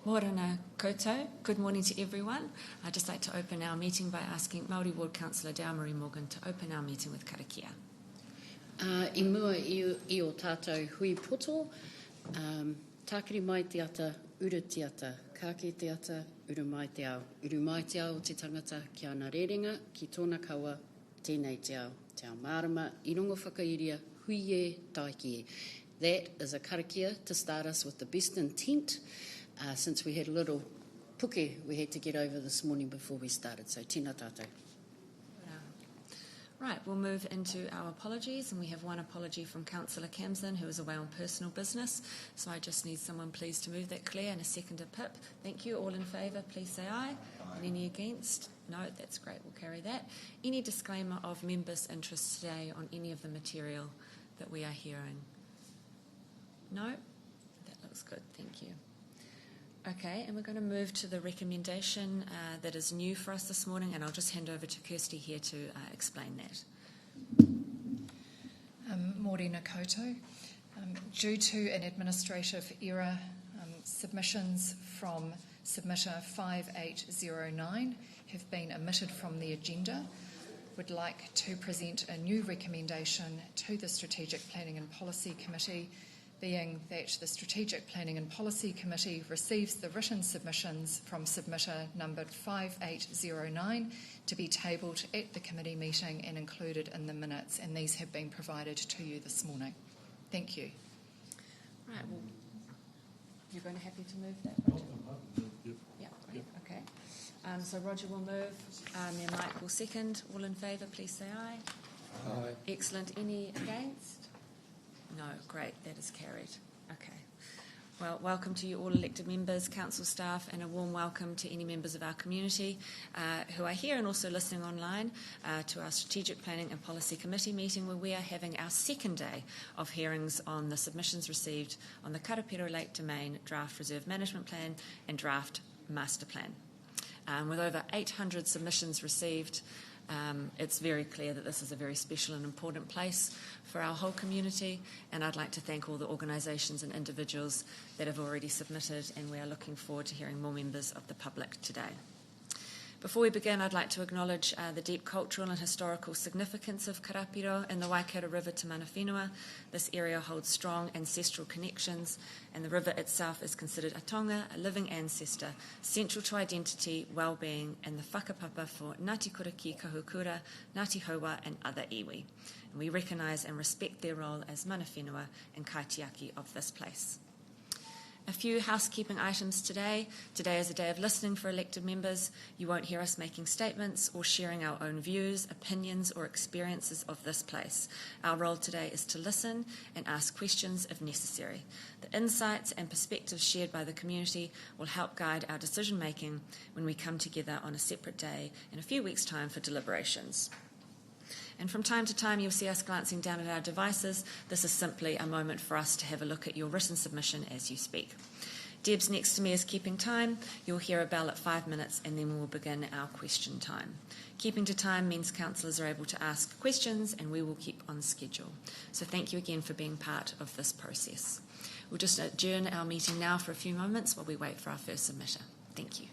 Morena koutou. Good morning to everyone. I'd just like to open our meeting by asking Māori Ward Councillor Dale-Marie Morgan to open our meeting with karakia. I mua I o tātou hui poto, tākiri mai te ata, uru te ata, kāke te ata, uru mai te ao o te tangata ki ana rerenga, ki tōna kaua, tēnei te ao mārama, I rongo whakairia, hui e, taiki e. That is a karakia to start us with the best intent, since we had a little puke we had to get over this morning before we started. So tēnā tātou. Right, we'll move into our apologies, and we have one apology from Councillor Kamsin, who is away on personal business. So I just need someone please to move that, Claire, and a seconder, Pip. Thank you. All in favour, please say aye. And any against? No, that's great. We'll carry that. Any disclaimer of members' interest today on any of the material that we are hearing? No? That looks good. Thank you. Okay, and we're going to move to the recommendation that is new for us this morning, and I'll just hand over to Kirsty here to explain that. Morena koutou. Due to an administrative error, submissions from submitter 5809 have been omitted from the agenda. Would like to present a new recommendation to the Strategic Planning and Policy Committee, being that the Strategic Planning and Policy Committee receives the written submissions from submitter numbered 5809 to be tabled at the committee meeting and included in the minutes, and these have been provided to you this morning. Thank you. Right, well, you're going to happy to move that, Roger? Yeah, great, okay. So Roger will move, and Mike will second. All in favour, please say aye. Aye. Excellent. Any against? No, great, that is carried. Okay. Well, welcome to you all elected members, council staff, and a warm welcome to any members of our community who are here and also listening online to our Strategic Planning and Policy Committee meeting, where we are having our second day of hearings on the submissions received on the Karapiro Lake Domain Draft Reserve Management Plan and Draft Master Plan. With over 800 submissions received, it's very clear that this is a very special and important place for our whole community, and I'd like to thank all the organisations and individuals that have already submitted, and we are looking forward to hearing more members of the public today. Before we begin, I'd like to acknowledge the deep cultural and historical significance of Karapiro and the Waikato River to Mana Whenua. This area holds strong ancestral connections, and the river itself is considered a tonga, a living ancestor, central to identity, well-being, and the whakapapa for Ngāti Kuriki, Kahukura, Ngāti Hauā, and other iwi. And we recognise and respect their role as mana whenua and kaitiaki of this place. A few housekeeping items today. Today is a day of listening for elected members. You won't hear us making statements or sharing our own views, opinions, or experiences of this place. Our role today is to listen and ask questions if necessary. The insights and perspectives shared by the community will help guide our decision making when we come together on a separate day in a few weeks' time for deliberations. And from time to time, you'll see us glancing down at our devices. This is simply a moment for us to have a look at your written submission as you speak. Deb's next to me is keeping time. You'll hear a bell at 5 minutes, and then we'll begin our question time. Keeping to time means councillors are able to ask questions, and we will keep on schedule. So thank you again for being part of this process. We'll just adjourn our meeting now for a few moments while we wait for our first submitter. Thank you.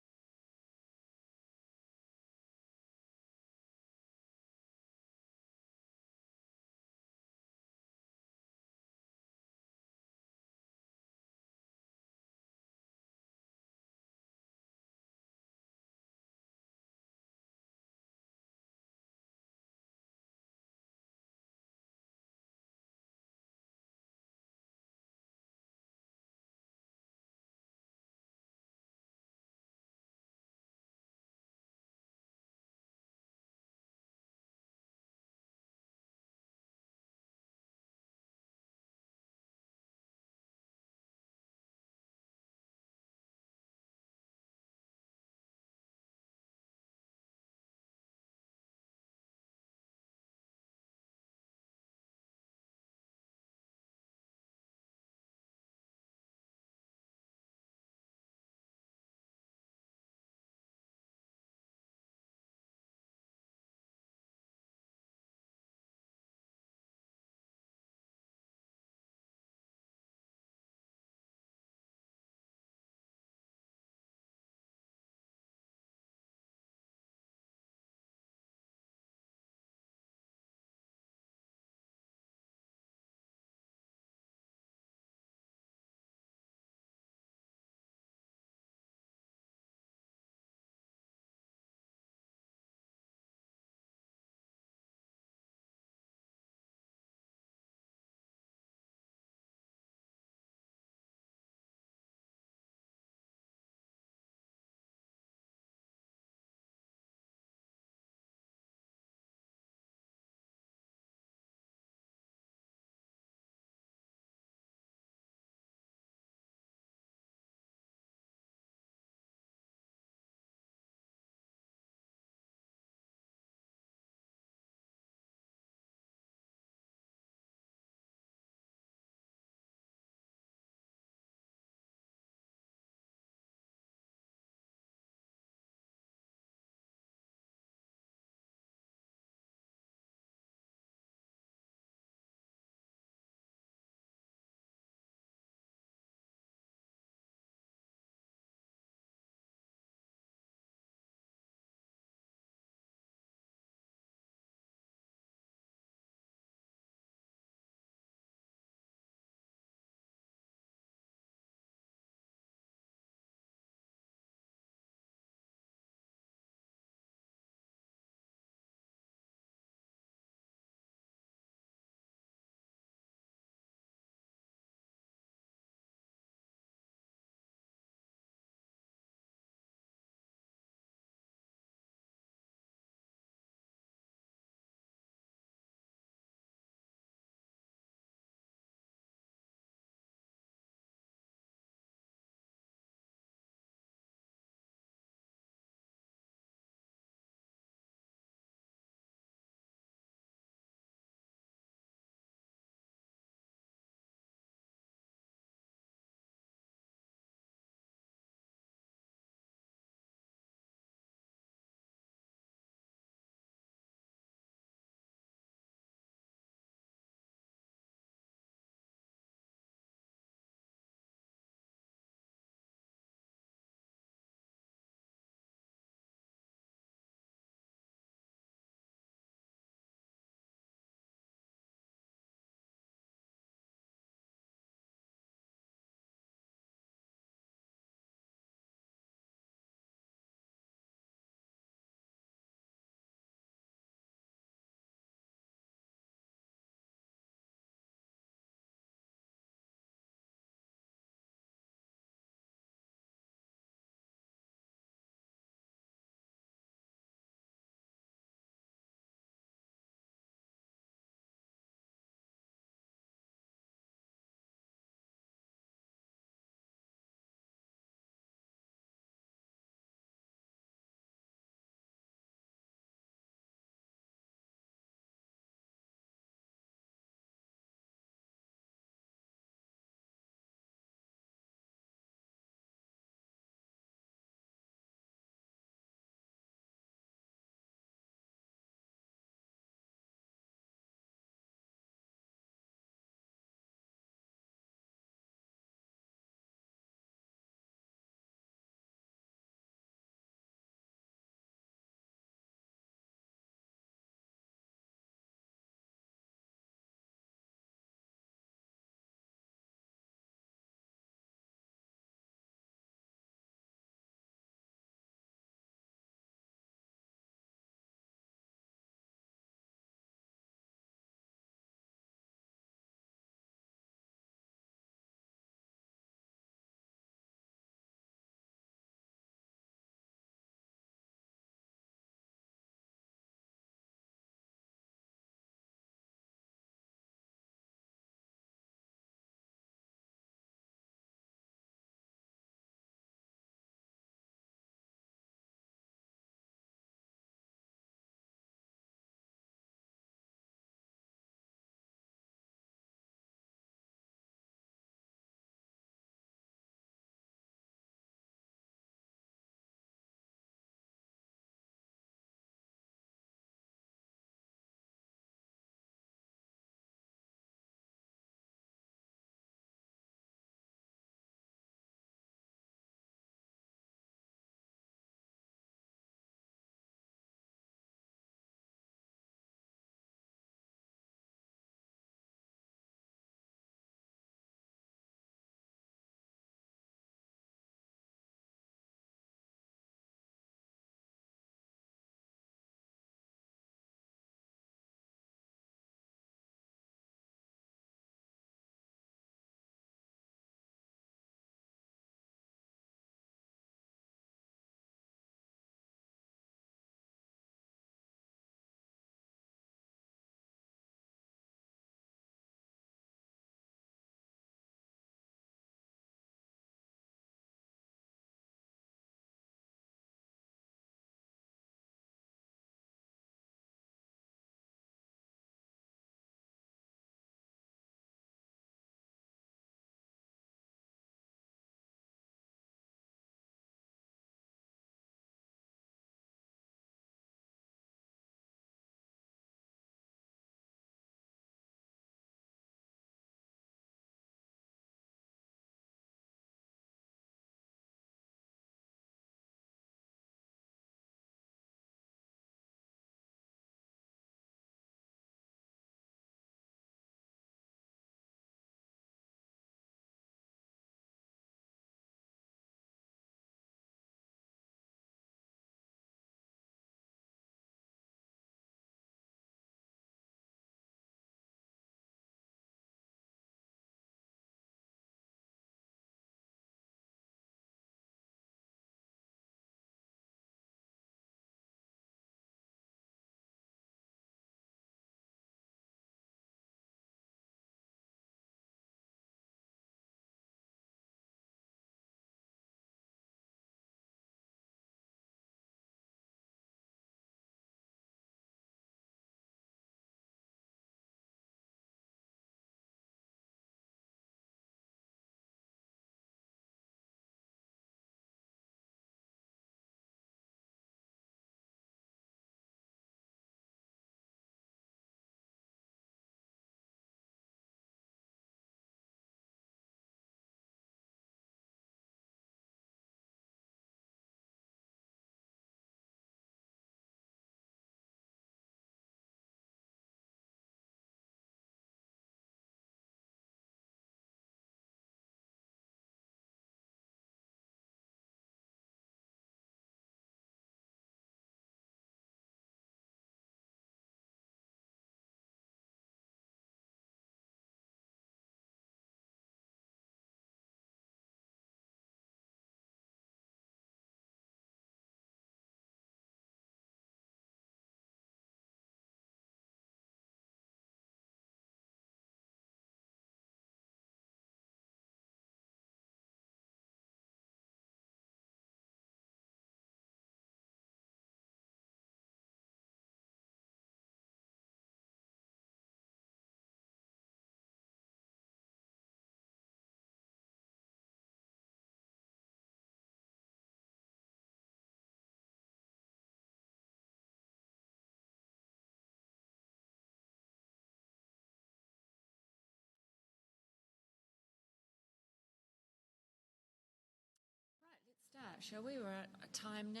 start, shall we? We're at a time now.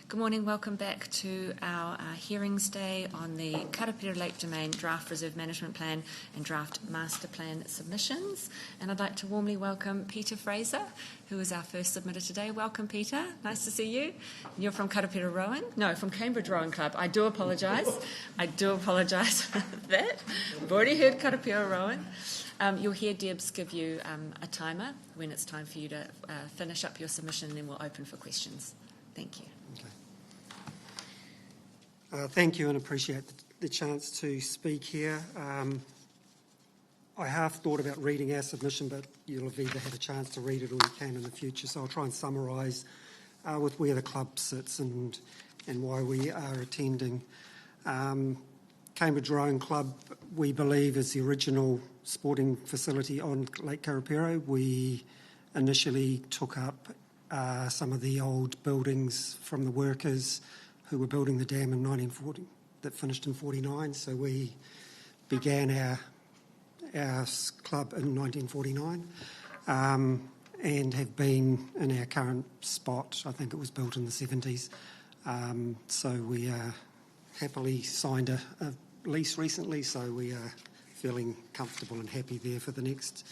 Good morning, welcome back to our hearings day on the Karapiro Lake Domain Draft Reserve Management Plan and Draft Master Plan submissions. And I'd like to warmly welcome Peter Fraser, who is our first submitter today. Welcome, Peter. Nice to see you. You're from Karapiro Rowing? No, from Cambridge Rowing Club. I do apologise. for that. We've already heard Karapiro Rowing. You'll hear Debs give you a timer when it's time for you to finish up your submission, and then we'll open for questions. Thank you. Thank you, and appreciate the chance to speak here. I half thought about reading our submission, but you'll have either had a chance to read it or you can in the future, so I'll try and summarise with where the club sits and why we are attending. Cambridge Rowing Club, we believe, is the original sporting facility on Lake Karapiro. We initially took up some of the old buildings from the workers who were building the dam in 1940, that finished in 49. So we began our club in 1949 and have been in our current spot. I think it was built in the 70s. So we happily signed a lease recently, so we are feeling comfortable and happy there for the next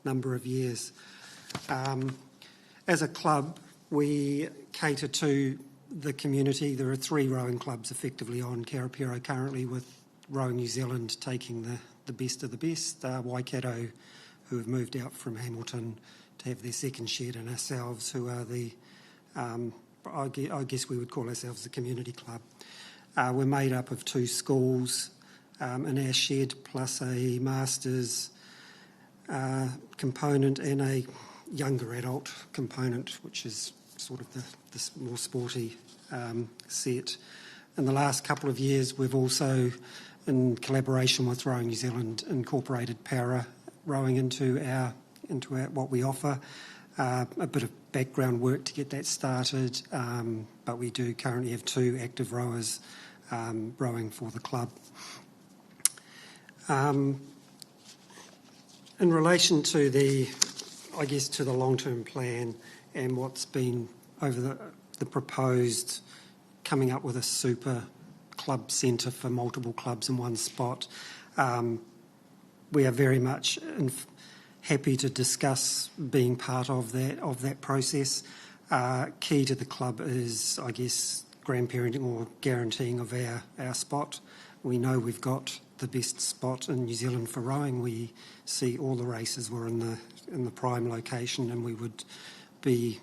number of years. As a club, we cater to the community. There are 3 rowing clubs effectively on Karapiro currently, with Rowing New Zealand taking the best of the best. Waikato, who have moved out from Hamilton to have their second shed, and ourselves, who are the, I guess we would call ourselves the community club. We're made up of 2 schools in our shed, plus a master's component and a younger adult component, which is sort of the more sporty set. In the last couple of years, we've also, in collaboration with Rowing New Zealand, incorporated para rowing into our what we offer. A bit of background work to get that started, but we do currently have 2 active rowers rowing for the club. In relation to the long-term plan and what's been over the proposed coming up with a super club centre for multiple clubs in one spot, we are very much happy to discuss being part of that process. Key to the club is, I guess, grandparenting or guaranteeing of our spot. We know we've got the best spot in New Zealand for rowing. We see all the races were in the prime location, and we would be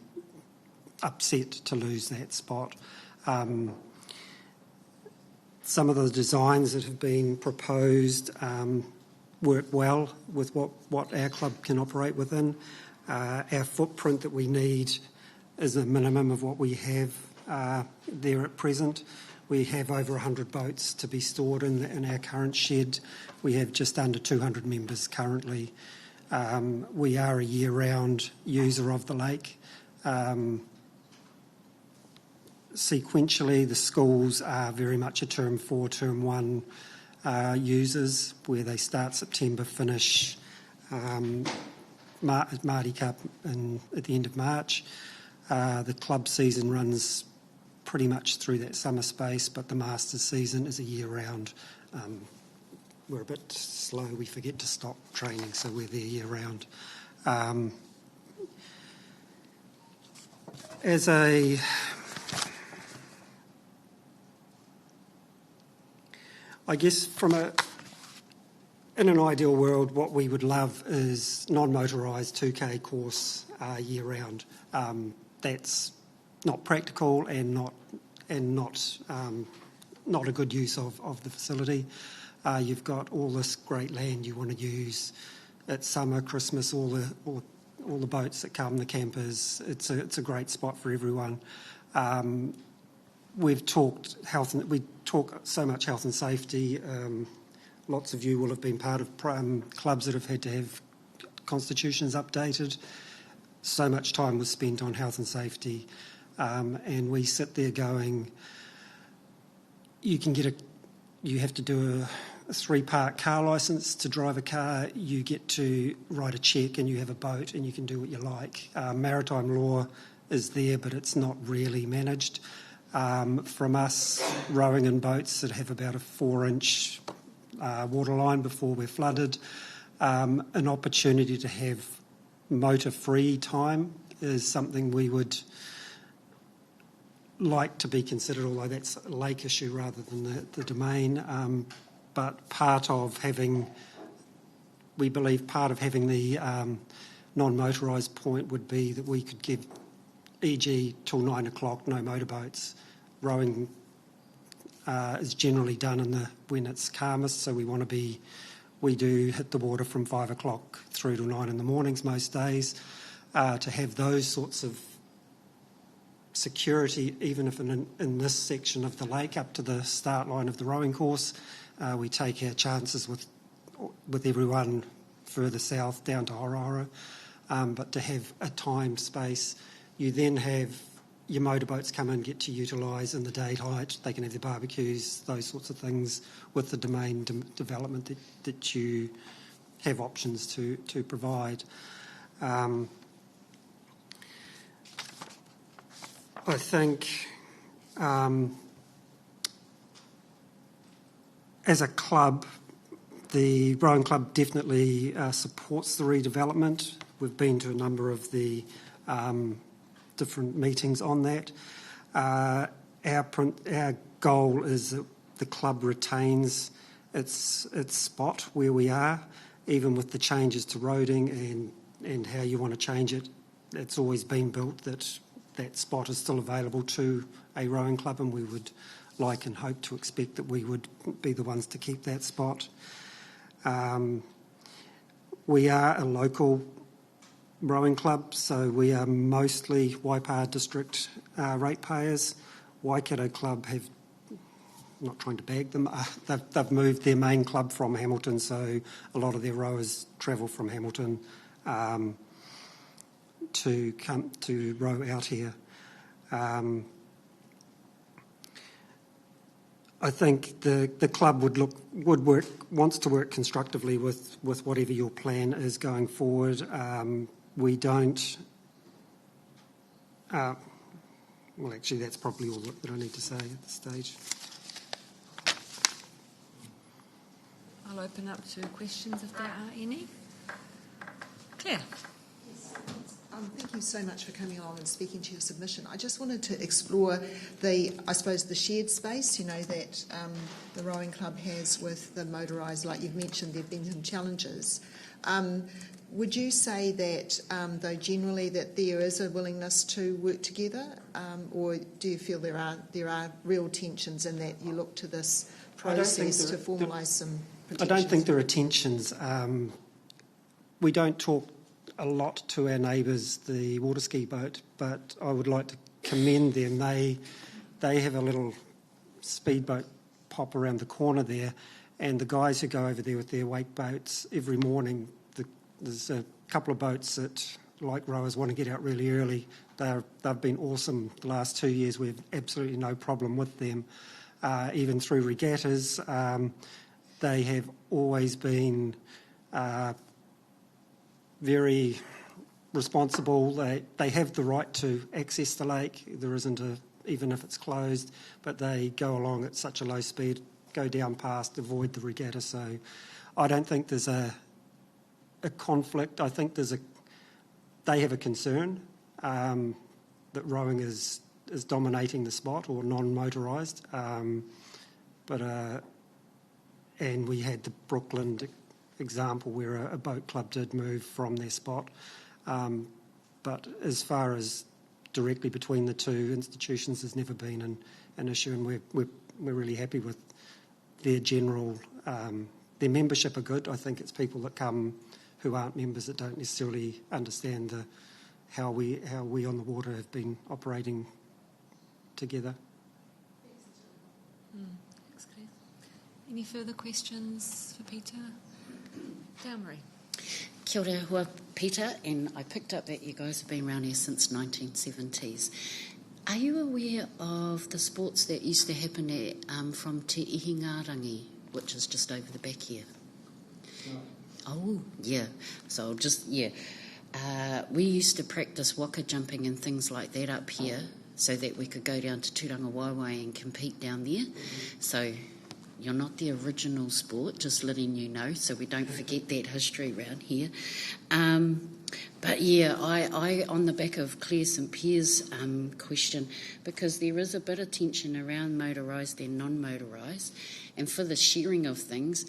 upset to lose that spot. Some of the designs that have been proposed work well with what our club can operate within. Our footprint that we need is a minimum of what we have there at present. We have over 100 boats to be stored in our current shed. We have just under 200 members currently. We are a year-round user of the lake. Sequentially, the schools are very much a Term 4, Term 1 users, where they start September, finish Māori Cup at the end of March. The club season runs pretty much through that summer space, but the Masters season is a year-round. We're a bit slow, we forget to stop training, so we're there year-round. I guess in an ideal world, what we would love is non-motorised 2K course year-round. That's not practical and not a good use of the facility. You've got all this great land you want to use at summer, Christmas, all the boats that come, the campers. It's a great spot for everyone. We talk so much health and safety. Lots of you will have been part of clubs that have had to have constitutions updated. So much time was spent on health and safety, and we sit there going, you have to do 3-part car licence to drive a car, you get to write a cheque and you have a boat and you can do what you like. Maritime law is there, but it's not really managed. From us, rowing in boats that have about a 4-inch waterline before we're flooded, an opportunity to have motor-free time is something we would like to be considered, although that's a lake issue rather than the domain. But we believe part of having the non-motorised point would be that we could give, e.g. till 9 o'clock, no motorboats. Rowing is generally done when it's calmest, so we do hit the water from 5 o'clock through to 9 in the mornings most days. To have those sorts of security, even if in this section of the lake up to the start line of the rowing course, we take our chances with everyone further south down to Horahora. But to have a time space, you then have your motorboats come in, get to utilise in the daylight. They can have their barbecues, those sorts of things, with the domain development that you have options to provide. I think as a club, the rowing club definitely supports the redevelopment. We've been to a number of the different meetings on that. Our goal is that the club retains its spot where we are, even with the changes to roading and how you want to change it. It's always been built that spot is still available to a rowing club, and we would like and hope to expect that we would be the ones to keep that spot. We are a local rowing club, so we are mostly Waipaha District ratepayers. Waikato Club have, not trying to bag them, they've moved their main club from Hamilton, so a lot of their rowers travel from Hamilton to come to row out here. I think the club wants to work constructively with whatever your plan is going forward. We don't. Well, actually, that's probably all that I need to say at this stage. I'll open up to questions if there are any. Claire. Thank you so much for coming along and speaking to your submission. I just wanted to explore the shared space, that the rowing club has with the motorised. Like you've mentioned, there have been some challenges. Would you say that, though generally, that there is a willingness to work together, or do you feel there are real tensions and that you look to this process to formalise some protections? I don't think there are tensions. We don't talk a lot to our neighbours, the water ski boat, but I would like to commend them. They have a little speedboat pop around the corner there, and the guys who go over there with their wake boats every morning, there's a couple of boats that, like rowers, want to get out really early. They've been awesome the last 2 years. We have absolutely no problem with them. Even through regattas, they have always been very responsible. They have the right to access the lake. There isn't even if it's closed, but they go along at such a low speed, go down past, avoid the regatta. So I don't think there's a conflict. I think they have a concern that rowing is dominating the spot, or non-motorised. And we had the Brooklyn example where a boat club did move from their spot. But as far as directly between the two institutions, there's never been an issue, and we're really happy with their general. Their membership are good. I think it's people that come who aren't members that don't necessarily understand how we on the water have been operating together. Thanks, Claire. Any further questions for Peter? Dowmarie. Kia ora hua, Peter, and I picked up that you guys have been around here since 1970s. Are you aware of the sports that used to happen from Te Ihingarangi which is just over the back here. Oh, yeah. So I'll just, yeah. We used to practice waka jumping and things like that up here so that we could go down to Turanga Waiwai and compete down there. So you're not the original sport, just letting you know, so we don't forget that history around here. But yeah, I on the back of Claire St Pierre's question, because there is a bit of tension around motorised and non-motorised, and for the sharing of things,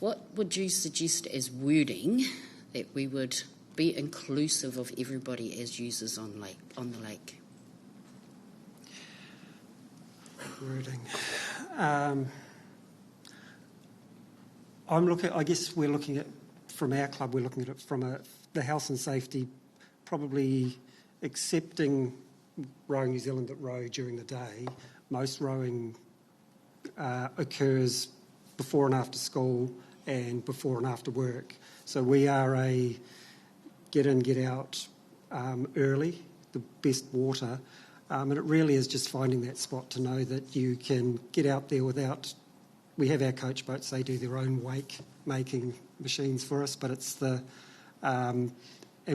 what would you suggest as wording that we would be inclusive of everybody as users on the lake? Wording. I guess we're looking at, from our club, we're looking at it from the health and safety, probably accepting Rowing New Zealand that row during the day. Most rowing occurs before and after school and before and after work. So we are a get in, get out early, the best water. And it really is just finding that spot to know that you can get out there without... We have our coach boats, they do their own wake making machines for us, but it's the... and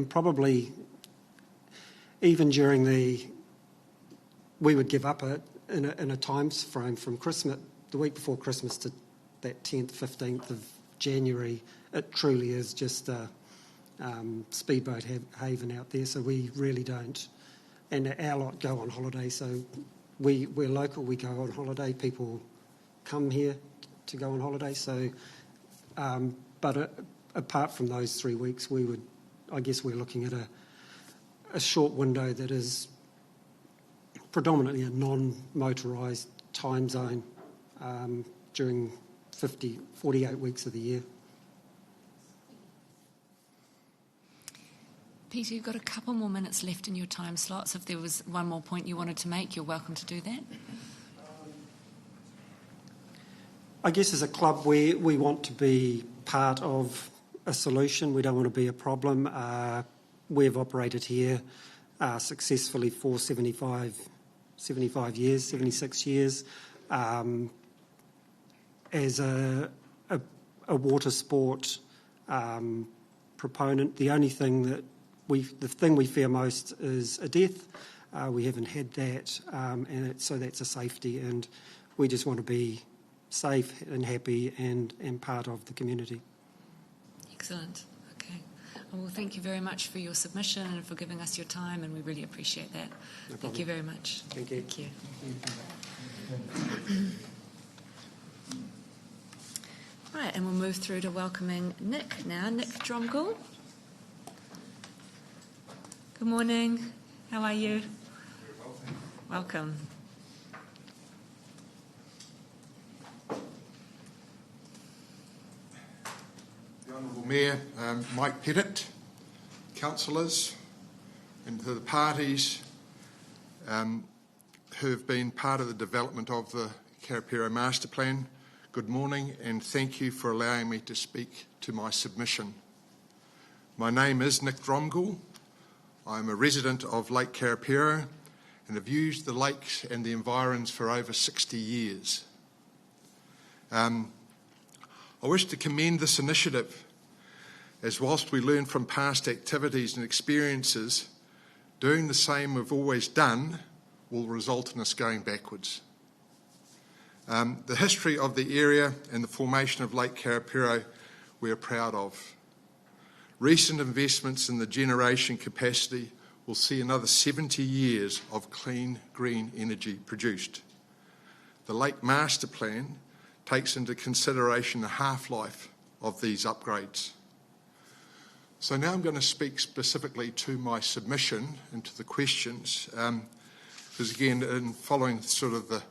probably even during we would give up in a time frame from Christmas, the week before Christmas to that 10th, 15th of January. It truly is just a speedboat haven out there, so we really don't. And our lot go on holiday, so we're local, we go on holiday, people come here to go on holiday, so but apart from those 3 weeks, I guess we're looking at a short window that is predominantly a non-motorised time zone during 48 weeks of the year. Peter, you've got a couple more minutes left in your time slots. If there was one more point you wanted to make, you're welcome to do that. I guess as a club, we want to be part of a solution. We don't want to be a problem. We've operated here successfully for 76 years. As a water sport proponent, the only thing that the thing we fear most is a death. We haven't had that, and so that's a safety, and we just want to be safe and happy and part of the community. Excellent. Okay. Well, thank you very much for your submission and for giving us your time, and we really appreciate that. No problem. Thank you very much. Thank you. Thank you. Right, and we'll move through to welcoming Nick now. Nick Dromgoole. Good morning. How are you? Welcome. The Honourable Mayor, Mike Pettit, councillors, and to the parties who have been part of the development of the Karapiro Master Plan, good morning, and thank you for allowing me to speak to my submission. My name is Nick Dromgoole. I'm a resident of Lake Karapiro and have used the lakes and the environs for over 60 years. I wish to commend this initiative, as whilst we learn from past activities and experiences, doing the same we've always done will result in us going backwards. The history of the area and the formation of Lake Karapiro we are proud of. Recent investments in the generation capacity will see another 70 years of clean, green energy produced. The Lake Master Plan takes into consideration the half-life of these upgrades. So now I'm going to speak specifically to my submission and to the questions, because again, in following sort of the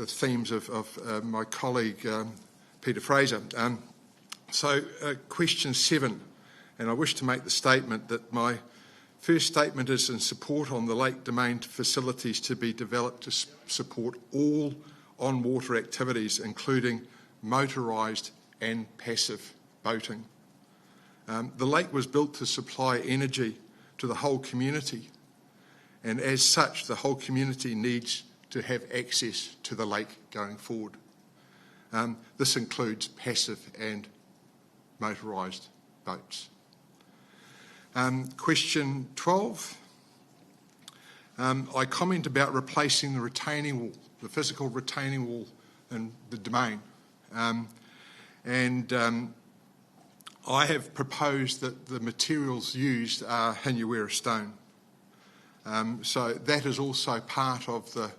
themes of my colleague Peter Fraser. So question 7, and I wish to make the statement that my first statement is in support on the lake domain facilities to be developed to support all on-water activities, including motorised and passive boating. The lake was built to supply energy to the whole community, and as such, the whole community needs to have access to the lake going forward. This includes passive and motorised boats. Question 12. I comment about replacing the retaining wall, the physical retaining wall in the domain. I have proposed that the materials used are Hinuera stone. So that is also part of the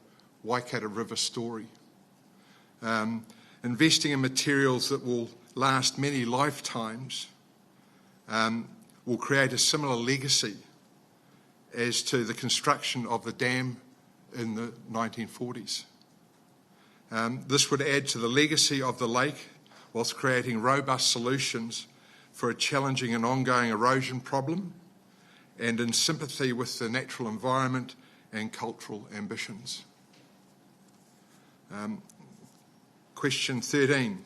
Waikato River story. Investing in materials that will last many lifetimes will create a similar legacy as to the construction of the dam in the 1940s. This would add to the legacy of the lake whilst creating robust solutions for a challenging and ongoing erosion problem and in sympathy with the natural environment and cultural ambitions. Question 13.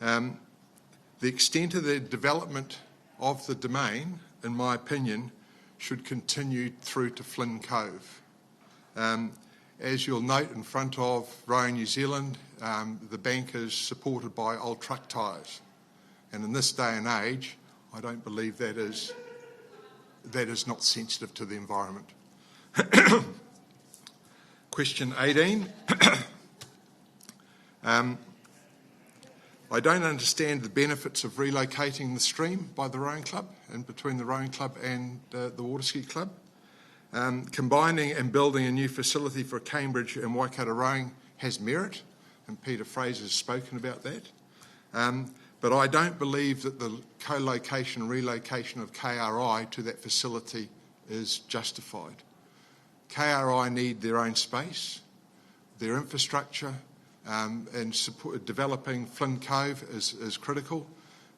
The extent of the development of the domain, in my opinion, should continue through to Flynn Cove. As you'll note in front of Rowing New Zealand, the bank is supported by old truck tyres. And in this day and age, I don't believe that is not sensitive to the environment. Question 18. I don't understand the benefits of relocating the stream by the rowing club and between the rowing club and the water ski club. Combining and building a new facility for Cambridge and Waikato rowing has merit, and Peter Fraser has spoken about that. But I don't believe that the co-location and relocation of KRI to that facility is justified. KRI need their own space, their infrastructure, and support, developing Flynn Cove is critical,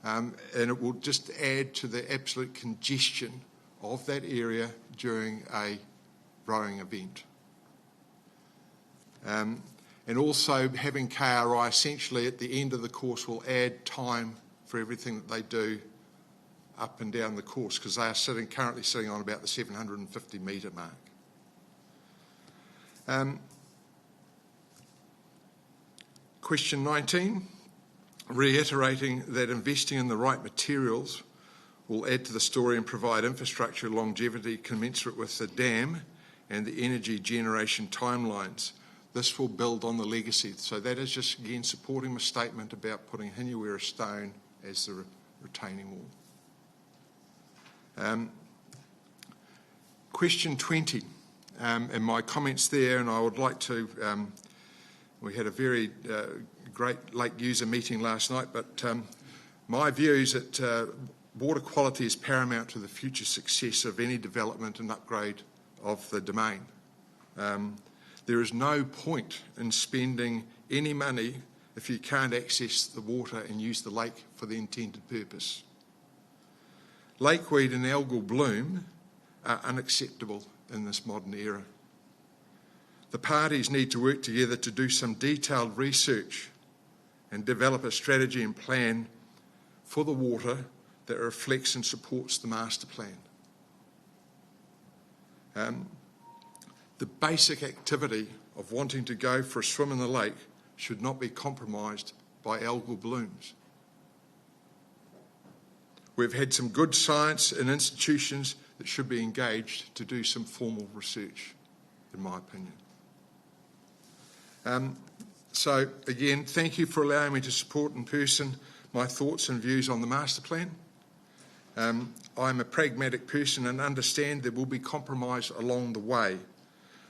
and it will just add to the absolute congestion of that area during a rowing event. And also having KRI essentially at the end of the course will add time for everything that they do up and down the course, because they are currently sitting on about the 750 metre mark. Question 19, reiterating that investing in the right materials will add to the story and provide infrastructure longevity commensurate with the dam and the energy generation timelines. This will build on the legacy. So that is just, again, supporting my statement about putting Hinuera stone as the retaining wall. Question 20, and my comments there, and I would like to, we had a very great lake user meeting last night, but my view is that water quality is paramount to the future success of any development and upgrade of the domain. There is no point in spending any money if you can't access the water and use the lake for the intended purpose. Lakeweed and algal bloom are unacceptable in this modern era. The parties need to work together to do some detailed research and develop a strategy and plan for the water that reflects and supports the master plan. The basic activity of wanting to go for a swim in the lake should not be compromised by algal blooms. We've had some good science and institutions that should be engaged to do some formal research, in my opinion. So again, thank you for allowing me to support in person my thoughts and views on the master plan. I'm a pragmatic person and understand there will be compromise along the way,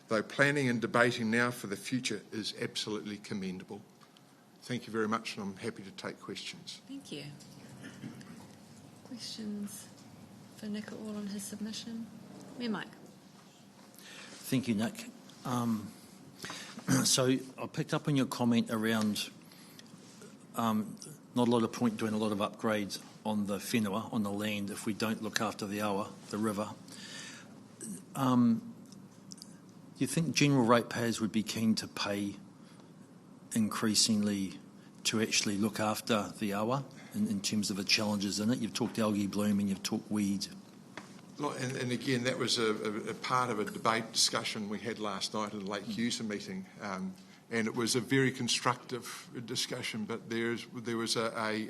though planning and debating now for the future is absolutely commendable. Thank you very much, and I'm happy to take questions. Thank you. Questions for Nick at all on his submission? Mayor Mike. Thank you, Nick. So I picked up on your comment around not a lot of point doing a lot of upgrades on the whenua, on the land, if we don't look after the awa, the river. Do you think general ratepayers would be keen to pay increasingly to actually look after the awa in terms of the challenges in it? You've talked algae bloom and you've talked weed. And again, that was a part of a debate discussion we had last night at a lake user meeting. and it was a very constructive discussion, but there was a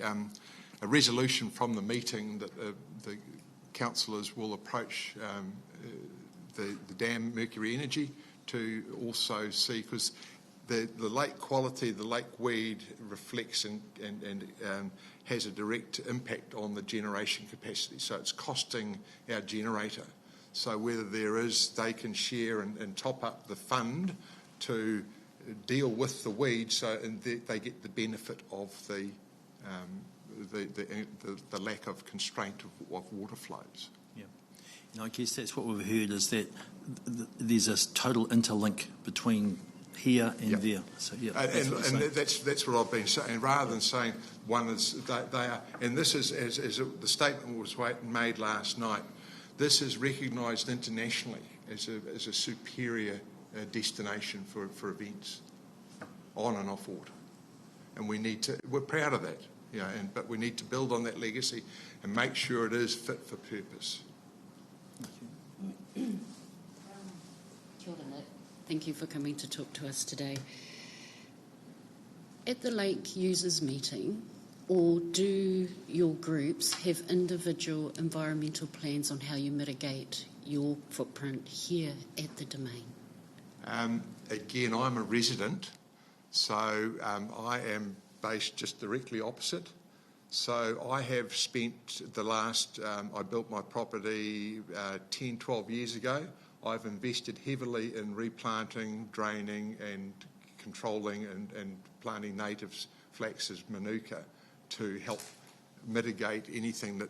resolution from the meeting that the councillors will approach the dam Mercury Energy to also see, because the lake quality, the lake weed reflects and has a direct impact on the generation capacity. So it's costing our generator. So whether they can share and top up the fund to deal with the weed, and they get the benefit of the lack of constraint of water flows. Yeah, and I guess that's what we've heard, is that there's a total interlink between here and there. So yeah, that's what I've been saying. Rather than saying one is they are, and this is as the statement was made last night. This is recognised internationally as a superior destination for events on and off water, and we're proud of that. Yeah, but we need to build on that legacy and make sure it is fit for purpose. Kia ora, Nick. Thank you for coming to talk to us today. At the Lake Users Meeting, or do your groups have individual environmental plans on how you mitigate your footprint here at the Domain? Again, I'm a resident, so I am based just directly opposite. So I have spent the last, I built my property 10, 12 years ago. I've invested heavily in replanting, draining and controlling and planting native flax as manuka to help mitigate anything that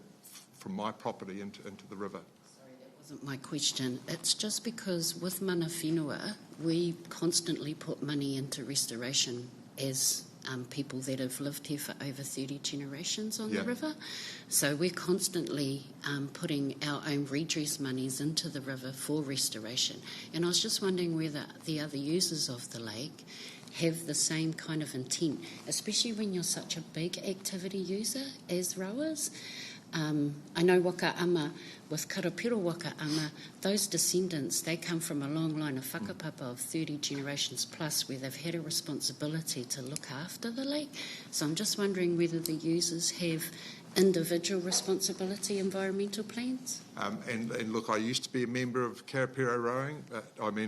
from my property into the river. Sorry, that wasn't my question. It's just because with Mana Whenua, we constantly put money into restoration as people that have lived here for over 30 generations on the river. So we're constantly putting our own redress monies into the river for restoration. And I was just wondering whether the other users of the lake have the same kind of intent, especially when you're such a big activity user as rowers. I know Waka Ama, with Karapiro Waka Ama, those descendants, they come from a long line of whakapapa of 30 generations plus where they've had a responsibility to look after the lake. So I'm just wondering whether the users have individual responsibility environmental plans? And look, I used to be a member of Karapiro Rowing,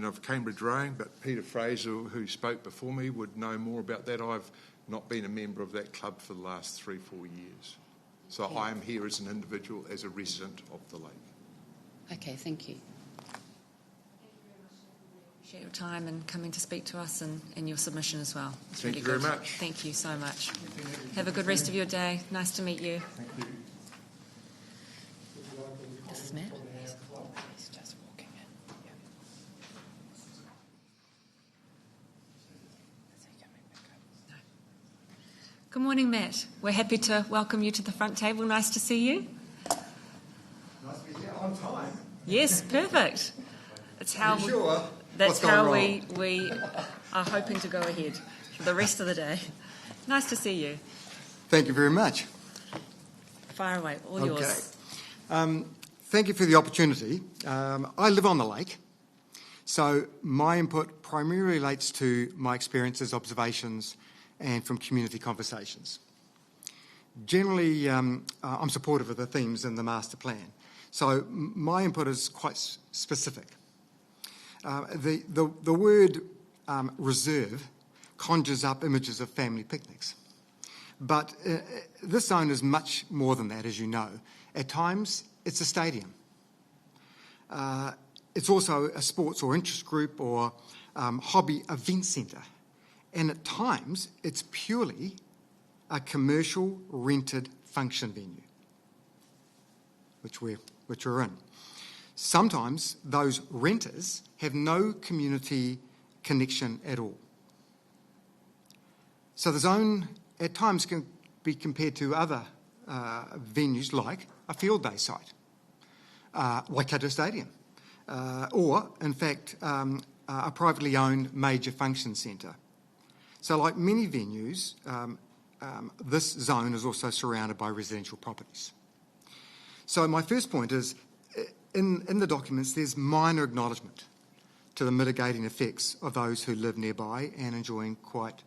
of Cambridge Rowing, but Peter Fraser, who spoke before me, would know more about that. I've not been a member of that club for the last 3-4 years. So I am here as an individual, as a resident of the lake. Okay, thank you. Appreciate your time and coming to speak to us and your submission as well. It's Thank really you good. very much. Thank you so much. Have a good rest of your day. Nice to meet you. Thank you. This is Matt. He's just walking in. Yeah. Is he coming back up? Good morning, Matt. We're happy to welcome you to the front table. Nice to see you. Nice to be here on time. Yes, perfect. It's how Are you sure? That's What's how going we are hoping to go ahead for the rest of the day. Nice to see you. Thank you very much. Fire away, all yours. Thank you for the opportunity. I live on the lake, so my input primarily relates to my experiences, observations, and from community conversations. Generally, I'm supportive of the themes in the master plan, so my input is quite specific. The word reserve conjures up images of family picnics. But this zone is much more than that, as you know. At times, it's a stadium. It's also a sports or interest group or hobby event centre. And at times, it's purely a commercial rented function venue, which we're in. Sometimes those renters have no community connection at all. So the zone at times can be compared to other venues like a field day site, Waikato Stadium, or in fact a privately owned major function centre. So like many venues, this zone is also surrounded by residential properties. So my first point is, in the documents, there's minor acknowledgement to the mitigating effects of those who live nearby and ensuring quiet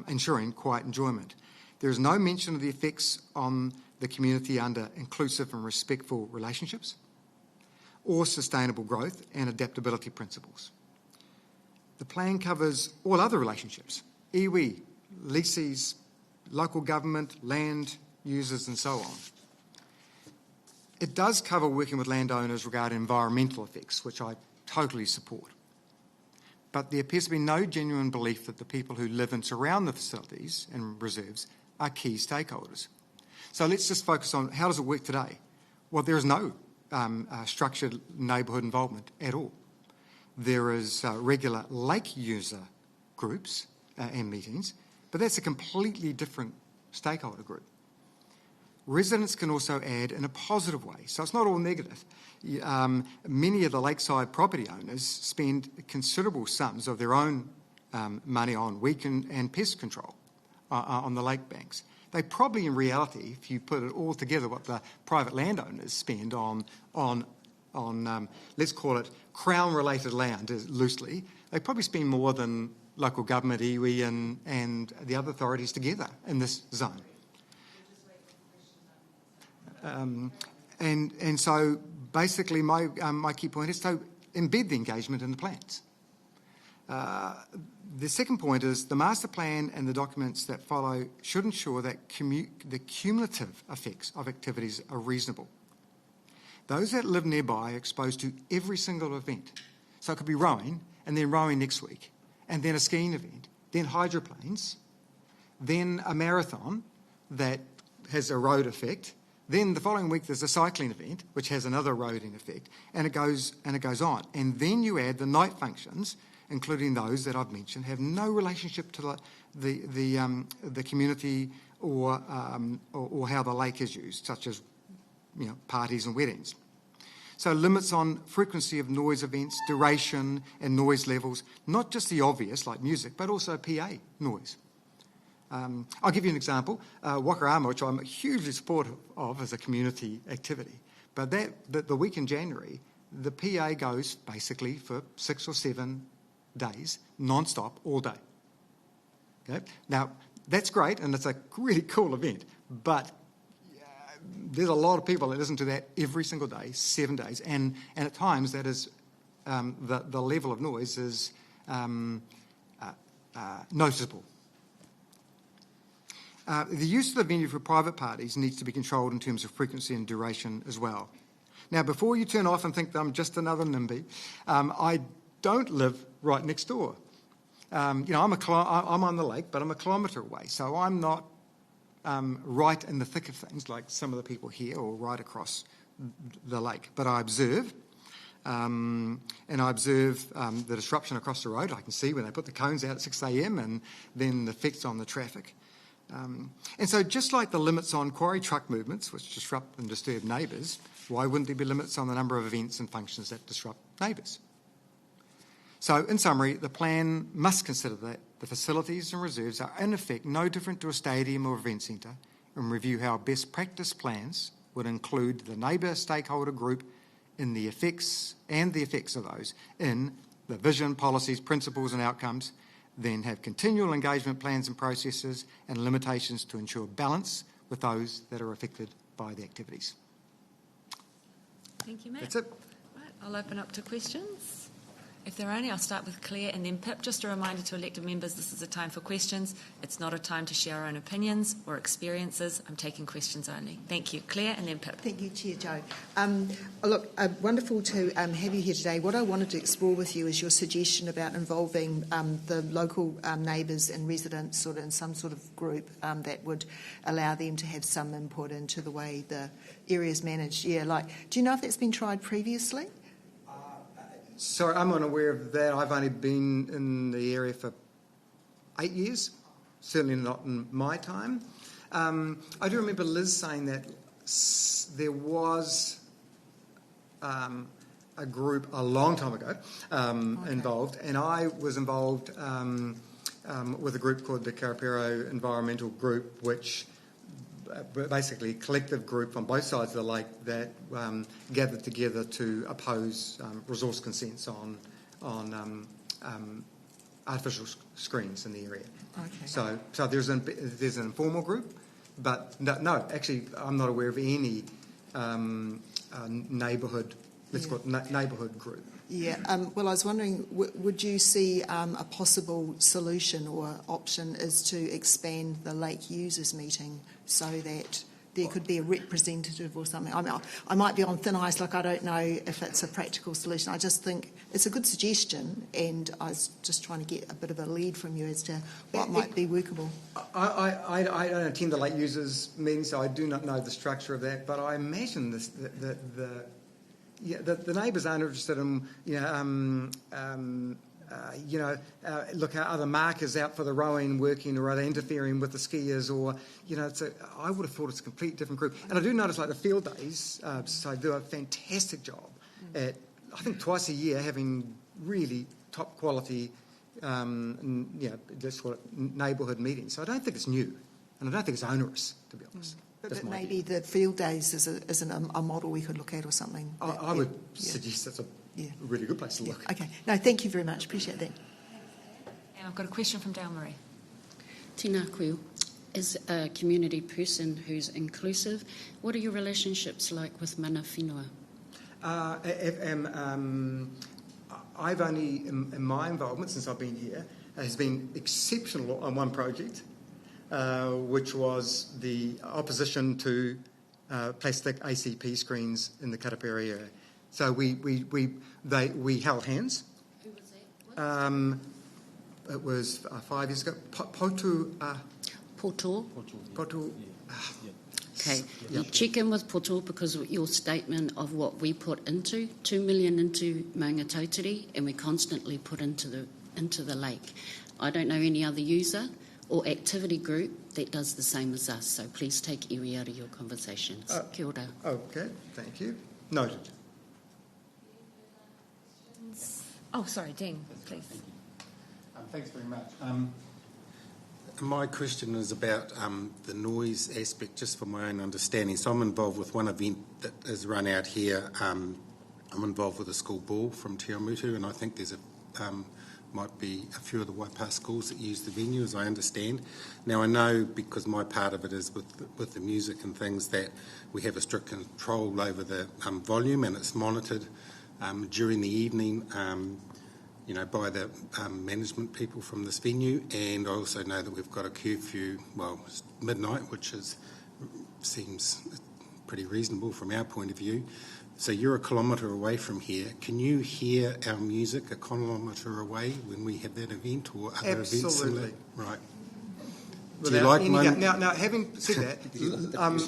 enjoyment. There is no mention of the effects on the community under inclusive and respectful relationships or sustainable growth and adaptability principles. The plan covers all other relationships, iwi, leases, local government, land users and so on. It does cover working with landowners regarding environmental effects, which I totally support. But there appears to be no genuine belief that the people who live and surround the facilities and reserves are key stakeholders. So let's just focus on how does it work today? Well, there is no structured neighbourhood involvement at all. There is regular lake user groups and meetings, but that's a completely different stakeholder group. Residents can also add in a positive way, so it's not all negative. Many of the lakeside property owners spend considerable sums of their own money on weed and pest control on the lake banks. They probably, in reality, if you put it all together, what the private landowners spend on let's call it Crown-related land, loosely, they probably spend more than local government, iwi and the other authorities together in this zone. And so basically my key point is to embed the engagement in the plans. The second point is the master plan and the documents that follow should ensure that the cumulative effects of activities are reasonable. Those that live nearby are exposed to every single event. So it could be rowing, and then rowing next week, and then a skiing event, then hydroplanes, then a marathon that has a road effect. Then the following week there's a cycling event, which has another roading effect, and it goes on. And then you add the night functions, including those that I've mentioned, have no relationship to the community or how the lake is used, such as parties and weddings. So limits on frequency of noise events, duration and noise levels, not just the obvious like music, but also PA noise. I'll give you an example. Wakarama, which I'm hugely supportive of as a community activity, but the week in January, the PA goes basically for 6 or 7 days, non-stop, all day. Okay? Now, that's great, and it's a really cool event, but there's a lot of people that listen to that every single day, 7 days, and at times that is the level of noise is noticeable. The use of the venue for private parties needs to be controlled in terms of frequency and duration as well. Now, before you turn off and think that I'm just another NIMBY, I don't live right next door. I'm on the lake, but I'm a kilometre away, so I'm not right in the thick of things like some of the people here or right across the lake. But I observe, and I observe the disruption across the road. I can see when they put the cones out at 6 a.m. and then the effects on the traffic. And so just like the limits on quarry truck movements, which disrupt and disturb neighbours, why wouldn't there be limits on the number of events and functions that disrupt neighbours? So in summary, the plan must consider that the facilities and reserves are in effect no different to a stadium or event centre, and review how best practice plans would include the neighbour stakeholder group in the effects of those in the vision, policies, principles and outcomes, then have continual engagement plans and processes and limitations to ensure balance with those that are affected by the activities. Thank you, Matt. That's it. Right, I'll open up to questions. If there are any, I'll start with Claire and then Pip. Just a reminder to elected members, this is a time for questions. It's not a time to share our own opinions or experiences. I'm taking questions only. Thank you. Claire and then Pip. Thank you, Chair Jo. Look, wonderful to have you here today. What I wanted to explore with you is your suggestion about involving the local neighbours and residents sort of in some sort of group that would allow them to have some input into the way the area is managed. Yeah, do you know if that's been tried previously? Sorry, I'm unaware of that. I've only been in the area for 8 years, certainly not in my time. I do remember Liz saying that there was a group a long time ago involved, and I was involved with a group called the Karapiro Environmental Group, which basically a collective group on both sides of the lake that gathered together to oppose resource consents on on artificial screens in the area. Okay. So there's an informal group, but no, actually, I'm not aware of any neighbourhood, let's call it neighbourhood group. Yeah, well, I was wondering, would you see a possible solution or option is to expand the lake users meeting so that there could be a representative or something? I mean, I might be on thin ice, like I don't know if it's a practical solution. I just think it's a good suggestion, and I was just trying to get a bit of a lead from you as to what might be workable. I don't attend the lake users meeting, so I do not know the structure of that, but I imagine the neighbours aren't interested in, look, are the markers out for the rowing working, or are they interfering with the skiers, or, I would have thought it's a complete different group. And I do notice, like, the field days, so they do a fantastic job at, I think, twice a year having really top quality, let's call it neighbourhood meetings. So I don't think it's new, and I don't think it's onerous, to be honest. But maybe the field days is a model we could look at or something. I would suggest that's a really good place to look. Okay. No, thank you very much. Appreciate that. And I've got a question from Dale Murray. Tēnā koe. As a community person who's inclusive, what are your relationships like with mana whenua? I've only, in my involvement since I've been here, has been exceptional on one project, which was the opposition to plastic ACP screens in the Karapere area. So we held hands. Who was that? It was 5 years ago. Poto. Poto. Okay, check in with Poto, because your statement of what we put into, 2 million into Maunga Tautari, and we constantly put into the lake. I don't know any other user or activity group that does the same as us, so please take iwi out of your conversations. Kia ora. Okay, thank you. Noted. Oh, sorry, Dean, please. Thanks very much. My question is about the noise aspect, just for my own understanding. So I'm involved with one event that is run out here. I'm involved with a school ball from Te Awamutu, and I think there's might be a few of the Waipa schools that use the venue, as I understand. Now, I know, because my part of it is with the music and things, that we have a strict control over the volume, and it's monitored during the evening, by the management people from this venue. And I also know that we've got a curfew, midnight, which seems pretty reasonable from our point of view. So you're a kilometre away from here. Can you hear our music a kilometre away when we have that event, or other events similar? Right. Do you like now, having said that,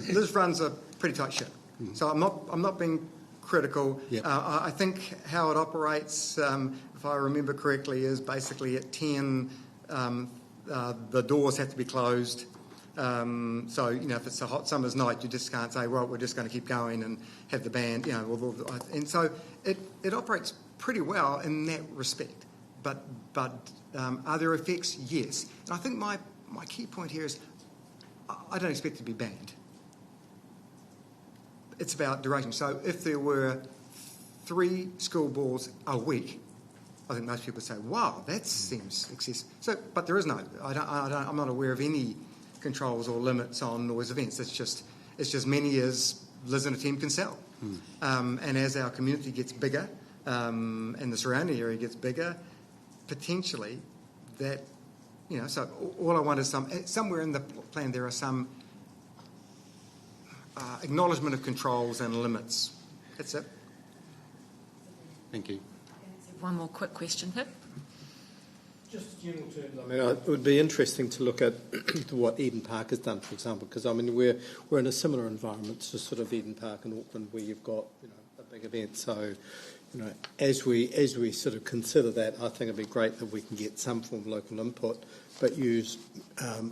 Liz runs a pretty tight ship, so I'm not being critical. Yep. I think how it operates, if I remember correctly, is basically at 10, the doors have to be closed. So, if it's a hot summer's night, you just can't say, well, we're just going to keep going and have the band, and so it operates pretty well in that respect. But are there effects? Yes. And I think my key point here is I don't expect it to be banned. It's about duration. So if there were 3 school balls a week, I think most people would say, wow, that seems excessive. So, but there is no, I'm not aware of any controls or limits on noise events. It's just many as Liz and a team can sell. And as our community gets bigger, and the surrounding area gets bigger, potentially that, so all I want is somewhere in the plan there are some acknowledgement of controls and limits. That's it. Thank you. One more quick question, Pip. Just general terms, it would be interesting to look at what Eden Park has done, for example, because we're in a similar environment to sort of Eden Park in Auckland, where you've got a big event. So, as we sort of consider that, I think it'd be great that we can get some form of local input, but use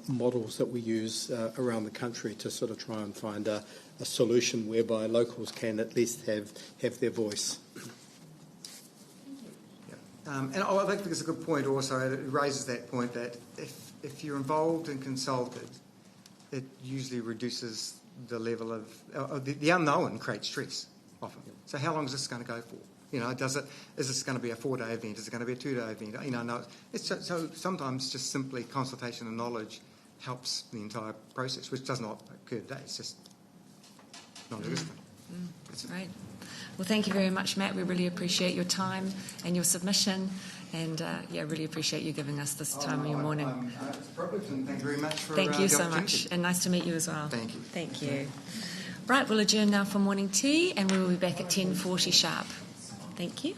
models that we use around the country to sort of try and find a solution whereby locals can at least have their voice. And I think it's a good point also. It raises that point that if you're involved and consulted, it usually reduces the level of the unknown creates stress often. So how long is this going to go for? You know, is this going to be a 4-day event? Is it going to be a 2-day event? You know, no. It's so sometimes just simply consultation and knowledge helps the entire process, which does not occur today. It's just non-existent. That's right. Well, thank you very much, Matt. We really appreciate your time and your submission, and really appreciate you giving us this time in your morning. It's a privilege, and thank you very much for Thank you the so opportunity. much, and nice to meet you as well. Thank you. Thank you. Right, we'll adjourn now for morning tea, and we will be back at 10:40 sharp. Thank you.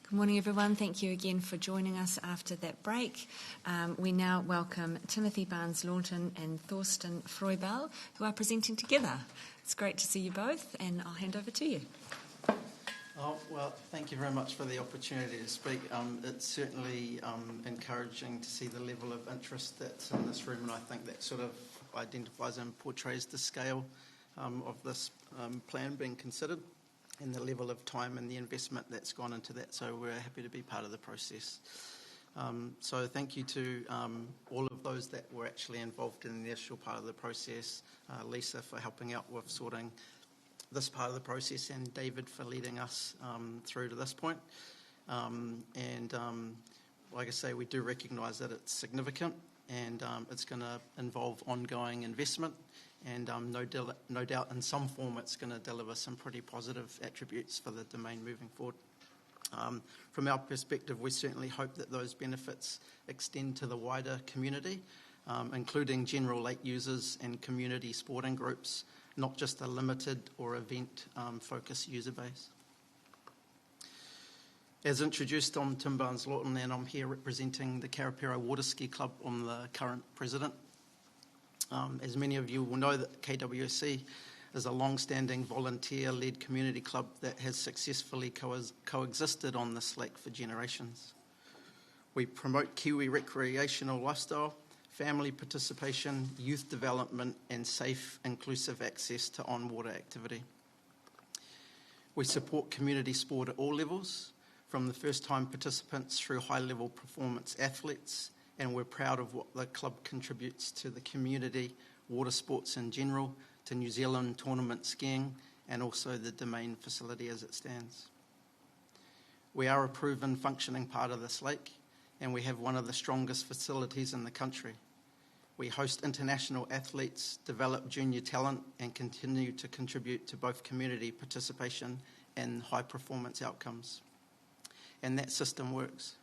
Good morning, everyone. Thank you again for joining us after that break. We now welcome Timothy Barnes-Lawton and Thorsten Freubel, who are presenting together. It's great to see you both, and I'll hand over to you. Oh, well, thank you very much for the opportunity to speak. It's certainly encouraging to see the level of interest that's in this room, and I think that sort of identifies and portrays the scale of this plan being considered and the level of time and the investment that's gone into that. So we're happy to be part of the process. So thank you to all of those that were actually involved in the initial part of the process, Lisa for helping out with sorting this part of the process, and David for leading us through to this point. Like I say, we do recognise that it's significant, and it's going to involve ongoing investment, and no doubt in some form it's going to deliver some pretty positive attributes for the domain moving forward. From our perspective, we certainly hope that those benefits extend to the wider community, including general lake users and community sporting groups, not just a limited or event-focused user base. As introduced, I'm Tim Barnes-Lawton, and I'm here representing the Karapiro Water Ski Club. I'm the current president. As many of you will know, that KWSC is a long-standing volunteer-led community club that has successfully coexisted on this lake for generations. We promote Kiwi recreational lifestyle, family participation, youth development, and safe, inclusive access to on-water activity. We support community sport at all levels, from the first-time participants through high-level performance athletes, and we're proud of what the club contributes to the community, water sports in general, to New Zealand tournament skiing, and also the domain facility as it stands. We are a proven functioning part of this lake, and we have one of the strongest facilities in the country. We host international athletes, develop junior talent, and continue to contribute to both community participation and high-performance outcomes. And that system works.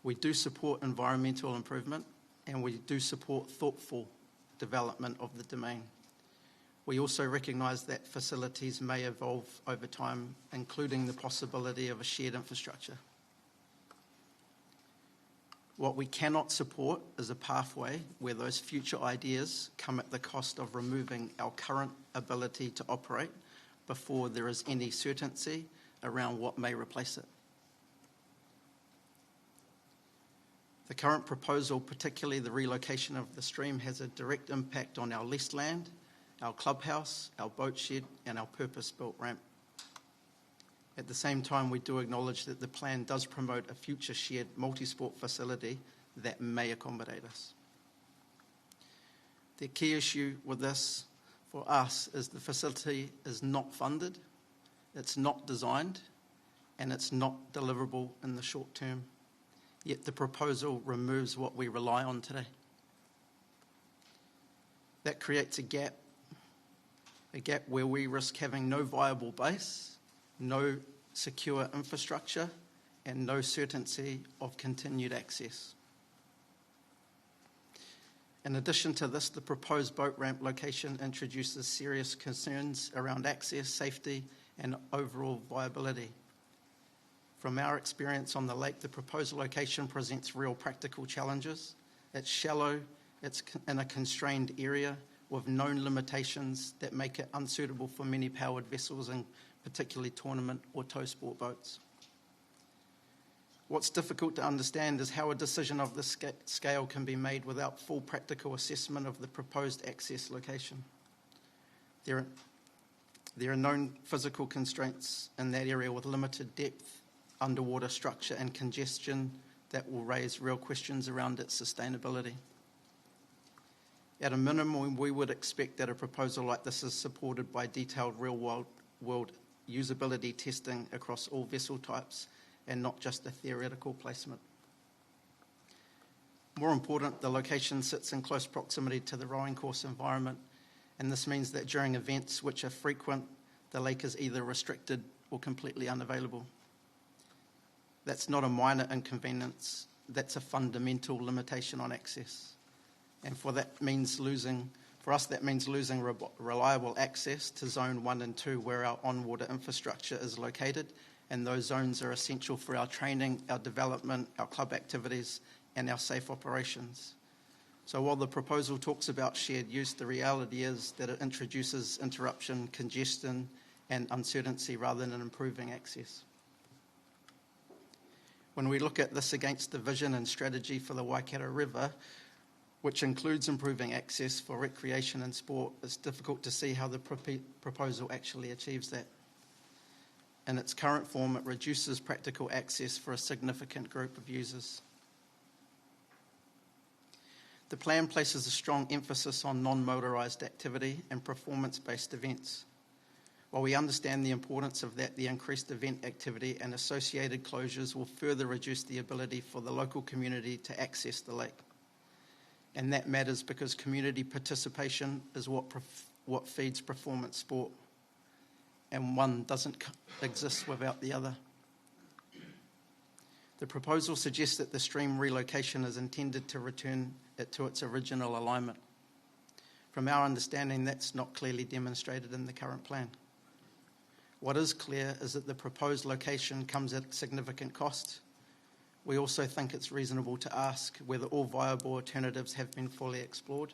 We do support environmental improvement, and we do support thoughtful development of the domain. We also recognise that facilities may evolve over time, including the possibility of a shared infrastructure. What we cannot support is a pathway where those future ideas come at the cost of removing our current ability to operate before there is any certainty around what may replace it. The current proposal, particularly the relocation of the stream, has a direct impact on our leased land, our clubhouse, our boat shed, and our purpose-built ramp. At the same time, we do acknowledge that the plan does promote a future shared multi-sport facility that may accommodate us. The key issue with this for us is the facility is not funded, it's not designed, and it's not deliverable in the short term. Yet the proposal removes what we rely on today. That creates a gap where we risk having no viable base, no secure infrastructure, and no certainty of continued access. In addition to this, the proposed boat ramp location introduces serious concerns around access, safety, and overall viability. From our experience on the lake, the proposed location presents real practical challenges. It's shallow, it's in a constrained area with known limitations that make it unsuitable for many powered vessels, and particularly tournament or tow sport boats. What's difficult to understand is how a decision of this scale can be made without full practical assessment of the proposed access location. There are known physical constraints in that area with limited depth, underwater structure, and congestion that will raise real questions around its sustainability. At a minimum, we would expect that a proposal like this is supported by detailed real-world usability testing across all vessel types and not just a theoretical placement. More important, the location sits in close proximity to the rowing course environment, and this means that during events which are frequent, the lake is either restricted or completely unavailable. That's not a minor inconvenience, that's a fundamental limitation on access. And that means losing, for For us, that means losing reliable access to Zone 1 and 2 where our on-water infrastructure is located, and those zones are essential for our training, our development, our club activities, and our safe operations. So while the proposal talks about shared use, the reality is that it introduces interruption, congestion, and uncertainty rather than improving access. When we look at this against the vision and strategy for the Waikato River, which includes improving access for recreation and sport, it's difficult to see how the proposal actually achieves that. In its current form, it reduces practical access for a significant group of users. The plan places a strong emphasis on non-motorised activity and performance-based events. While we understand the importance of that, the increased event activity and associated closures will further reduce the ability for the local community to access the lake. And that matters because community participation is what feeds performance sport, and one doesn't exist without the other. The proposal suggests that the stream relocation is intended to return it to its original alignment. From our understanding, that's not clearly demonstrated in the current plan. What is clear is that the proposed location comes at significant cost. We also think it's reasonable to ask whether all viable alternatives have been fully explored,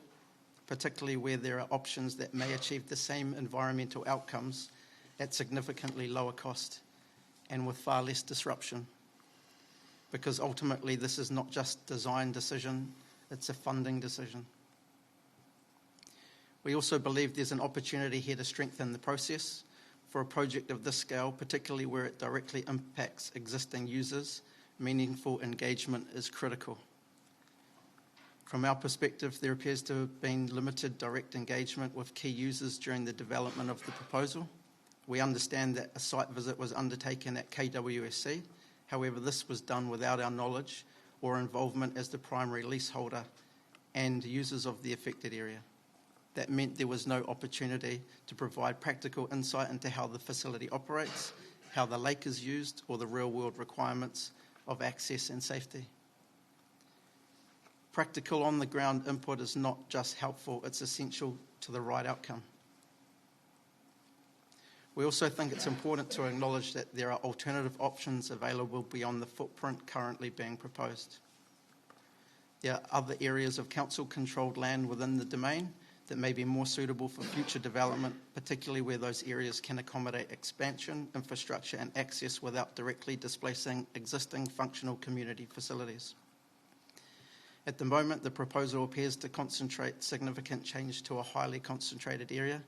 particularly where there are options that may achieve the same environmental outcomes at significantly lower cost and with far less disruption. Because ultimately this is not just a design decision, it's a funding decision. We also believe there's an opportunity here to strengthen the process. For a project of this scale, particularly where it directly impacts existing users, meaningful engagement is critical. From our perspective, there appears to have been limited direct engagement with key users during the development of the proposal. We understand that a site visit was undertaken at KWSC. However, this was done without our knowledge or involvement as the primary leaseholder and users of the affected area. That meant there was no opportunity to provide practical insight into how the facility operates, how the lake is used, or the real-world requirements of access and safety. Practical on-the-ground input is not just helpful, it's essential to the right outcome. We also think it's important to acknowledge that there are alternative options available beyond the footprint currently being proposed. There are other areas of council-controlled land within the domain that may be more suitable for future development, particularly where those areas can accommodate expansion, infrastructure and access without directly displacing existing functional community facilities. At the moment, the proposal appears to concentrate significant change to a highly concentrated area,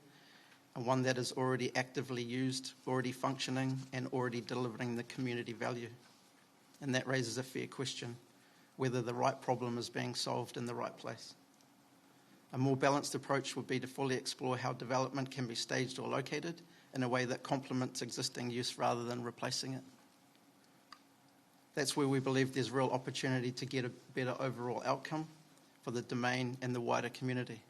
and one that is already actively used, already functioning, and already delivering the community value. And that raises a fair question, whether the right problem is being solved in the right place. A more balanced approach would be to fully explore how development can be staged or located in a way that complements existing use rather than replacing it. That's where we believe there's real opportunity to get a better overall outcome for the domain and the wider community.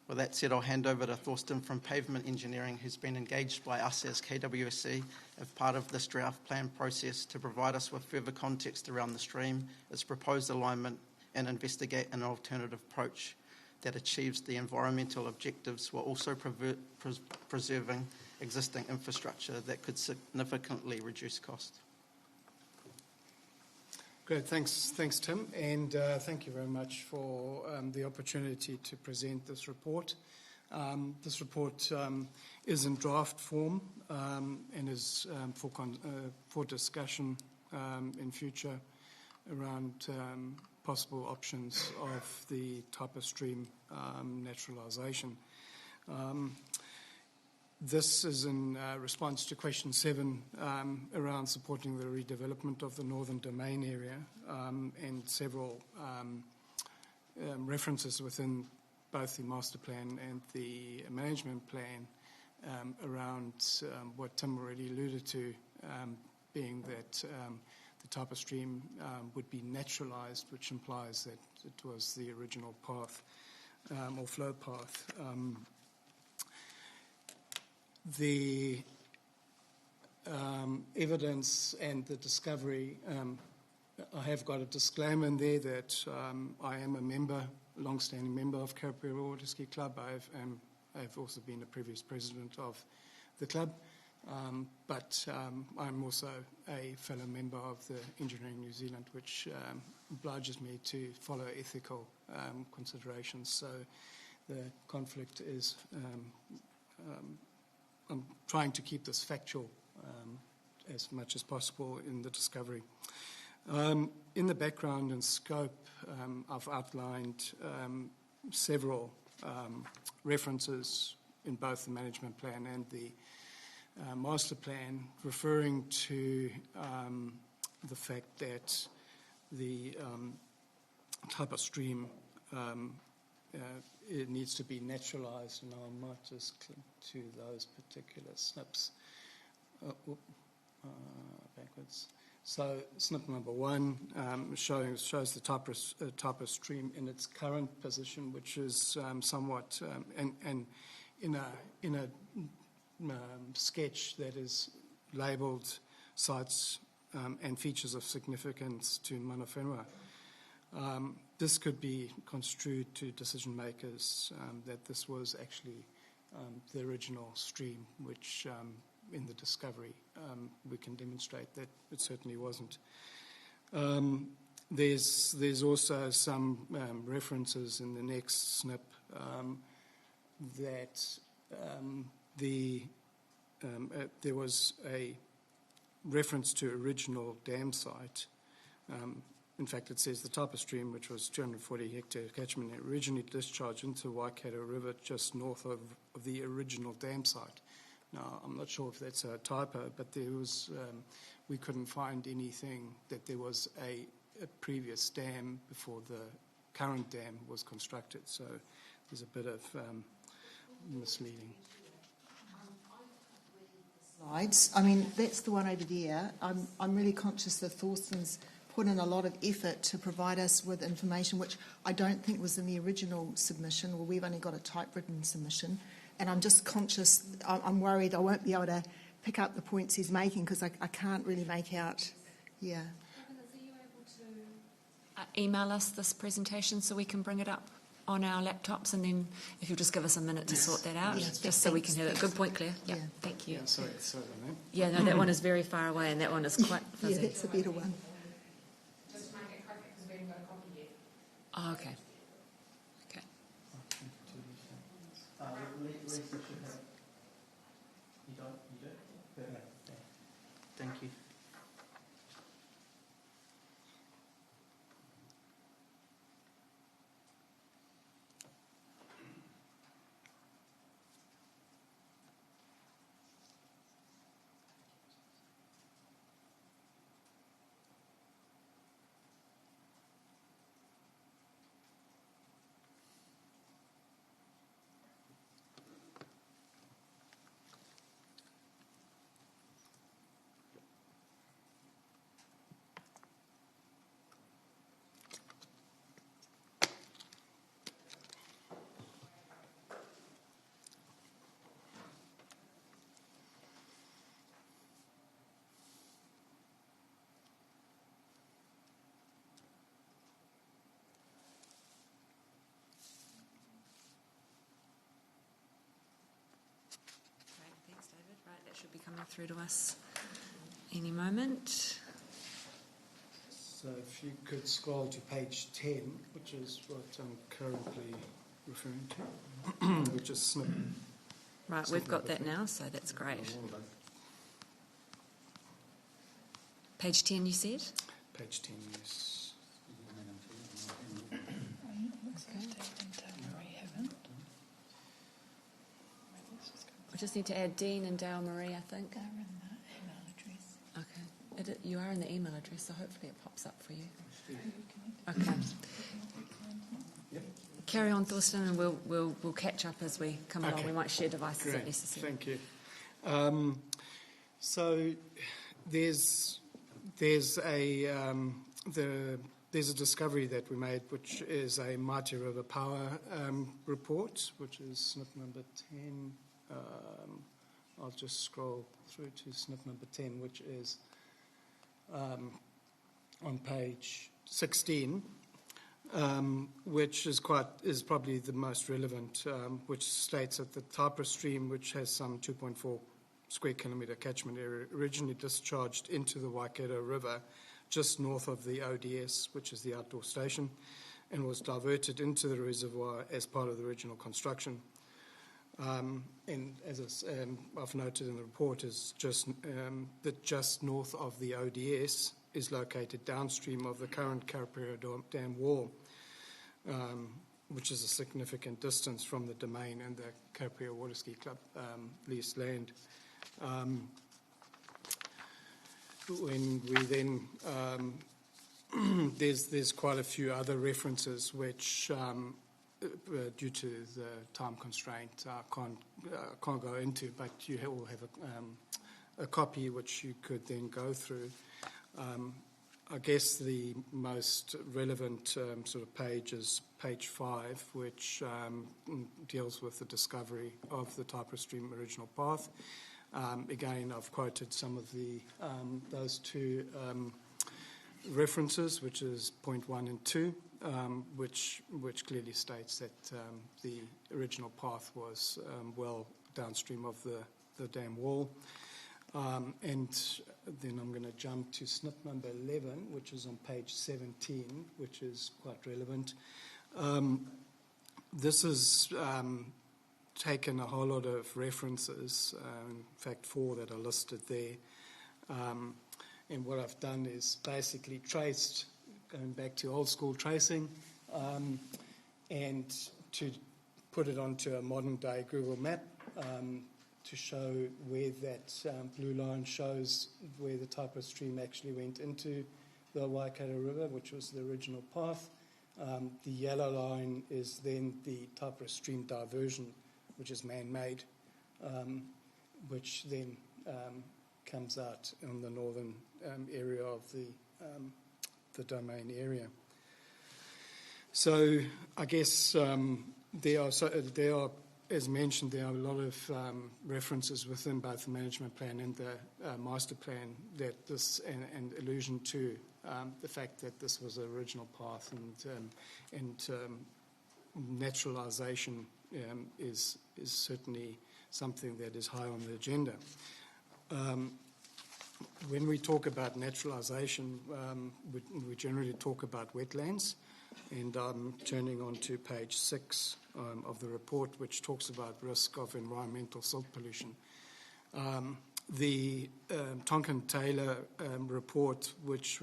With that said, I'll hand over to Thorsten from Pavement Engineering, who's been engaged by us as KWSC as part of this draft plan process to provide us with further context around the stream, its proposed alignment, and investigate an alternative approach that achieves the environmental objectives while also preserving existing infrastructure that could significantly reduce cost. Great, thanks Tim, and thank you very much for the opportunity to present this report. This report is in draft form and is for discussion in future around possible options of the Taipa Stream naturalisation. This is in response to question 7 around supporting the redevelopment of the Northern Domain area and several references within both the master plan and the management plan around what Tim already alluded to, being that the Taipa Stream would be naturalised, which implies that it was the original path or flow path. The evidence and the discovery, I have got a disclaimer in there that I am a member long-standing member of Karapiro Water Ski Club. I've also been a previous president of the club, but I'm also a fellow member of the Engineering New Zealand, which obliges me to follow ethical considerations. So the conflict is, I'm trying to keep this factual as much as possible in the discovery. In the background and scope, I've outlined several references in both the management plan and the master plan, referring to the fact that the type of stream it needs to be naturalised, and I might just click to those particular snips. Backwards. So snip number 1 shows the type of stream in its current position, which is somewhat and in a sketch that is labelled sites and features of significance to mana whenua. This could be construed to decision makers that this was actually the original stream, which in the discovery we can demonstrate that it certainly wasn't. There's also some references in the next snip that there was a reference to original dam site. In fact, it says the type of stream, which was 240 hectare catchment, originally discharged into Waikato River just north of the original dam site. Now, I'm not sure if that's a typo, but there was, we couldn't find anything that there was a previous dam before the current dam was constructed. So there's a bit of misleading. Slides. I mean, that's the one over there. I'm really conscious that Thorsten's put in a lot of effort to provide us with information which I don't think was in the original submission. Well, we've only got a typewritten submission, and I'm just conscious, I'm worried I won't be able to pick up the points he's making because I can't really make out, yeah. Are you able to email us this presentation so we can bring it up on our laptops, and then if you'll just give us a minute to sort that out, just so we can hear it. Good point, Claire. Yeah, thank you. Yeah, sorry on that. Yeah, no, that one is very far away, and that one is quite fuzzy. Yeah, that's a better one. Just make it quick because we haven't got a copy yet. Oh, okay. Okay. Lisa should have. You don't? Thank you. Great, thanks, David. Right, that should be coming through to us any moment. So if you could scroll to page 10, which is what I'm currently referring to, which is snip. Right, we've got that now, so that's great. Page 10, you said? Page 10, yes. Looks like David and Marie haven't. We just need to add Dean and Dale Marie, I think. They're in the email address. Okay. You are in the email address, so hopefully it pops up for you. Okay. Carry on, Thorsten, and we'll catch up as we come along. We might share devices if necessary. Thank you. So there's a discovery that we made, which is a Mighty River Power report, which is snip number 10. I'll just scroll through to snip number 10, which is on page 16. which is probably the most relevant, which states that the Taipara stream, which has some 2.4 square kilometre catchment area, originally discharged into the Waikato River just north of the ODS, which is the outdoor station, and was diverted into the reservoir as part of the original construction. And as I've noted in the report, is that just north of the ODS is located downstream of the current Karapiro Dam wall, which is a significant distance from the domain and the Karapiro Water Ski Club leased land. When we then there's quite a few other references which, due to the time constraint, can't go into, but you all have a copy which you could then go through. I guess the most relevant sort of page is page 5, which deals with the discovery of the Taipara Stream original path. Again, I've quoted some of those two references, which is point 1 and 2, which clearly states that the original path was well downstream of the dam wall. And then I'm going to jump to snip number 11, which is on page 17, which is quite relevant. This is taken a whole lot of references, in fact 4 that are listed there. And what I've done is basically traced, going back to old school tracing, and to put it onto a modern day Google map to show where that blue line shows where the Taipara stream actually went into the Waikato River, which was the original path. The yellow line is then the Taipara stream diversion, which is man-made, which then comes out in the northern area of the domain area. So I guess there are, as mentioned, there are a lot of references within both the management plan and the master plan that this and allusion to the fact that this was the original path, and naturalisation is certainly something that is high on the agenda. When we talk about naturalisation, we generally talk about wetlands, and I'm turning on to page 6 of the report, which talks about risk of environmental silt pollution. The Tonkin-Taylor report, which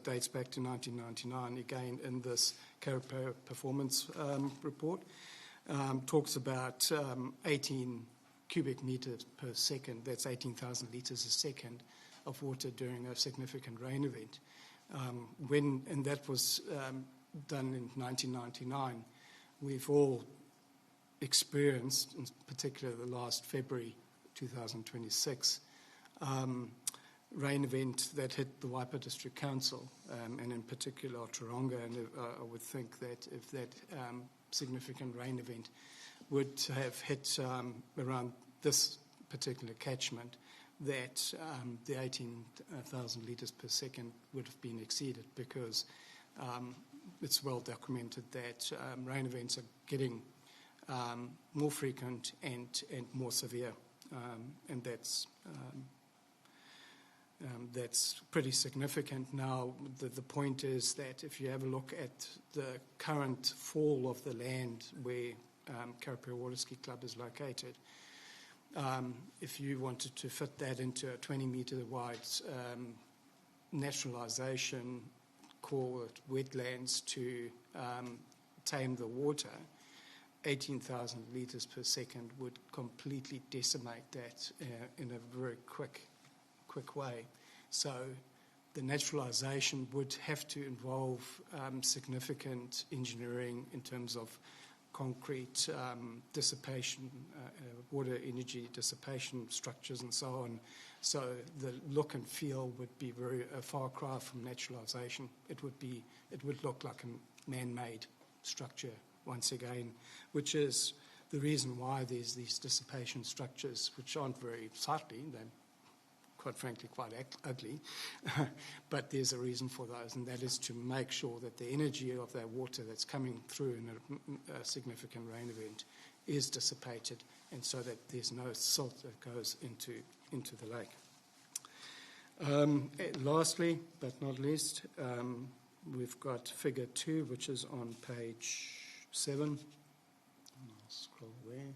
dates back to 1999, again in this Karapiro performance report, talks about 18 cubic metres per second, that's 18,000 litres a second, of water during a significant rain event. And that was done in 1999. We've all experienced, in particular the last February 2026, rain event that hit the Waipa District Council, and in particular Tauranga, and I would think that if that significant rain event would have hit around this particular catchment, that the 18,000 litres per second would have been exceeded, because it's well documented that rain events are getting more frequent and more severe, and that's pretty significant. Now, the point is that if you have a look at the current fall of the land where Karapiro Water Ski Club is located, if you wanted to fit that into a 20-metre wide naturalisation, call it wetlands, to tame the water, 18,000 litres per second would completely decimate that in a very quick way. So the naturalisation would have to involve significant engineering in terms of concrete dissipation, water energy dissipation structures and so on. So the look and feel would be a far cry from naturalisation. It would look like a man-made structure once again, which is the reason why there's these dissipation structures, which aren't very sightly. They're quite frankly, quite ugly. But there's a reason for those, and that is to make sure that the energy of that water that's coming through in a significant rain event is dissipated, and so that there's no silt that goes into the lake. Lastly, but not least, we've got figure 2, which is on page 7. I'll scroll there.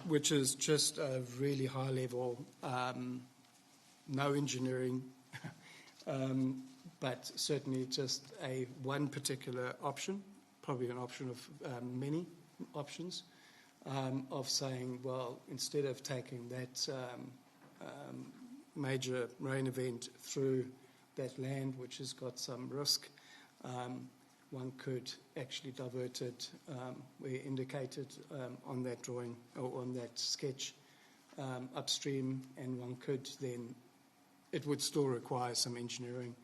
Which is just a really high level, no engineering, but certainly just one particular option, probably an option of many options, of saying, well, instead of taking that major rain event through that land, which has got some risk, one could actually divert it, we indicated on that drawing or on that sketch upstream, and one could then, it would still require some engineering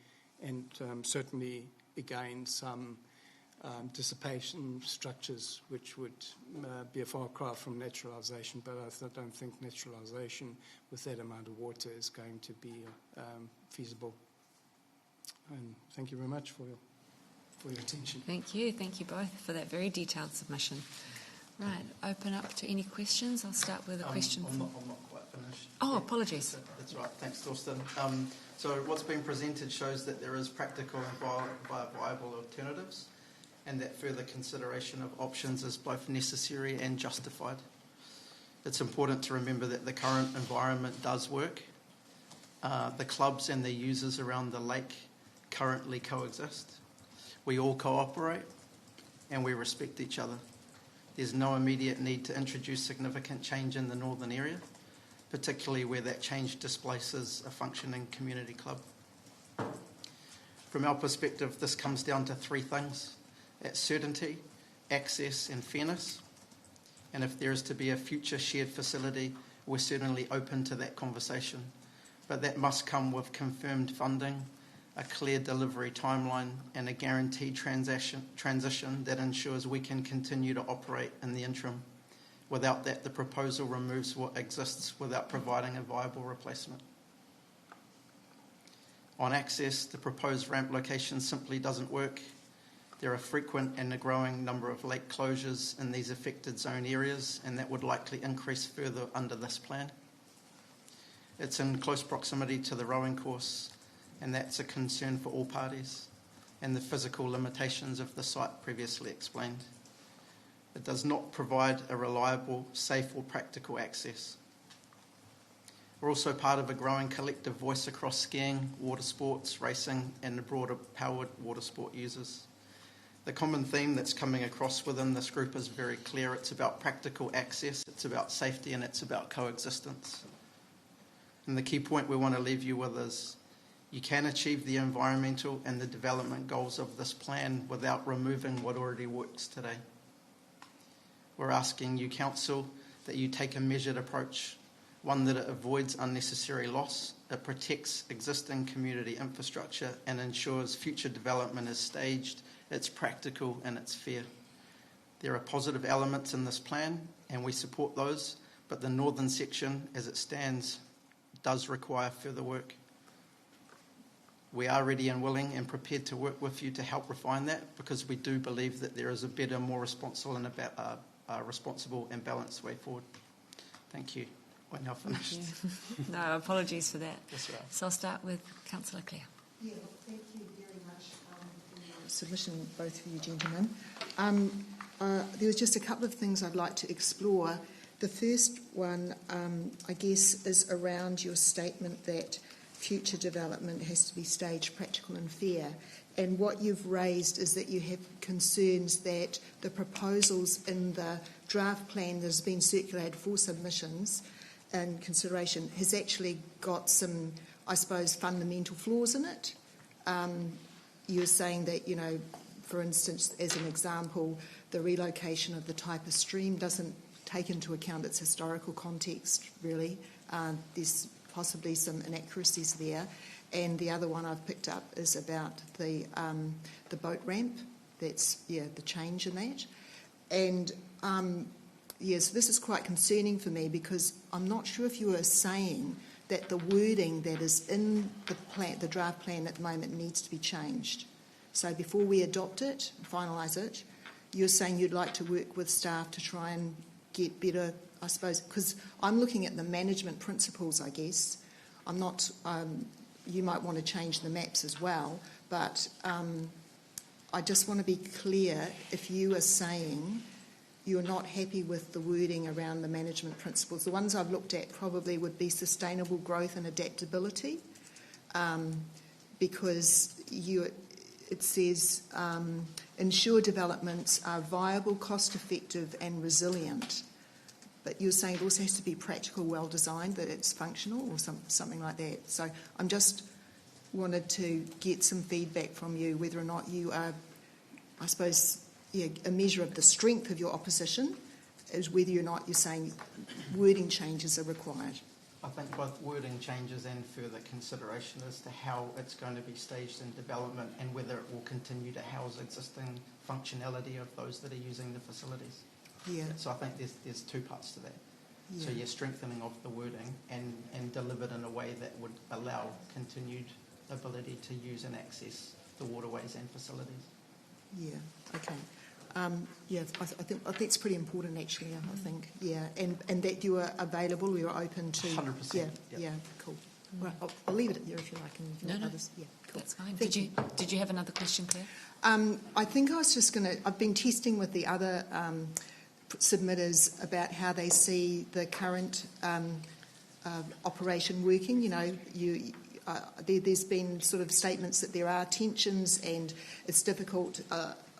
and certainly again some dissipation structures, which would be a far cry from naturalisation, but I don't think naturalisation with that amount of water is going to be feasible. And thank you very much for your attention. Thank you both for that very detailed submission. Right, open up to any questions. I'll start with a question. I'm not quite finished. Oh, apologies. That's right, thanks, Thorsten. So what's been presented shows that there is practical and viable alternatives, and that further consideration of options is both necessary and justified. It's important to remember that the current environment does work. The clubs and their users around the lake currently coexist. We all cooperate and we respect each other. There's no immediate need to introduce significant change in the northern area, particularly where that change displaces a functioning community club. From our perspective, this comes down to 3 things: that's certainty, access and fairness. And if there is to be a future shared facility, we're certainly open to that conversation. But that must come with confirmed funding, a clear delivery timeline, and a guaranteed transition that ensures we can continue to operate in the interim. Without that, the proposal removes what exists without providing a viable replacement. On access, the proposed ramp location simply doesn't work. There are frequent and a growing number of lake closures in these affected zone areas, and that would likely increase further under this plan. It's in close proximity to the rowing course, and that's a concern for all parties, and the physical limitations of the site previously explained. It does not provide a reliable, safe or practical access. We're also part of a growing collective voice across skiing, water sports, racing and the broader powered water sport users. The common theme that's coming across within this group is very clear. It's about practical access, it's about safety, and it's about coexistence. And the key point we want to leave you with is you can achieve the environmental and the development goals of this plan without removing what already works today. We're asking you, Council, that you take a measured approach, one that avoids unnecessary loss, it protects existing community infrastructure and ensures future development is staged, it's practical and it's fair. There are positive elements in this plan and we support those, but the northern section as it stands does require further work. We are ready and willing and prepared to work with you to help refine that, because we do believe that there is a better, more responsible and balanced way forward. Thank you. We're now finished. No, apologies for that. That's right. So I'll start with Councillor Clare. Yeah, thank you very much for your submission, both of you gentlemen. There was just a couple of things I'd like to explore. The first one, I guess, is around your statement that future development has to be staged, practical and fair. And what you've raised is that you have concerns that the proposals in the draft plan that has been circulated for submissions and consideration has actually got some, I suppose, fundamental flaws in it. You're saying that, you know, for instance, as an example, the relocation of the Taipa stream doesn't take into account its historical context, really. There's possibly some inaccuracies there. And the other one I've picked up is about the boat ramp. That's, the change in that. And yes, this is quite concerning for me because I'm not sure if you are saying that the wording that is in the draft plan at the moment needs to be changed. So before we adopt it, finalise it, you're saying you'd like to work with staff to try and get better, I suppose, because I'm looking at the management principles, I guess. I'm not, you might want to change the maps as well, but I just want to be clear if you are saying you're not happy with the wording around the management principles. The ones I've looked at probably would be sustainable growth and adaptability, because it says ensure developments are viable, cost-effective and resilient. But you're saying it also has to be practical, well-designed, that it's functional or something like that. So I'm just wanted to get some feedback from you whether or not you are, I suppose, a measure of the strength of your opposition is whether or not you're saying wording changes are required. I think both wording changes and further consideration as to how it's going to be staged in development and whether it will continue to house existing functionality of those that are using the facilities. Yeah. So I think there's two parts to that. Yeah. So you're strengthening of the wording and delivered in a way that would allow continued ability to use and access the waterways and facilities. Yeah. Okay. Yeah, I think it's pretty important actually. I think, yeah, and that you are available, you are open to. 100%. Yeah, Yep. yeah, cool. Right, I'll leave it at there if you like. And if you want No. others, yeah, cool. That's fine. Thank Did you have another question, Claire? I think I was just going to. I've been testing with the other submitters about how they see the current operation working. You know, there's been sort of statements that there are tensions and it's difficult.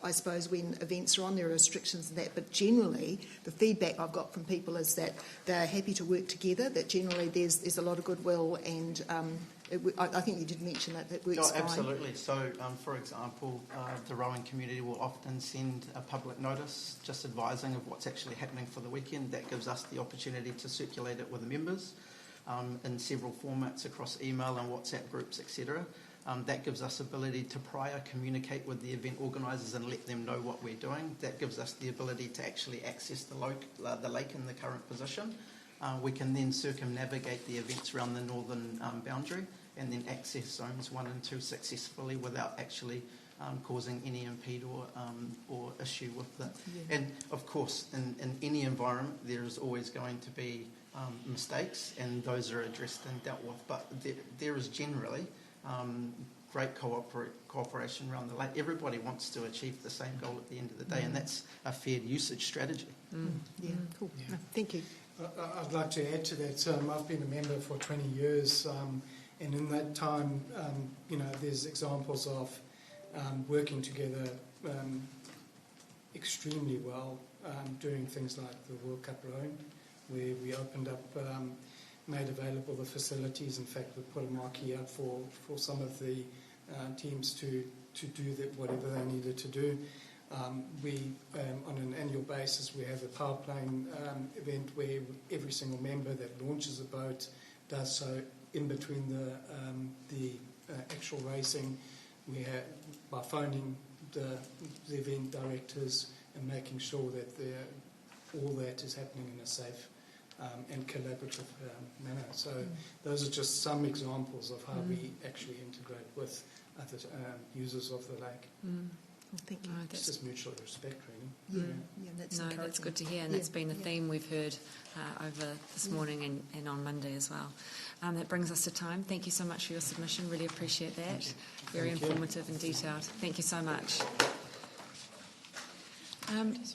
I suppose when events are on, there are restrictions and that, but generally the feedback I've got from people is that they're happy to work together, that generally there's a lot of goodwill and I think you did mention that works fine. Absolutely. So, for example, the rowing community will often send a public notice just advising of what's actually happening for the weekend. That gives us the opportunity to circulate it with the members in several formats across email and WhatsApp groups, etc. That gives us ability to prior communicate with the event organisers and let them know what we're doing. That gives us the ability to actually access the lake in the current position. We can then circumnavigate the events around the northern boundary and then access zones 1 and 2 successfully without actually causing any impede or issue with that. Yeah. And of course, in any environment, there is always going to be mistakes, and those are addressed and dealt with. But there is generally great cooperation around the lake. Everybody wants to achieve the same goal at the end of the day, and that's a fair usage strategy. Yeah, cool. Yeah. Thank you. I'd like to add to that. I've been a member for 20 years, and in that time, there's examples of working together extremely well, doing things like the World Cup rowing, where we opened up, made available the facilities. In fact, we put a marquee up for some of the teams to do whatever they needed to do. We, on an annual basis, we have a power plane event where every single member that launches a boat does so in between the actual racing. We have, by phoning the event directors and making sure that all that is happening in a safe and collaborative manner. So those are just some examples of how we actually integrate with other users of the lake. Thank you. It's just mutual respect, really. Yeah, that's No, encouraging. that's good to hear, and that's been a theme we've heard over this morning and on Monday as well. That brings us to time. Thank you so much for your submission. Really appreciate that. Very informative and detailed. Thank you so much.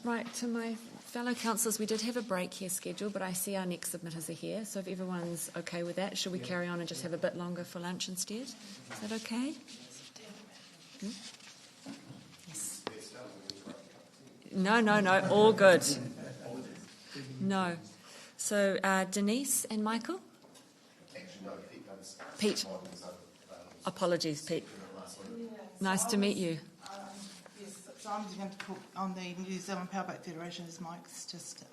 Right, to my fellow councillors, we did have a break here scheduled, but I see our next submitters are here, so if everyone's okay with that, should we carry on and just have a bit longer for lunch instead? Is that okay? Yes. No, all good. No. So, Denise and Michael? Pete. Apologies, Pete. Nice to meet you. Yes, so I'm going to talk on the New Zealand Powerboat Federation as Mike's just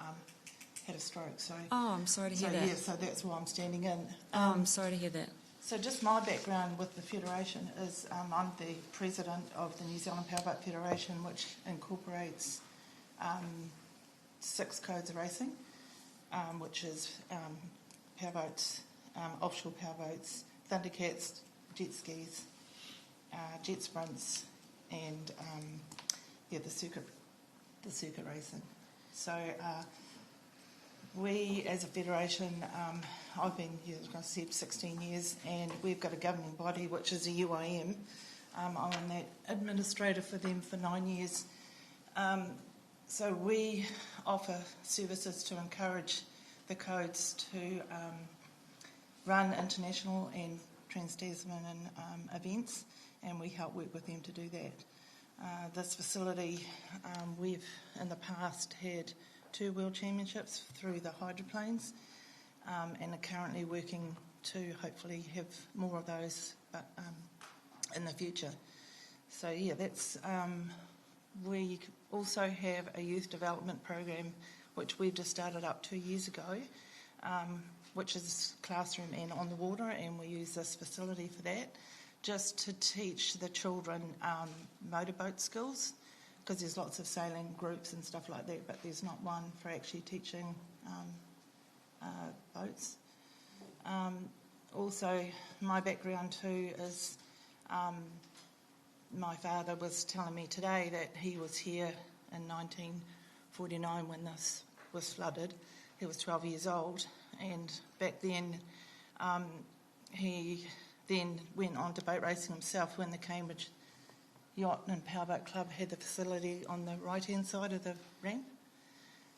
had a stroke. So. Oh, I'm sorry to hear that. Yeah, so that's why I'm standing in. I'm sorry to hear that. So just my background with the Federation is I'm the president of the New Zealand Powerboat Federation, which incorporates 6 codes of racing, which is powerboats, offshore powerboats, Thundercats, jet skis, jet sprints, and the circuit racing. So we, as a federation, I've been here, as I said, 16 years, and we've got a governing body, which is a UIM. I'm that administrator for them for 9 years. So we offer services to encourage the codes to run international and trans-Tasman events, and we help work with them to do that. This facility, we've in the past had 2 World Championships through the hydroplanes, and are currently working to hopefully have more of those in the future. So yeah, that's we also have a youth development program which we've just started up 2 years ago, which is classroom and on the water, and we use this facility for that, just to teach the children motorboat skills, because there's lots of sailing groups and stuff like that, but there's not one for actually teaching boats. Also, my background too is my father was telling me today that he was here in 1949 when this was flooded. He was 12 years old, and back then he then went on to boat racing himself when the Cambridge Yacht and Powerboat Club had the facility on the right-hand side of the ramp.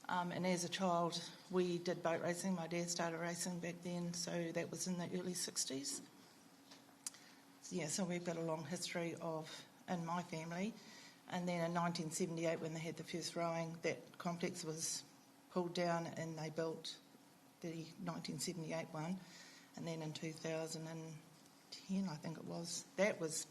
And as a child, we did boat racing. My dad started racing back then, so that was in the early 60s. So we've got a long history in my family. And then in 1978, when they had the first rowing, that complex was pulled down and they built the 1978 one. And then in 2010, I think it was, that was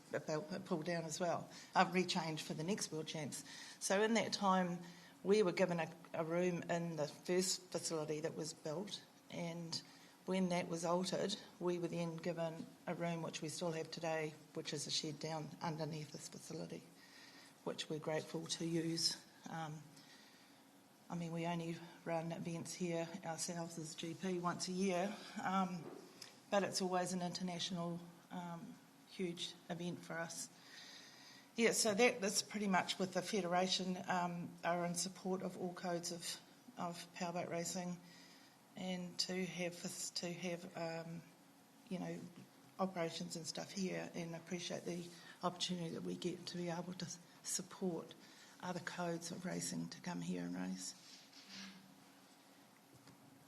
pulled down as well. I've rechanged for the next World Champs. So in that time, we were given a room in the first facility that was built, and when that was altered, we were then given a room which we still have today, which is a shed down underneath this facility, which we're grateful to use. We only run events here ourselves as GP once a year, but it's always an international huge event for us. Yeah, so that's pretty much with the Federation, are in support of all codes of powerboat racing, and to have operations and stuff here, and appreciate the opportunity that we get to be able to support other codes of racing to come here and race.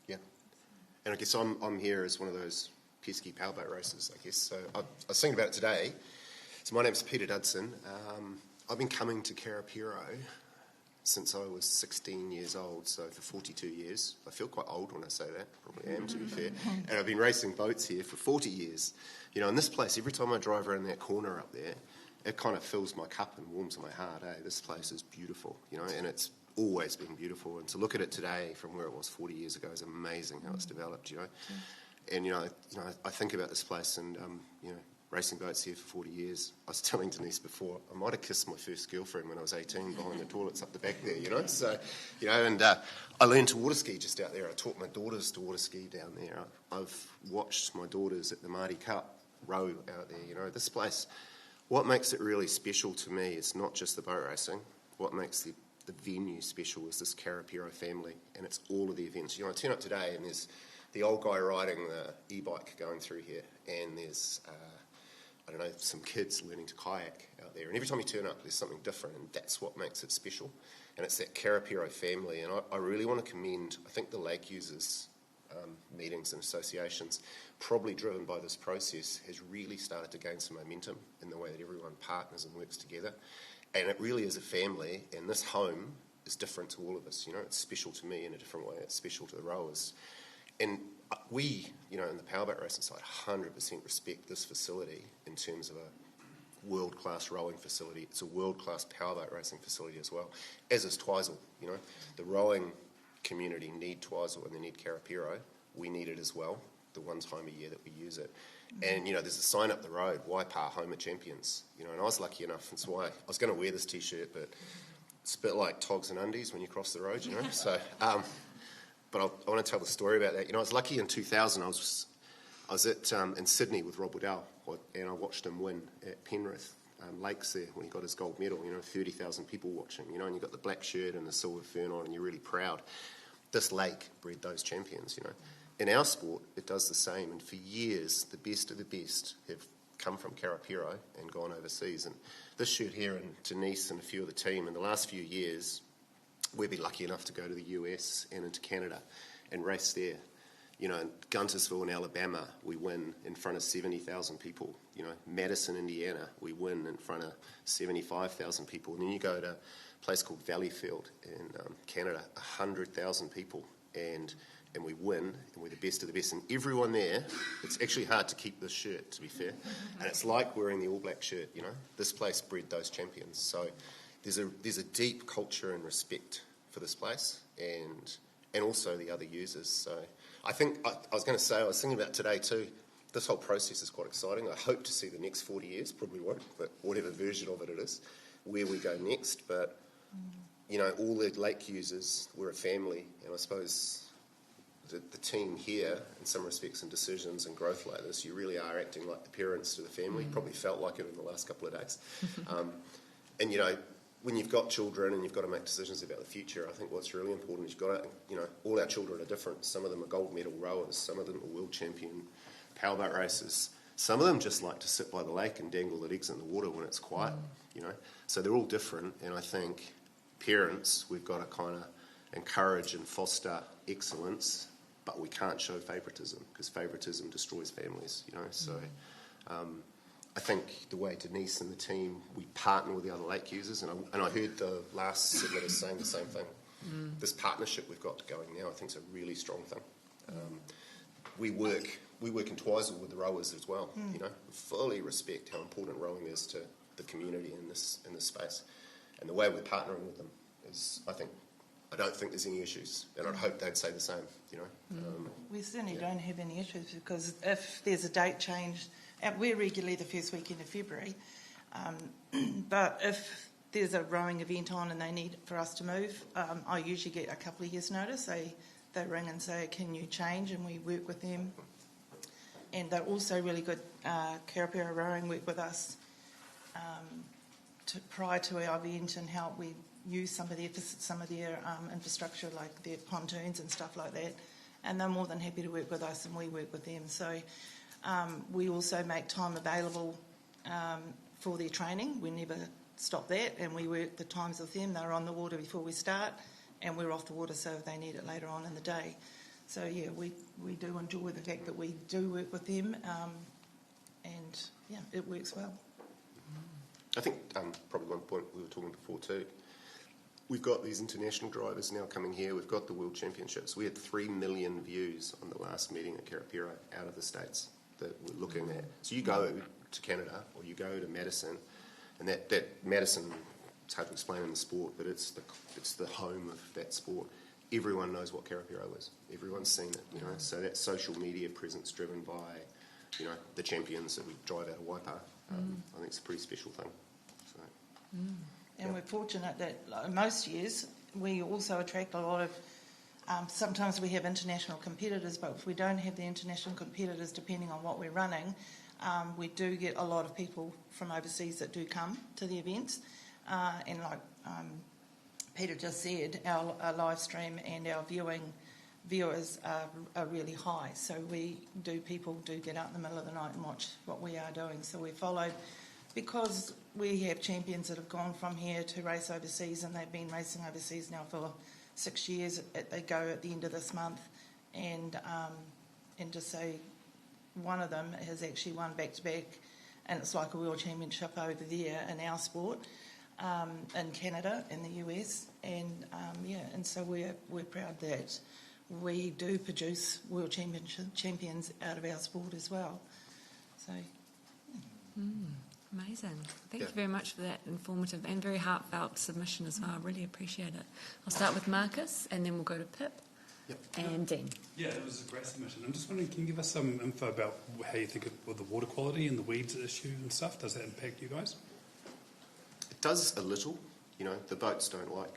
Yeah, and I guess I'm here as one of those pesky powerboat racers, I guess. So I was thinking about it today. So my name's Peter Dudson. I've been coming to Karapiro since I was 16 years old, so for 42 years. I feel quite old when I say that, probably am, to be fair. And I've been racing boats here for 40 years. In this place, every time I drive around that corner up there, it kind of fills my cup and warms my heart. This place is beautiful, and it's always been beautiful. And to look at it today from where it was 40 years ago is amazing how it's developed, And, I think about this place and, racing boats here for 40 years. I was telling Denise before, I might have kissed my first girlfriend when I was 18 behind the toilets up the back there, So, and I learned to water ski just out there. I taught my daughters to water ski down there. I've watched my daughters at the Māori Cup row out there, This place, what makes it really special to me is not just the boat racing. What makes the venue special is this Karapiro family, and it's all of the events. I turn up today and there's the old guy riding the e-bike going through here, and there's some kids learning to kayak out there. And every time you turn up, there's something different, and that's what makes it special. And it's that Karapiro family. And I really want to commend, I think, the lake users meetings and associations, probably driven by this process, has really started to gain some momentum in the way that everyone partners and works together. And it really is a family, and this home is different to all of us. It's special to me in a different way. It's special to the rowers. And we, in the powerboat racing side, 100% respect this facility in terms of a world-class rowing facility. It's a world-class powerboat racing facility as well, as is Twizel. The rowing community need Twizel and they need Karapiro. We need it as well, the one time a year that we use it. And, there's a sign up the road, Waipa Home of Champions. And I was lucky enough, that's why I was going to wear this T-shirt, but It's a bit like togs and undies when you cross the road, you know. So, but I want to tell the story about that. You know, I was lucky in 2000. I was at in Sydney with Rob Waddell, and I watched him win at Penrith Lakes there when he got his gold medal. You know, 30,000 people watching. You know, and you got the black shirt and the silver fern on, and you're really proud. This lake bred those champions. You know, in our sport, it does the same. And for years, the best of the best have come from Karapiro and gone overseas. And this shirt here, and Denise and a few of the team, in the last few years, we've been lucky enough to go to the US and into Canada and race there. You know, in Guntersville in Alabama, we win in front of 70,000 people. You know, Madison, Indiana, we win in front of 75,000 people. And then you go to a place called Valleyfield in Canada, 100,000 people, and we win, and we're the best of the best. And everyone there, it's actually hard to keep this shirt, to be fair. And it's like wearing the All Black shirt, you know. This place bred those champions. So there's a deep culture and respect for this place, and also the other users. So I think, I was going to say, I was thinking about today too, this whole process is quite exciting. I hope to see the next 40 years, probably won't, but whatever version of it is, where we go next. But, you know, all the lake users, we're a family, and I suppose the team here, in some respects and decisions and growth like this, you really are acting like the parents to the family. Probably felt like it in the last couple of days. And, you know, when you've got children and you've got to make decisions about the future, I think what's really important is you've got to, you know, all our children are different. Some of them are gold medal rowers, some of them are world champion powerboat racers. Some of them just like to sit by the lake and dangle their legs in the water when it's quiet, you know. So they're all different, and I think parents, we've got to kind of encourage and foster excellence, but we can't show favouritism, because favouritism destroys families, you know. So I think the way Denise and the team, we partner with the other lake users, and I heard the last submitter saying the same thing. This partnership we've got going now, I think, is a really strong thing. We work in Twizel with the rowers as well, you know. We fully respect how important rowing is to the community in this space. And the way we're partnering with them is, I don't think there's any issues, and I'd hope they'd say the same, you know. We certainly don't have any issues, because if there's a date change, we're regularly the first weekend of February, but if there's a rowing event on and they need for us to move, I usually get a couple of years' notice. They ring and say, can you change, and we work with them. And they're also really good. Karapiro Rowing work with us prior to our event and help we use some of their infrastructure, like their pontoons and stuff like that. And they're more than happy to work with us, and we work with them. So we also make time available for their training. We never stop that, and we work the times with them. They're on the water before we start, and we're off the water so if they need it later on in the day. So yeah, we do enjoy the fact that we do work with them, and yeah, it works well. I think probably one point we were talking before too, we've got these international drivers now coming here. We've got the World Championships. We had 3 million views on the last meeting at Karapiro out of the States that we're looking at. So you go to Canada or you go to Madison, and that Madison, it's hard to explain in the sport, but it's the home of that sport. Everyone knows what Karapiro is. Everyone's seen it, you know. So that social media presence driven by, you know, the champions that we drive out of Waipa, I think it's a pretty special thing. So, and we're fortunate that most years we also attract a lot of, sometimes we have international competitors, but if we don't have the international competitors, depending on what we're running, we do get a lot of people from overseas that do come to the events. And like Peter just said, our live stream and our viewers are really high. So people do get out in the middle of the night and watch what we are doing. So we're followed because we have champions that have gone from here to race overseas, and they've been racing overseas now for 6 years. They go at the end of this month, and to say one of them has actually won back-to-back, and it's like a world championship over there in our sport, in Canada, in the US, and and so we're proud that we do produce world champions out of our sport as well. So. Amazing. Thank you very much for that informative and very heartfelt submission as well. I really appreciate it. I'll start with Marcus, and then we'll go to Pip and Dean. Yeah, it was a great submission. I'm just wondering, can you give us some info about how you think of the water quality and the weeds issue and stuff? Does that impact you guys? it does a little. the boats don't like,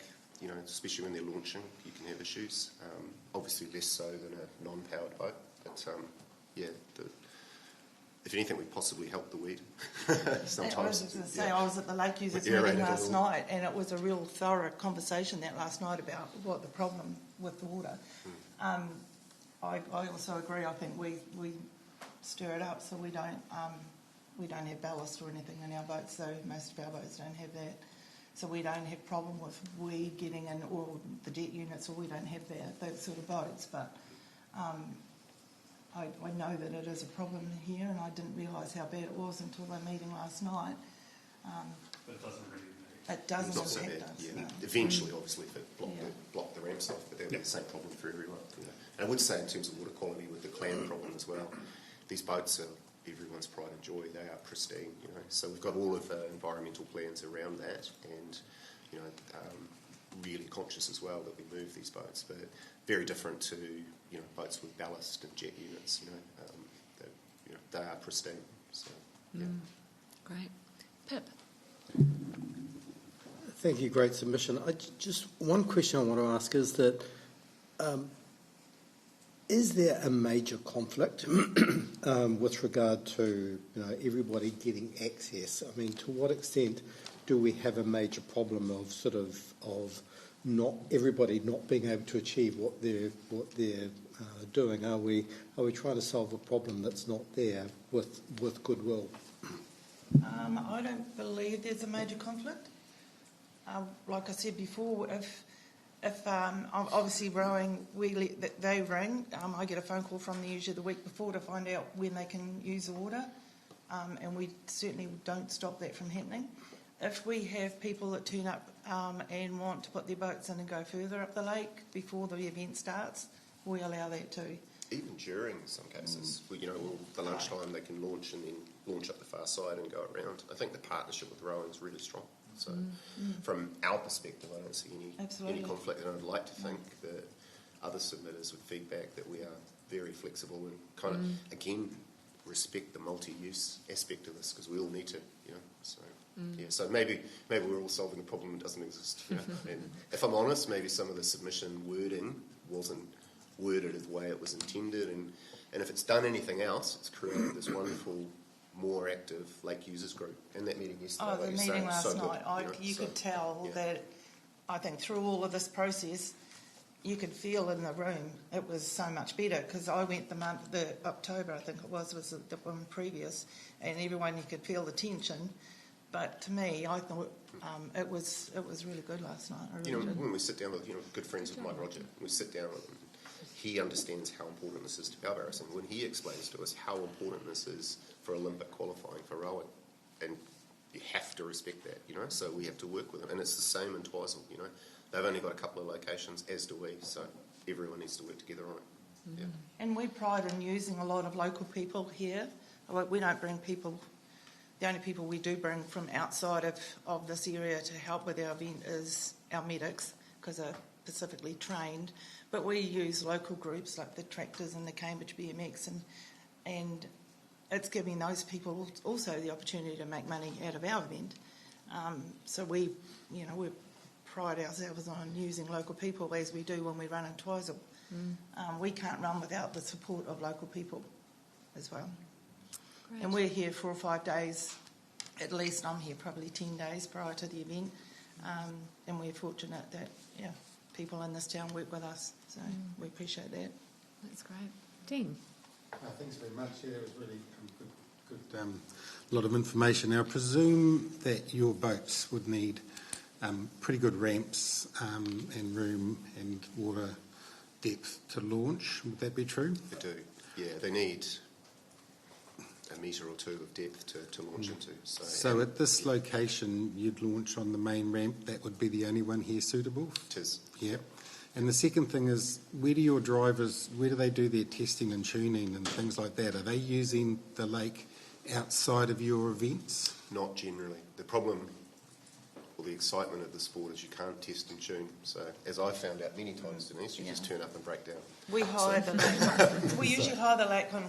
especially when they're launching, you can have issues. Obviously less so than a non-powered boat, but if anything, we possibly help the weed. Sometimes. I was just going to say, I was at the Lake Users meeting last night, and it was a real thorough conversation that last night about what the problem with the water. I also agree. I think we stir it up, so we don't have ballast or anything in our boats. So most of our boats don't have that. So we don't have problem with weed getting in, or the deck units, or we don't have those sort of boats. But I know that it is a problem here, and I didn't realise how bad it was until the meeting last night. But it doesn't really. It doesn't Not so bad. impact us. Yeah. No. Eventually, obviously, if it blocked the ramps off, but that would be the same problem for everyone. And I would say, in terms of water quality, with the clam problem as well, these boats are everyone's pride and joy. They are pristine, So we've got all of the environmental plans around that, and really conscious as well that we move these boats, but very different to boats with ballast and jet units. They are pristine. So yeah. Great, Pip. Thank you, great submission. Just one question I want to ask is that is there a major conflict with regard to everybody getting access? I mean, to what extent do we have a major problem of not everybody not being able to achieve what they're doing? Are we trying to solve a problem that's not there with goodwill? I don't believe there's a major conflict. Like I said before, if obviously rowing, they ring. I get a phone call from them usually the week before to find out when they can use the water, and we certainly don't stop that from happening. If we have people that turn up and want to put their boats in and go further up the lake before the event starts, we allow that too. Even during some cases, the lunchtime they can launch and then launch up the far side and go around. I think the partnership with rowing is really strong. So from our perspective, I don't see any conflict, and I'd like to think that other submitters would feedback that we are very flexible and kind of, again, respect the multi-use aspect of this, because we all need to, So, so maybe we're all solving a problem that doesn't exist. And if I'm honest, maybe some of the submission wording wasn't worded the way it was intended, and if it's done anything else, it's created this wonderful, more active lake users group. And that meeting yesterday, the meeting last night, you could tell that, I think through all of this process, you could feel in the room it was so much better, because I went the October, I think it was the one previous, and everyone, you could feel the tension. But to me, I thought it was really good last night. I really did. When we sit down with good friends with Mike Roger, we sit down with him. He understands how important this is to power barrows, and when he explains to us how important this is for Olympic qualifying for rowing, and you have to respect that, so we have to work with them. And it's the same in Twizel, They've only got a couple of locations, as do we, so everyone needs to work together on it. Yeah. And we pride in using a lot of local people here. We don't bring people, the only people we do bring from outside of this area to help with our event is our medics, because they're specifically trained. But we use local groups like the Tractors and the Cambridge BMX, and it's giving those people also the opportunity to make money out of our event. So we pride ourselves on using local people, as we do when we run in Twizel. We can't run without the support of local people as well. Great. And we're here 4 or 5 days, at least. I'm here probably 10 days prior to the event, and we're fortunate that people in this town work with us, so we appreciate that. That's great. Dean? Thanks very much. Yeah, it was really good lot of information. Now, I presume that your boats would need pretty good ramps and room and water depth to launch. Would that be true? They do. Yeah, they need a metre or two of depth to launch into. So at this location, you'd launch on the main ramp. That would be the only one here suitable? It is. Yeah. And the second thing is, where do your drivers, where do they do their testing and tuning and things like that? Are they using the lake outside of your events? Not generally. The problem, or the excitement of the sport, is you can't test and tune. So, as I've found out many times, Denise, you just turn up and break down. We hire the lake. We usually hire the lake on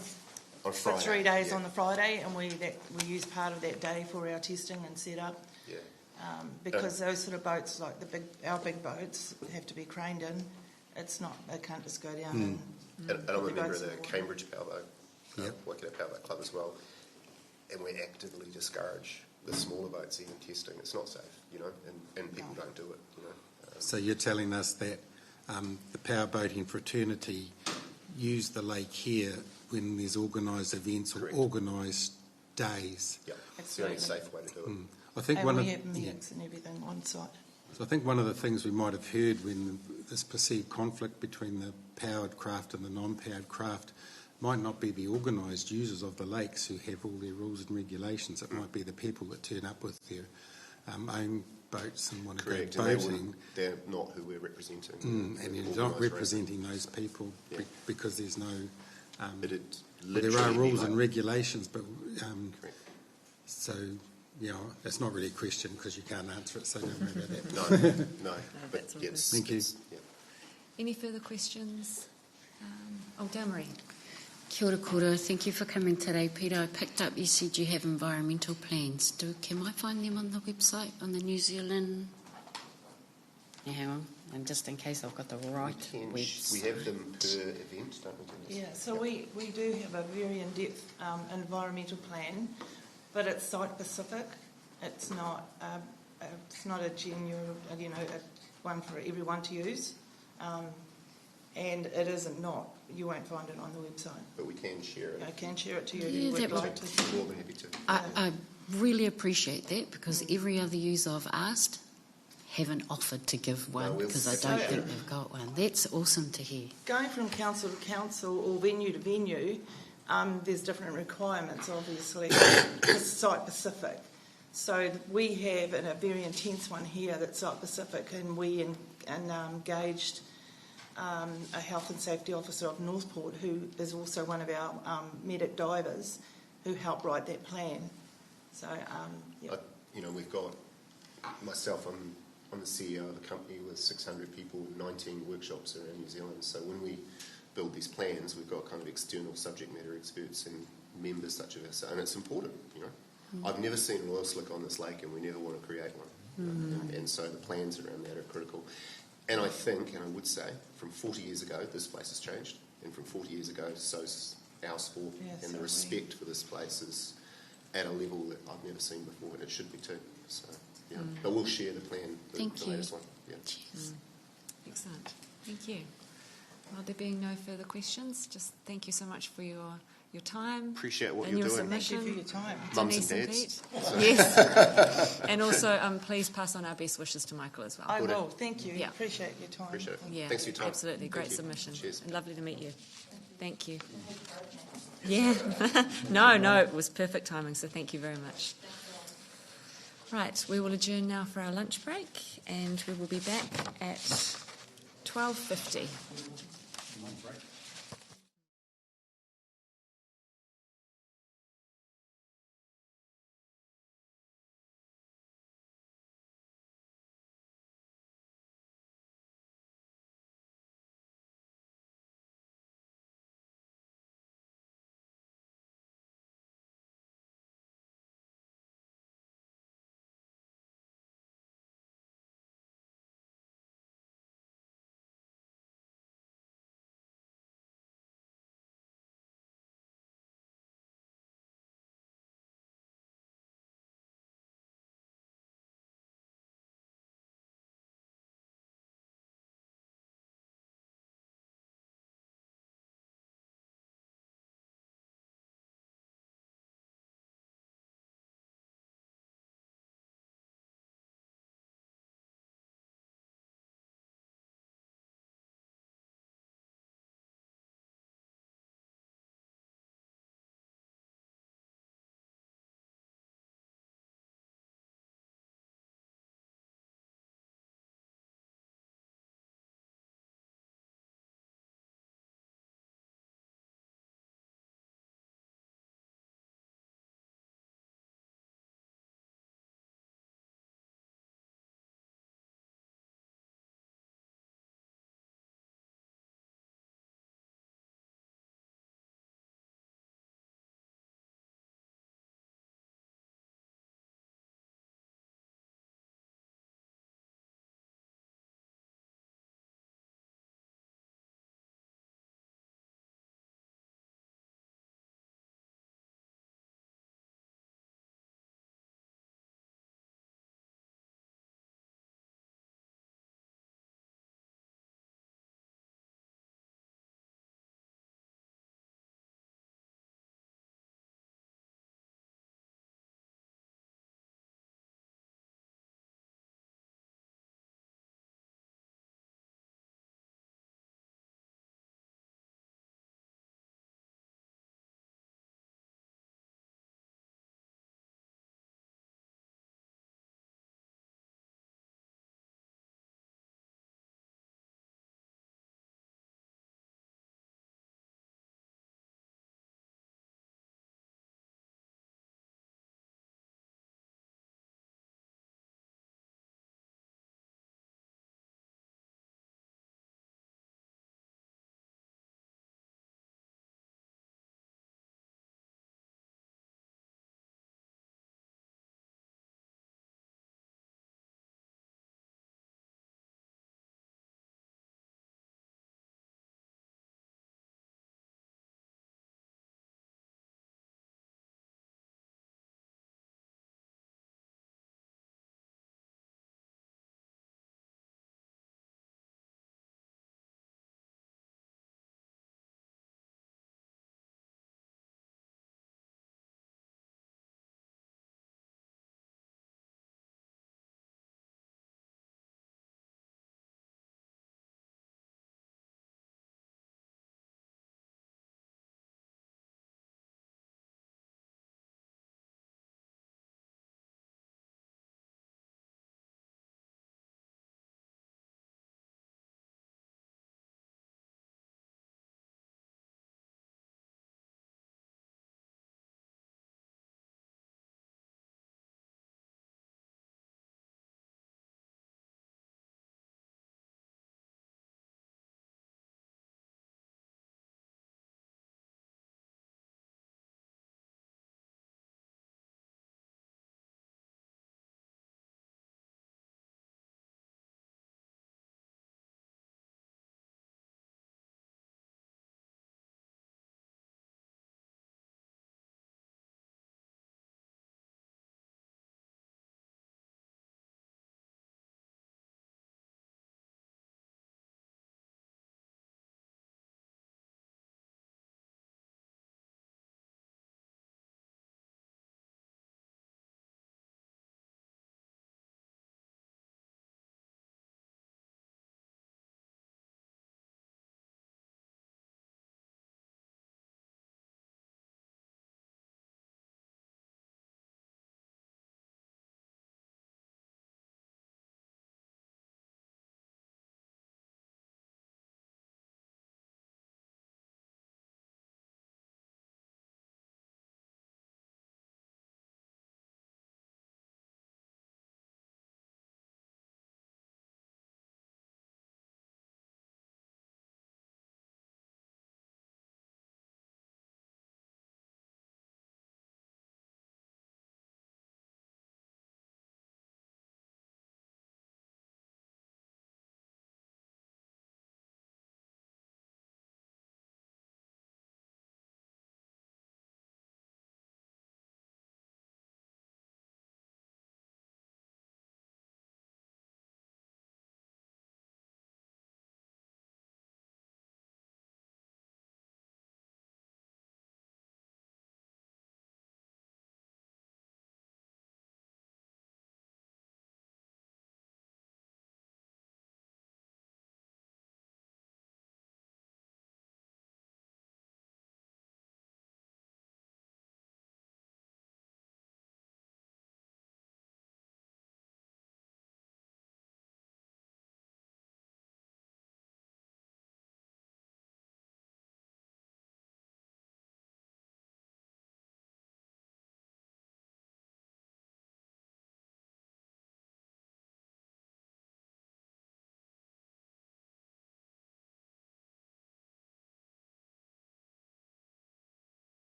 Friday, for 3 days on the Friday, and we use part of that day for our testing and setup. Yeah. because those sort of boats, like our big boats, have to be craned in. It's not, they can't just go down And I'm a put the member boats of in the the Cambridge Powerboat, Waikato Powerboat Club as well, and we actively discourage the smaller boats even testing. It's not safe, you know, and people don't do it, you know. So you're telling us that the powerboating fraternity use the lake here when there's organised events or organised days? Yeah, it's the only safe way to do it. I think and one we of have medics and everything on site. So I think one of the things we might have heard when this perceived conflict between the powered craft and the non-powered craft might not be the organised users of the lakes who have all their rules and regulations. It might be the people that turn up with their own boats and want to Correct, go and boating. they're not who we're representing. And you're not representing those people because there's no... Well, there are rules and regulations, but... so... Yeah, that's not really a question because you can't answer it, so don't worry about that. No, but yes. Thank you. Any further questions? Dale-Marie. Kia ora koutou. Thank you for coming today, Peter. I picked up you said you have environmental plans. Can I find them on the website, on the New Zealand? Yeah, hang on, and just in case I've got the right website. We have them per event, don't we? Yeah, so we do have a very in-depth environmental plan, but it's site-specific. It's not a genuine, one for everyone to use, and it isn't not. You won't find it on the website. But we can share it. I can share it to you. Yeah, We'd that like to. More than happy to. I really appreciate that because every other user I've asked haven't offered to give one because I don't think they've got one. That's awesome to hear. Going from council to council or venue to venue, there's different requirements, obviously. It's site-specific. So we have a very intense one here that's site-specific, and we engaged a health and safety officer of Northport, who is also one of our medic divers, who helped write that plan. So, we've got myself. I'm the CEO of a company with 600 people, 19 workshops around New Zealand. So when we build these plans, we've got kind of external subject matter experts and members such as us, and it's important. I've never seen an oil slick on this lake, and we never want to create one. And so the plans around that are critical. And I think, and I would say, from 40 years ago, this place has changed, and from 40 years ago, so's our sport, and the respect for this place is at a level that I've never seen before, and it should be too. So, but we'll share the plan, the latest one. Yeah. Excellent. Thank you. Well, there being no further questions, just thank you so much for your time. Appreciate what and you're your doing. submission. Thank you for your time. Mums Denise and and dads. Pete. Yes. And also, please pass on our best wishes to Michael as well. I will. Thank you. Yeah. Appreciate your time. Appreciate it. Yeah, Thanks for your time. absolutely. Great Thank you. submission. Cheers. And lovely to meet you. Thank you. Yeah. No, it was perfect timing, so thank you very much. Right, we will adjourn now for our lunch break, and we will be back at 12:50.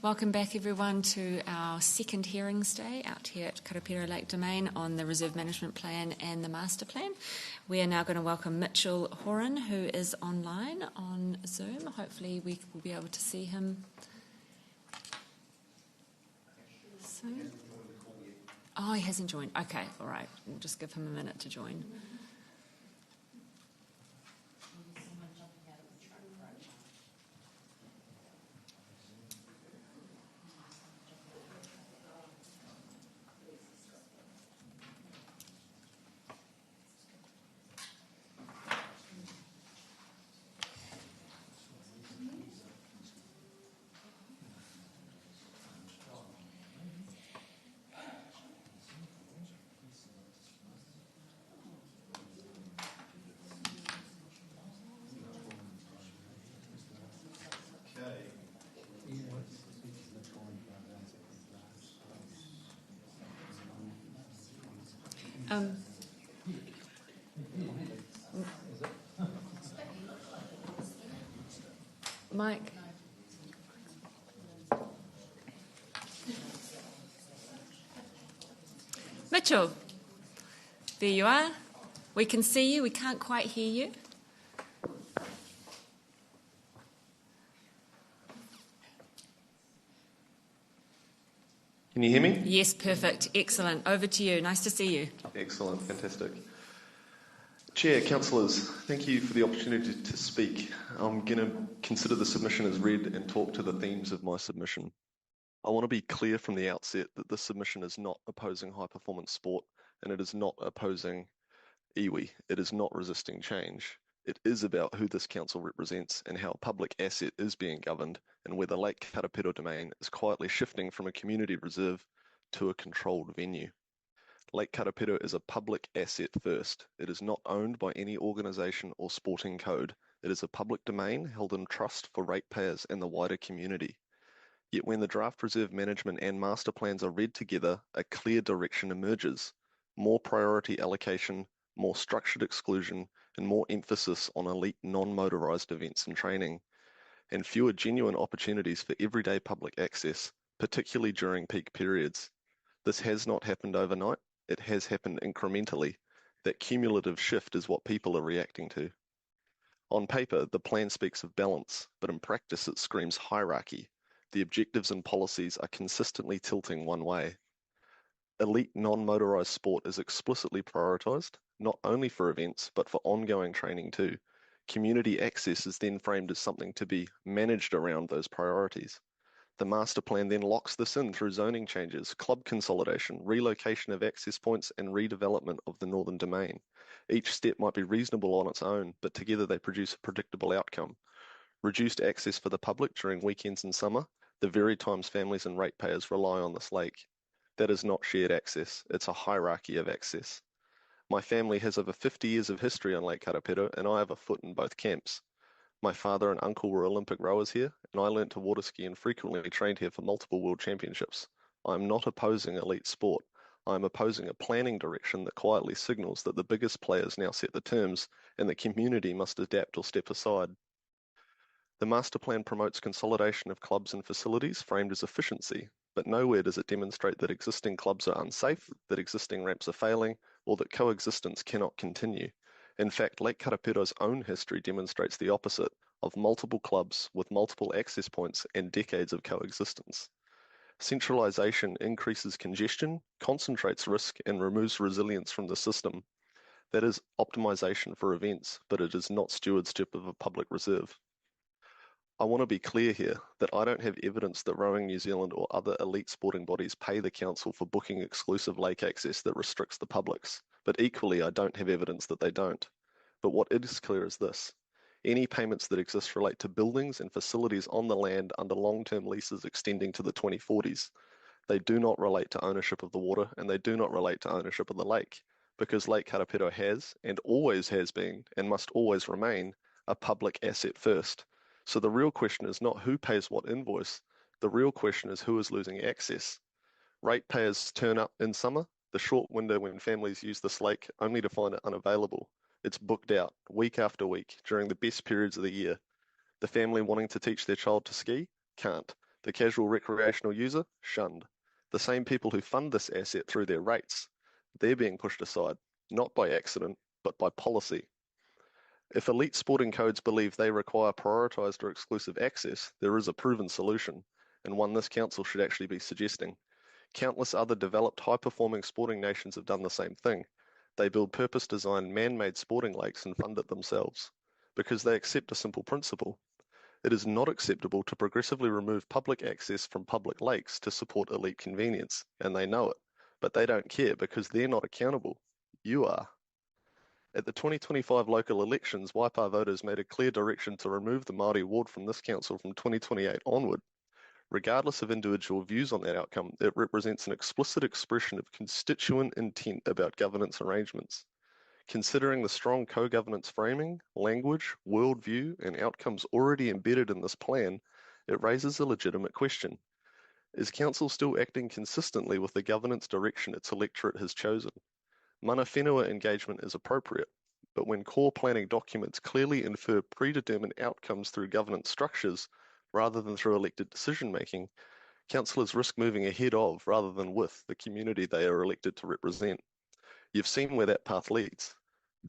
Welcome back, everyone, to our second hearings day out here at Karapiro Lake Domain on the Reserve Management Plan and the Master Plan. We are now going to welcome Mitchell Horan, who is online on Zoom. Hopefully we will be able to see him soon. Oh, he hasn't joined. Okay, all right. We'll just give him a minute to join. Mike. Mitchell, there you are. We can see you, we can't quite hear you. Can you hear me? Yes, perfect. Excellent. Over to you. Nice to see you. Excellent. Fantastic. Chair, councillors, thank you for the opportunity to speak. I'm going to consider the submission as read and talk to the themes of my submission. I want to be clear from the outset that this submission is not opposing high-performance sport, and it is not opposing iwi. It is not resisting change. It is about who this council represents and how a public asset is being governed, and whether Lake Karapiro Domain is quietly shifting from a community reserve to a controlled venue. Lake Karapiro is a public asset first. It is not owned by any organisation or sporting code. It is a public domain held in trust for ratepayers and the wider community. Yet when the draft reserve management and master plans are read together, a clear direction emerges. More priority allocation, more structured exclusion, and more emphasis on elite non-motorised events and training, and fewer genuine opportunities for everyday public access, particularly during peak periods. This has not happened overnight. It has happened incrementally. That cumulative shift is what people are reacting to. On paper, the plan speaks of balance, but in practice it screams hierarchy. The objectives and policies are consistently tilting one way. Elite non-motorised sport is explicitly prioritised, not only for events, but for ongoing training too. Community access is then framed as something to be managed around those priorities. The master plan then locks this in through zoning changes, club consolidation, relocation of access points, and redevelopment of the Northern Domain. Each step might be reasonable on its own, but together they produce a predictable outcome. Reduced access for the public during weekends and summer, the very times families and ratepayers rely on this lake. That is not shared access, it's a hierarchy of access. My family has over 50 years of history on Lake Karapiro, and I have a foot in both camps. My father and uncle were Olympic rowers here, and I learnt to water ski and frequently trained here for multiple world championships. I am not opposing elite sport. I am opposing a planning direction that quietly signals that the biggest players now set the terms, and the community must adapt or step aside. The master plan promotes consolidation of clubs and facilities framed as efficiency, but nowhere does it demonstrate that existing clubs are unsafe, that existing ramps are failing, or that coexistence cannot continue. In fact, Lake Karapiro's own history demonstrates the opposite of multiple clubs with multiple access points and decades of coexistence. Centralisation increases congestion, concentrates risk, and removes resilience from the system. That is optimisation for events, but it is not stewardship of a public reserve. I want to be clear here that I don't have evidence that Rowing New Zealand or other elite sporting bodies pay the council for booking exclusive lake access that restricts the publics, but equally I don't have evidence that they don't. But what is clear is this. Any payments that exist relate to buildings and facilities on the land under long-term leases extending to the 2040s. They do not relate to ownership of the water, and they do not relate to ownership of the lake, because Lake Karapiro has, and always has been, and must always remain, a public asset first. So the real question is not who pays what invoice, the real question is who is losing access. Ratepayers turn up in summer, the short window when families use this lake, only to find it unavailable. It's booked out, week after week, during the best periods of the year. The family wanting to teach their child to ski can't. The casual recreational user, shunned. The same people who fund this asset through their rates, they're being pushed aside, not by accident, but by policy. If elite sporting codes believe they require prioritised or exclusive access, there is a proven solution, and one this council should actually be suggesting. Countless other developed, high-performing sporting nations have done the same thing. They build purpose-designed, man-made sporting lakes and fund it themselves, because they accept a simple principle. It is not acceptable to progressively remove public access from public lakes to support elite convenience, and they know it, but they don't care because they're not accountable. You are. At the 2025 local elections, Waipa voters made a clear direction to remove the Māori ward from this council from 2028 onward. Regardless of individual views on that outcome, it represents an explicit expression of constituent intent about governance arrangements. Considering the strong co-governance framing, language, worldview, and outcomes already embedded in this plan, it raises a legitimate question. Is Council still acting consistently with the governance direction its electorate has chosen? Mana whenua engagement is appropriate, but when core planning documents clearly infer predetermined outcomes through governance structures, rather than through elected decision-making, councillors risk moving ahead of, rather than with, the community they are elected to represent. You've seen where that path leads.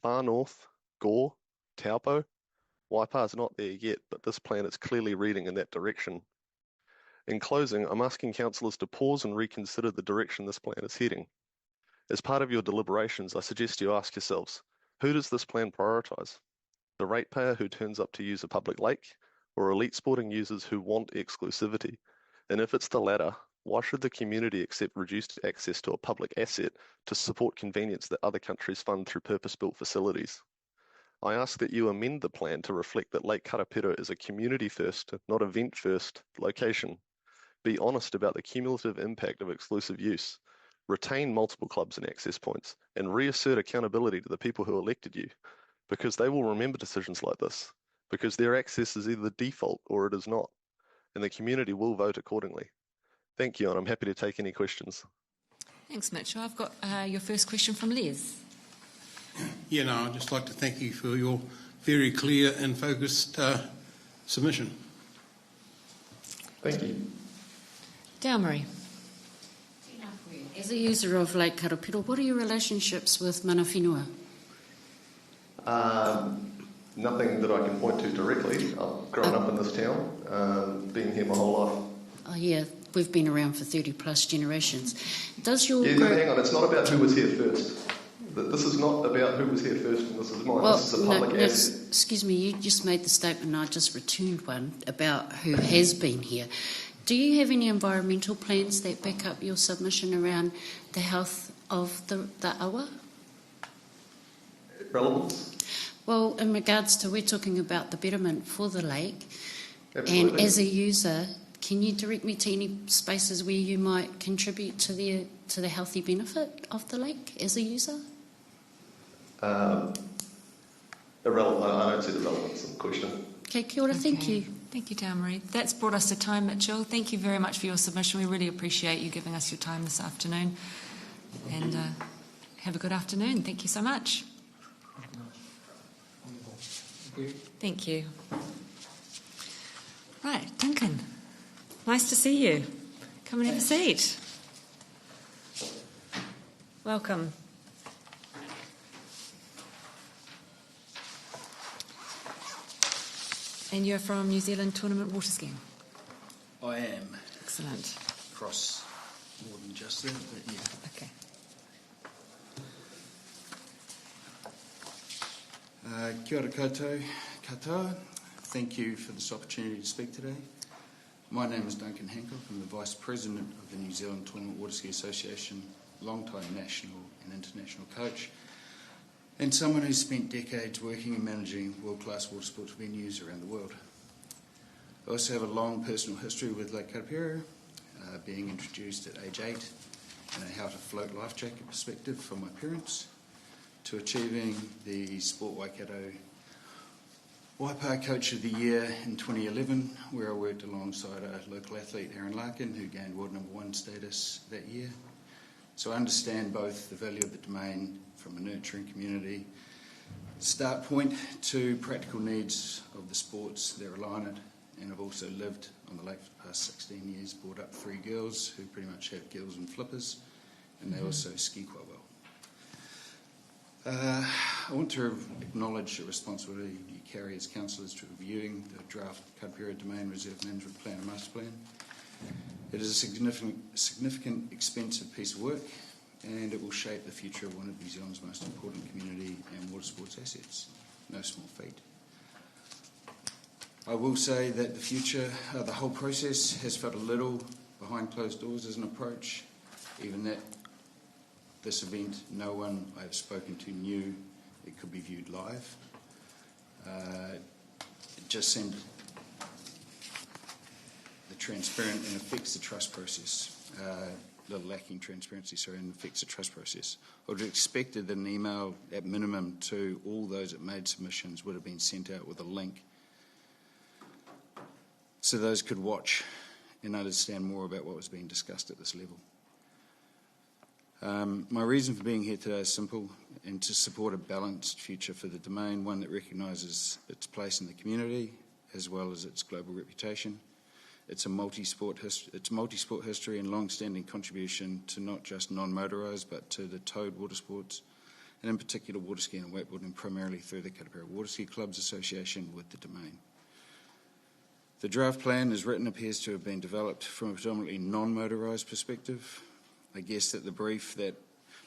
Far North, Gore, Taupo, Waipa's not there yet, but this plan is clearly reading in that direction. In closing, I'm asking councillors to pause and reconsider the direction this plan is heading. As part of your deliberations, I suggest you ask yourselves, who does this plan prioritise? The ratepayer who turns up to use a public lake, or elite sporting users who want exclusivity? And if it's the latter, why should the community accept reduced access to a public asset to support convenience that other countries fund through purpose-built facilities? I ask that you amend the plan to reflect that Lake Karapiro is a community-first, not event-first, location. Be honest about the cumulative impact of exclusive use. Retain multiple clubs and access points, and reassert accountability to the people who elected you, because they will remember decisions like this, because their access is either default or it is not, and the community will vote accordingly. Thank you, and I'm happy to take any questions. Thanks, Mitchell. I've got your first question from Les. Yeah, no, I'd just like to thank you for your very clear and focused submission. Thank you. Dalmarie. As a user of Lake Karapiro, what are your relationships with mana whenua? Nothing that I can point to directly. I've grown up in this town, been here my whole life. Oh yeah, we've been around for 30 plus generations. Does your hang on, it's not about who was here first. This is not about who was here first and this is mine. Well, this is a public asset. Excuse me, you just made the statement and I just returned one about who has been here. Do you have any environmental plans that back up your submission around the health of the awa? Relevance? Well, in regards to, we're talking about the betterment for the lake. Absolutely. And as a user, can you direct me to any spaces where you might contribute to the healthy benefit of the lake as a user? Irrelevant. I don't see the relevance of the question. Okay, kia ora, thank you. Thank you, Dalmarie. That's brought us to time, Mitchell. Thank you very much for your submission. We really appreciate you giving us your time this afternoon. And have a good afternoon. Thank you so much. Thank you. Right, Duncan. Nice to see you. Come and have a seat. Welcome. And you're from New Zealand Tournament Water Skiing? I am. Excellent. Across more than just that, but yeah. Okay. Kia ora koutou, katoa. Thank you for this opportunity to speak today. My name is Duncan Hancock. I'm the Vice President of the New Zealand Tournament Water Ski Association, long-time national and international coach, and someone who's spent decades working and managing world-class water sports venues around the world. I also have a long personal history with Lake Karapiro, being introduced at age 8 in a how to float life jacket perspective from my parents, to achieving the Sport Waikato Waipa Coach of the Year in 2011, where I worked alongside a local athlete, Aaron Larkin, who gained World No. 1 status that year. So I understand both the value of the domain from a nurturing community start point to practical needs of the sports that rely on it, and I've also lived on the lake for the past 16 years, brought up 3 girls who pretty much have gills and flippers, and they also ski quite well. I want to acknowledge the responsibility you carry as councillors to reviewing the draft Karapiro Domain Reserve Management Plan and Master Plan. It is a significant, expensive piece of work, and it will shape the future of one of New Zealand's most important community and water sports assets. No small feat. I will say that the whole process has felt a little behind closed doors as an approach, even that this event, no one I have spoken to knew it could be viewed live. It just seemed the transparent and affects the trust process. Little lacking transparency, and affects the trust process. I would have expected that an email, at minimum, to all those that made submissions would have been sent out with a link so those could watch and understand more about what was being discussed at this level. My reason for being here today is simple, and to support a balanced future for the domain, one that recognises its place in the community as well as its global reputation. It's a multi-sport history and long-standing contribution to not just non-motorised but to the towed water sports, and in particular water skiing and wakeboarding, primarily through the Karapiro Water Ski Clubs Association with the domain. The draft plan as written appears to have been developed from a predominantly non-motorised perspective. I guess that the brief that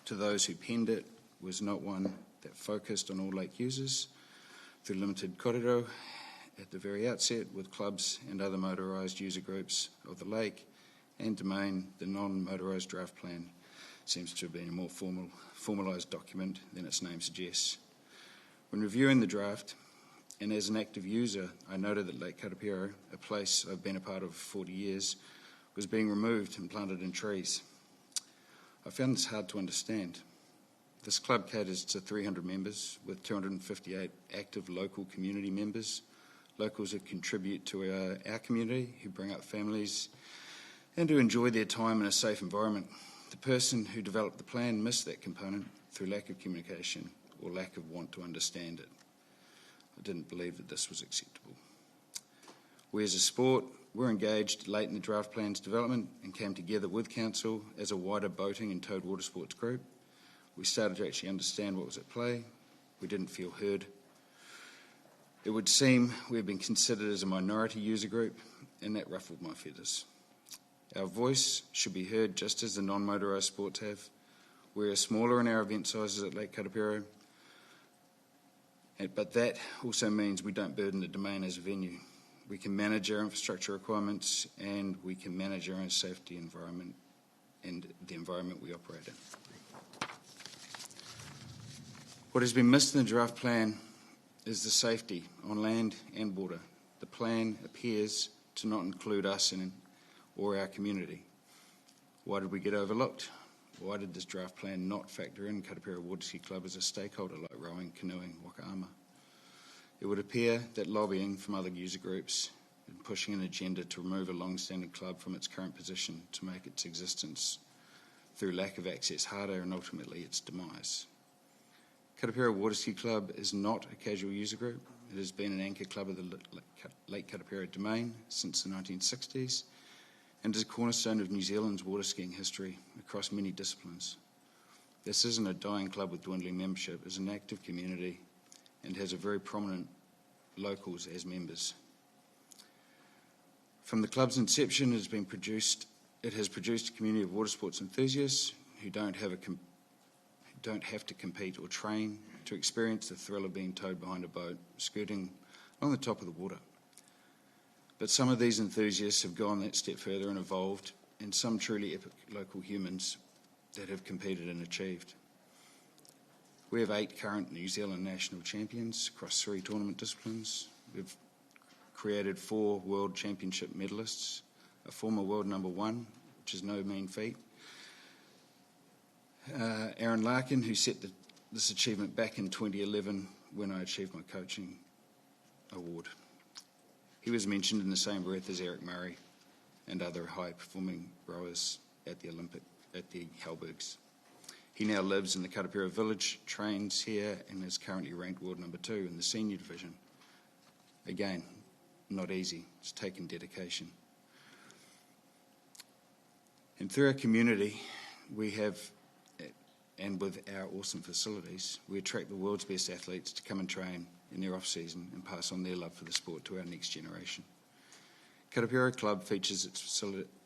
to those who penned it was not one that focused on all lake users through limited kōrero at the very outset with clubs and other motorised user groups of the lake and domain. The non-motorised draft plan seems to have been a more formalised document than its name suggests. When reviewing the draft, and as an active user, I noted that Lake Karapiro, a place I've been a part of for 40 years, was being removed and planted in trees. I found this hard to understand. This club caters to 300 members with 258 active local community members, locals who contribute to our community, who bring up families and who enjoy their time in a safe environment. The person who developed the plan missed that component through lack of communication or lack of want to understand it. I didn't believe that this was acceptable. We as a sport were engaged late in the draft plan's development and came together with Council as a wider boating and towed water sports group. We started to actually understand what was at play. We didn't feel heard. It would seem we have been considered as a minority user group, and that ruffled my feathers. Our voice should be heard just as the non-motorised sports have. We are smaller in our event sizes at Lake Karapiro, but that also means we don't burden the domain as a venue. We can manage our infrastructure requirements and we can manage our own safety environment and the environment we operate in. What has been missed in the draft plan is the safety on land and water. The plan appears to not include us or our community. Why did we get overlooked? Why did this draft plan not factor in Karapiro Water Ski Club as a stakeholder like rowing, canoeing, waka ama? It would appear that lobbying from other user groups and pushing an agenda to remove a long-standing club from its current position to make its existence through lack of access harder and ultimately its demise. Karapiro Water Ski Club is not a casual user group. It has been an anchor club of the Lake Karapiro Domain since the 1960s and is a cornerstone of New Zealand's water skiing history across many disciplines. This isn't a dying club with dwindling membership. It is an active community and has a very prominent locals as members. From the club's inception, it has produced a community of water sports enthusiasts who don't have to compete or train to experience the thrill of being towed behind a boat, skirting on the top of the water. But some of these enthusiasts have gone that step further and evolved, and some truly epic local humans that have competed and achieved. We have 8 current New Zealand national champions across 3 tournament disciplines. We've created 4 world championship medalists, a former world number 1, which is no mean feat. Aaron Larkin, who set this achievement back in 2011 when I achieved my coaching award. He was mentioned in the same breath as Eric Murray and other high-performing rowers at the Halbergs. He now lives in the Karapiro village, trains here, and is currently ranked world number 2 in the senior division. Again, not easy. It's taken dedication. And through our community, we have, and with our awesome facilities, we attract the world's best athletes to come and train in their off-season and pass on their love for the sport to our next generation. Karapiro Club features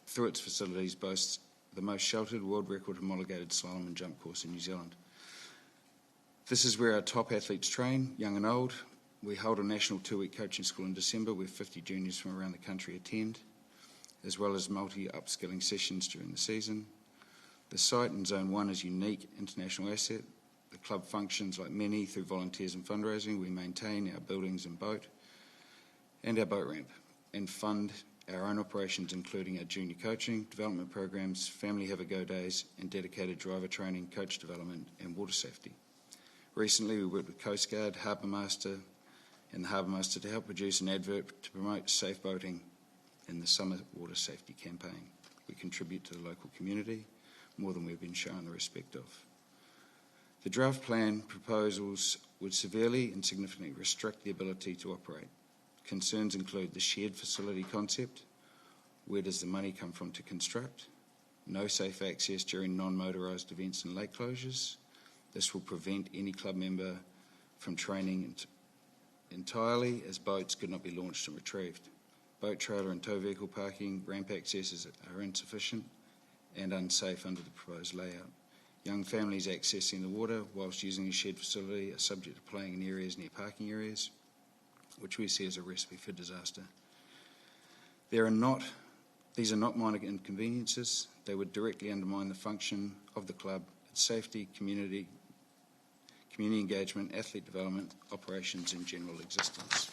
through its facilities boasts the most sheltered world record homologated slalom and jump course in New Zealand. This is where our top athletes train, young and old. We hold a national 2-week coaching school in December where 50 juniors from around the country attend, as well as multi-upskilling sessions during the season. The site in Zone 1 is a unique international asset. The club functions like many through volunteers and fundraising. We maintain our buildings and boat and our boat ramp and fund our own operations, including our junior coaching, development programs, family have-a-go days, and dedicated driver training, coach development, and water safety. Recently, we worked with Coast Guard, Harbour Master, and the Harbour Master to help produce an advert to promote safe boating in the summer water safety campaign. We contribute to the local community more than we've been shown the respect of. The draft plan proposals would severely and significantly restrict the ability to operate. Concerns include the shared facility concept. Where does the money come from to construct? No safe access during non-motorised events and lake closures. This will prevent any club member from training entirely, as boats could not be launched and retrieved. Boat trailer and tow vehicle parking, ramp accesses are insufficient and unsafe under the proposed layout. Young families accessing the water whilst using a shared facility are subject to playing in areas near parking areas, which we see as a recipe for disaster. These are not minor inconveniences. They would directly undermine the function of the club, its safety, community engagement, athlete development, operations, and general existence.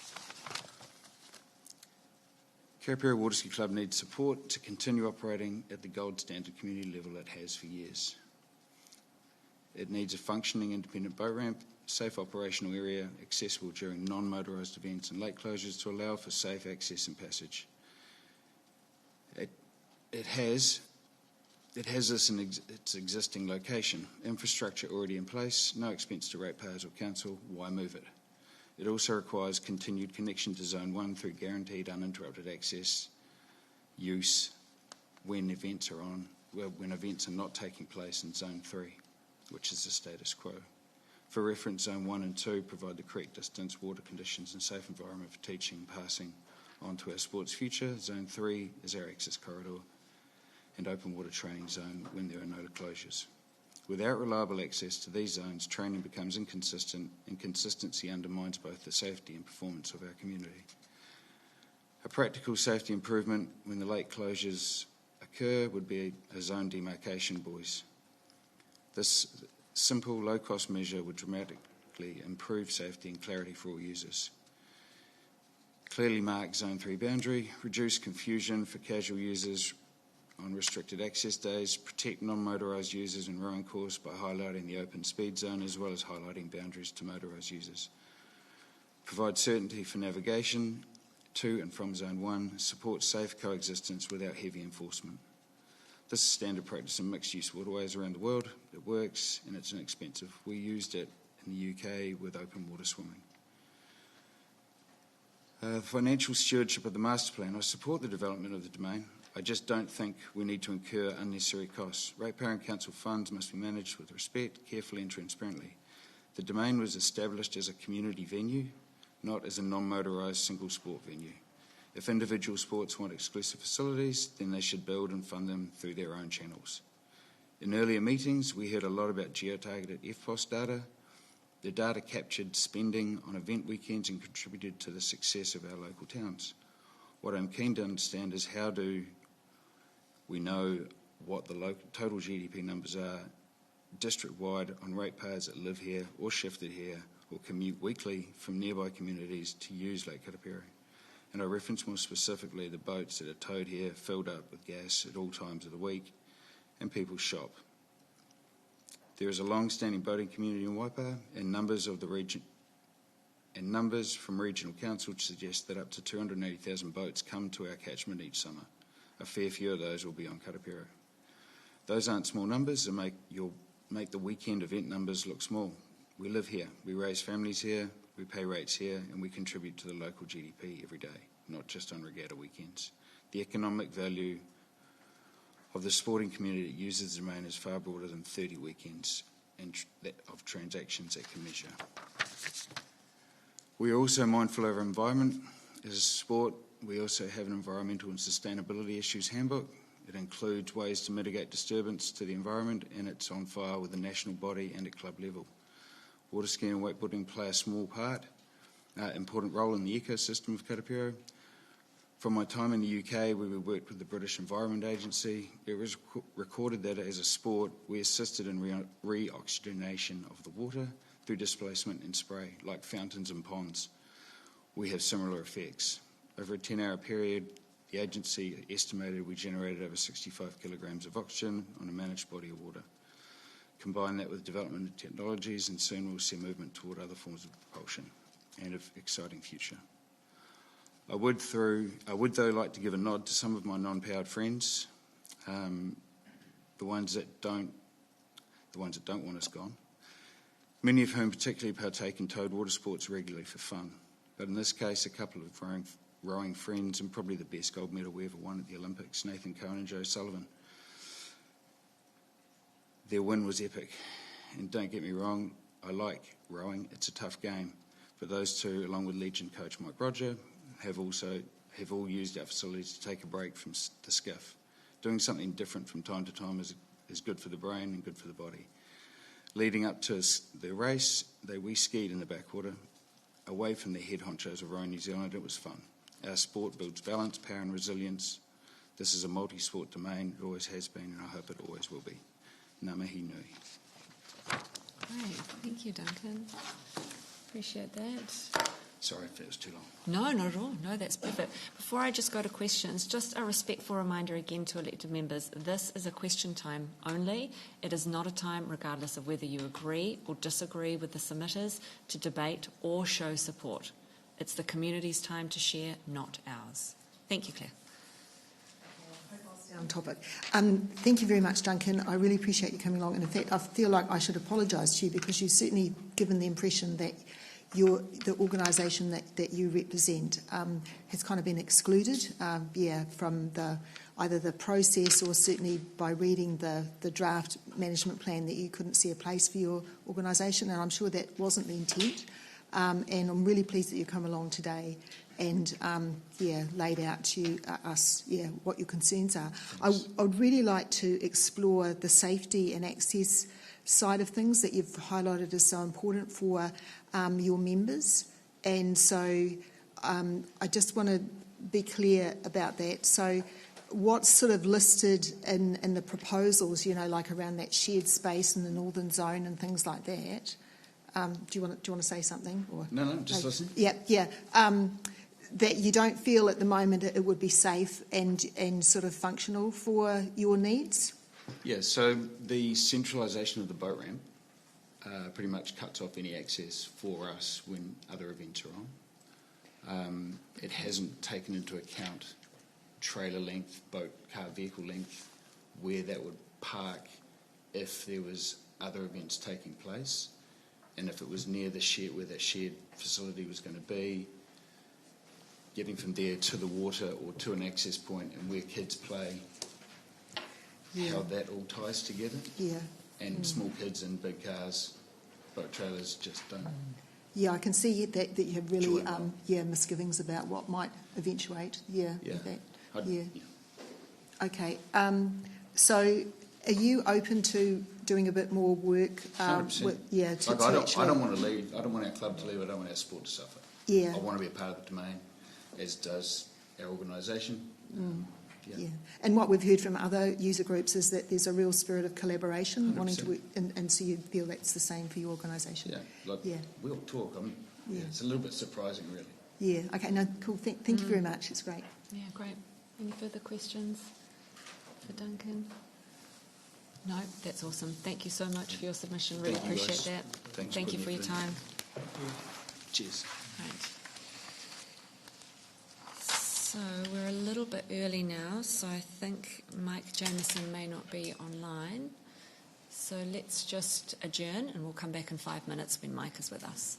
Karapiro Waterski Club needs support to continue operating at the gold standard community level it has for years. It needs a functioning independent boat ramp, safe operational area accessible during non-motorised events and lake closures to allow for safe access and passage. It has this in its existing location, infrastructure already in place, no expense to ratepayers or council, why move it? It also requires continued connection to Zone 1 through guaranteed uninterrupted access, use when events are not taking place in Zone 3, which is the status quo. For reference, Zone 1 and 2 provide the correct distance, water conditions and safe environment for teaching and passing on to our sports future. Zone 3 is our access corridor and open water training zone when there are no closures. Without reliable access to these zones, training becomes inconsistent, and consistency undermines both the safety and performance of our community. A practical safety improvement when the lake closures occur would be a zone demarcation buoys. This simple, low-cost measure would dramatically improve safety and clarity for all users. Clearly mark Zone 3 boundary, reduce confusion for casual users on restricted access days, protect non-motorised users in rowing course by highlighting the open speed zone as well as highlighting boundaries to motorised users. Provide certainty for navigation to and from Zone 1, support safe coexistence without heavy enforcement. This is standard practice in mixed-use waterways around the world. It works and it's inexpensive. We used it in the UK with open water swimming. Financial stewardship of the master plan. I support the development of the domain. I just don't think we need to incur unnecessary costs. Ratepayer and council funds must be managed with respect, carefully and transparently. The domain was established as a community venue, not as a non-motorised single sport venue. If individual sports want exclusive facilities, then they should build and fund them through their own channels. In earlier meetings, we heard a lot about geo-targeted EFTPOS data. The data captured spending on event weekends and contributed to the success of our local towns. What I'm keen to understand is how do we know what the local total GDP numbers are district-wide on ratepayers that live here or shifted here or commute weekly from nearby communities to use Lake Karapiro. And I reference more specifically the boats that are towed here, filled up with gas at all times of the week, and people shop. There is a long-standing boating community in Waipa, and numbers from regional council suggest that up to 280,000 boats come to our catchment each summer. A fair few of those will be on Karapiro. Those aren't small numbers and make the weekend event numbers look small. We live here, we raise families here, we pay rates here, and we contribute to the local GDP every day, not just on regatta weekends. The economic value of the sporting community that uses the domain is far broader than 30 weekends and of transactions it can measure. We are also mindful of our environment. As a sport, we also have an environmental and sustainability issues handbook. It includes ways to mitigate disturbance to the environment, and it's on file with the national body and at club level. Water skiing and wakeboarding play a small part, important role in the ecosystem of Karapiro. From my time in the UK, where we worked with the British Environment Agency, it was recorded that as a sport, we assisted in re-oxygenation of the water through displacement and spray, like fountains and ponds. We have similar effects. Over a 10-hour period, the agency estimated we generated over 65 kilograms of oxygen on a managed body of water. Combine that with development of technologies, and soon we'll see movement toward other forms of propulsion and of exciting future. I would though like to give a nod to some of my non-powered friends, the ones that don't want us gone. Many of whom particularly partake in towed water sports regularly for fun. But in this case, a couple of rowing friends, and probably the best gold medal we ever won at the Olympics, Nathan Cohen and Joe Sullivan. Their win was epic. And don't get me wrong, I like rowing, it's a tough game. But those two, along with Legion coach Mike Roger, have all used our facilities to take a break from the skiff. Doing something different from time to time is good for the brain and good for the body. Leading up to the race, we skied in the backwater, away from the head honchos of Rowing New Zealand. It was fun. Our sport builds balance, power and resilience. This is a multi-sport domain. It always has been, and I hope it always will be. Ngā mihi nui. Great, thank you, Duncan. Appreciate that. Sorry if that was too long. No, not at all. No, that's perfect. Before I just go to questions, just a respectful reminder again to elected members, this is a question time only. It is not a time, regardless of whether you agree or disagree with the submitters, to debate or show support. It's the community's time to share, not ours. Thank you, Claire. On topic. Thank you very much, Duncan. I really appreciate you coming along. And in fact, I feel like I should apologise to you because you've certainly given the impression that the organisation that you represent has kind of been excluded, from either the process or certainly by reading the draft management plan that you couldn't see a place for your organisation, and I'm sure that wasn't the intent. And I'm really pleased that you come along today and laid out to us what your concerns are. I would really like to explore the safety and access side of things that you've highlighted as so important for your members, and so I just want to be clear about that. So what's sort of listed in the proposals, like around that shared space in the northern zone and things like that, do you want to say something? Or No, just listen. Yeah. That you don't feel at the moment it would be safe and sort of functional for your needs? Yeah, so the centralisation of the boat ramp pretty much cuts off any access for us when other events are on. It hasn't taken into account trailer length, car vehicle length, where that would park if there was other events taking place, and if it was near the shed where that shared facility was going to be, getting from there to the water or to an access point and where kids play, how that all ties together. Yeah. And small kids in big cars, boat trailers just don't. Yeah, I can see that you have really misgivings about what might eventuate. With that. Okay. So, are you open to doing a bit more work? 100%. I don't want to leave. I don't want our club to leave. I don't want our sport to suffer. Yeah. I want to be a part of the domain, as does our organisation. Yeah. And what we've heard from other user groups is that there's a real spirit of collaboration, 100%. wanting to work, and so you feel that's the same for your organisation. We all talk. It's a little bit surprising, really. Yeah. Okay. No. Cool. Thank you very much. It's great. Yeah. Great. Any further questions for Duncan? No. That's awesome. Thank you so much for your submission. Really appreciate that. Thank you for your time. Cheers. Right. So we're a little bit early now, so I think Mike Jameson may not be online. So let's just adjourn and we'll come back in 5 minutes when Mike is with us.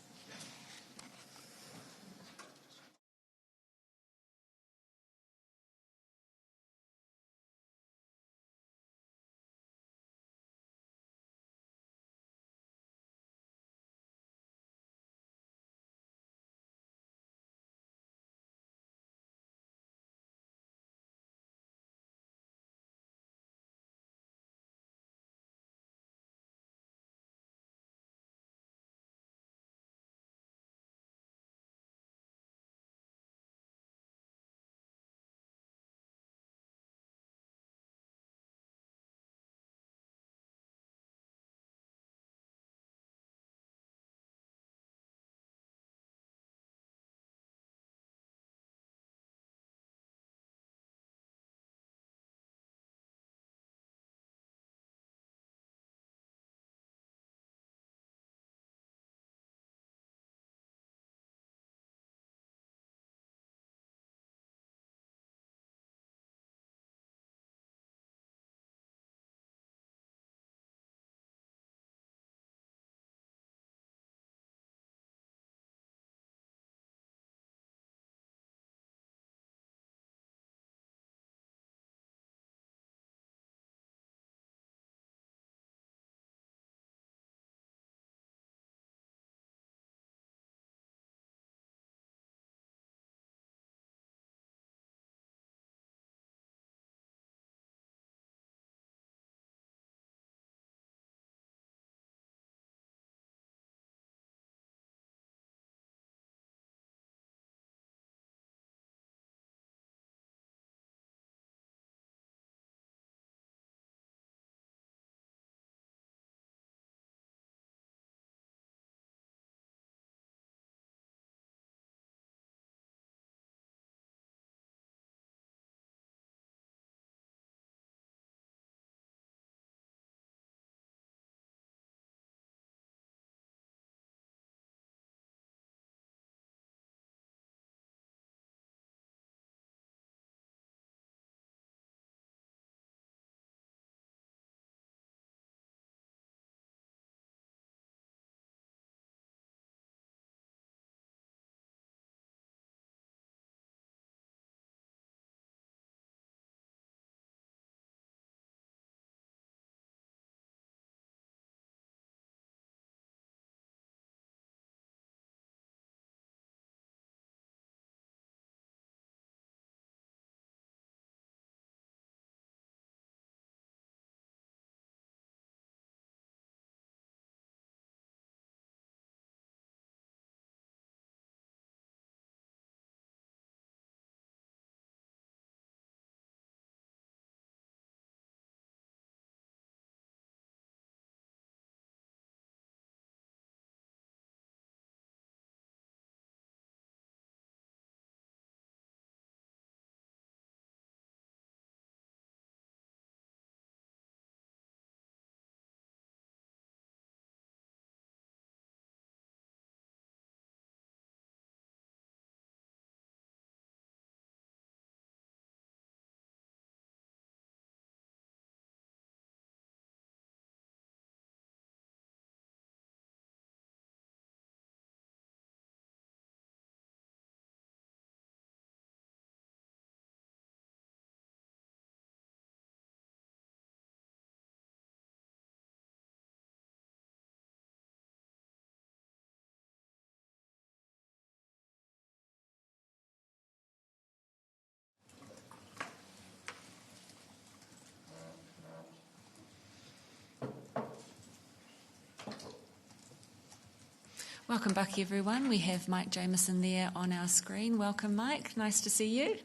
Welcome back, everyone. We have Mike Jameson there on our screen. Welcome, Mike. Nice to see you.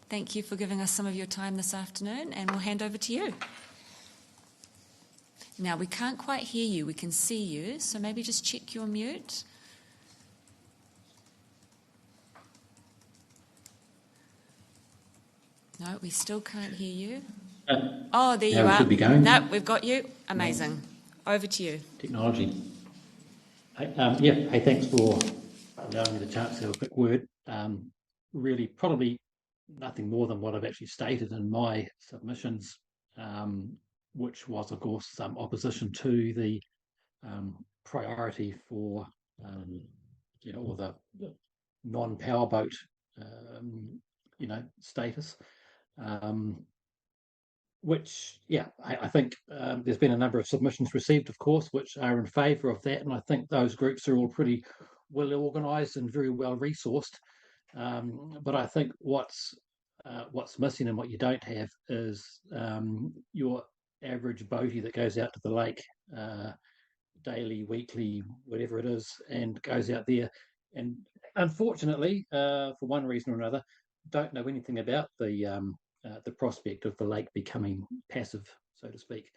Thank you for giving us some of your time this afternoon, and we'll hand over to you. Now, we can't quite hear you. We can see you, so maybe just check your mute. No, we still can't hear you. Oh, there you are. Should be going. No, we've got you. Amazing. Over to you. Technology. Hey, thanks for allowing me the chance to have a quick word. Really, probably nothing more than what I've actually stated in my submissions, which was, of course, some opposition to the priority for, or the non-powerboat, status. Which, I think there's been a number of submissions received, of course, which are in favour of that, and I think those groups are all pretty well organised and very well resourced. But I think what's missing and what you don't have is your average boatie that goes out to the lake daily, weekly, whatever it is, and goes out there and unfortunately, for one reason or another, don't know anything about the prospect of the lake becoming passive, so to speak.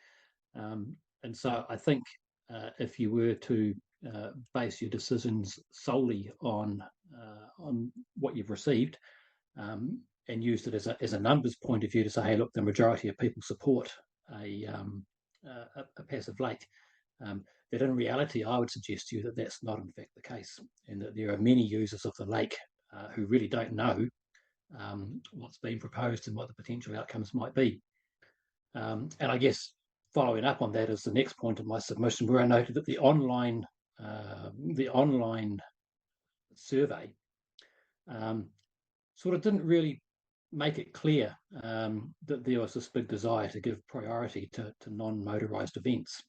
And so I think if you were to base your decisions solely on what you've received and used it as a numbers point of view to say, hey, look, the majority of people support a passive lake, that in reality, I would suggest to you that that's not in fact the case, and that there are many users of the lake who really don't know what's being proposed and what the potential outcomes might be. And I guess following up on that is the next point of my submission, where I noted that the online survey sort of didn't really make it clear that there was this big desire to give priority to non-motorised events.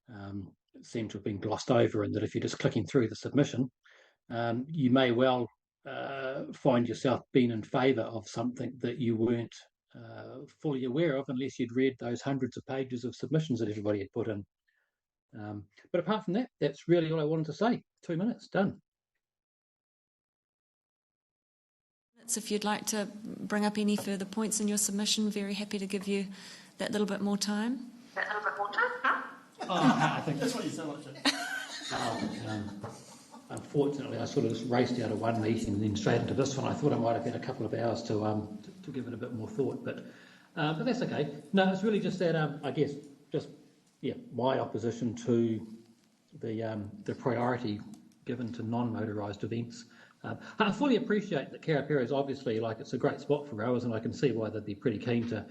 It seemed to have been glossed over, and that if you're just clicking through the submission, you may well find yourself being in favour of something that you weren't fully aware of unless you'd read those hundreds of pages of submissions that everybody had put in. But apart from that, that's really all I wanted to say. 2 minutes, done. If you'd like to bring up any further points in your submission, very happy to give you that little bit more time. I think that's what you sound like. Unfortunately, I sort of just raced out of one meeting and then straight into this one. I thought I might have had a couple of hours to give it a bit more thought, but that's okay. No, it's really just that I guess my opposition to the priority given to non-motorised events. I fully appreciate that Karapiro is obviously it's a great spot for rowers, and I can see why they'd be pretty keen to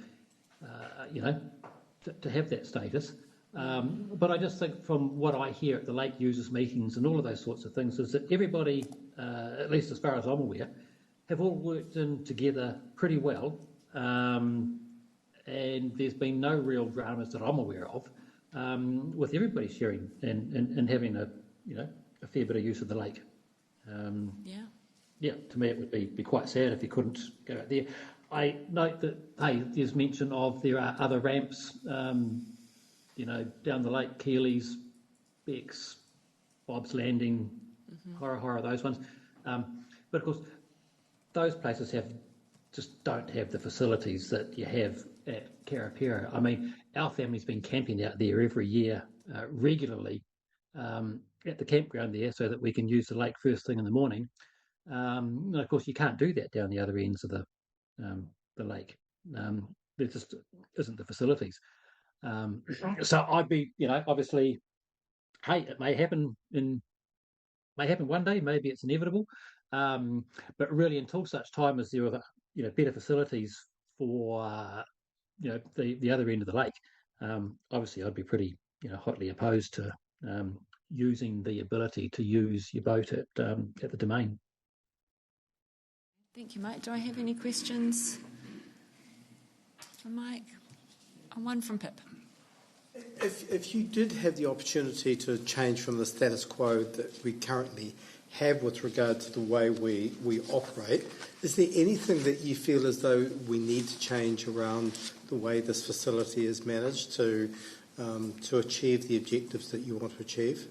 have that status. But I just think from what I hear at the lake users meetings and all of those sorts of things is that everybody, at least as far as I'm aware, have all worked in together pretty well, and there's been no real dramas that I'm aware of, with everybody sharing and having a fair bit of use of the lake. To me it would be quite sad if you couldn't go out there. I note that there's mention of there are other ramps down the lake, Keely's, Beck's, Bob's Landing, Hora, those ones. But of course, those places don't have the facilities that you have at Karapiro. I mean, our family's been camping out there every year regularly at the campground there so that we can use the lake first thing in the morning. And of course, you can't do that down the other ends of the lake. There just isn't the facilities. So I'd be, obviously, hey, it may happen one day. Maybe it's inevitable, but really, until such time as there are, better facilities for, the other end of the lake, obviously, I'd be pretty, hotly opposed to using the ability to use your boat at the domain. Thank you, Mike. Do I have any questions from Mike? One from Pip. If you did have the opportunity to change from the status quo that we currently have with regard to the way we operate, is there anything that you feel as though we need to change around the way this facility is managed to achieve the objectives that you want to achieve?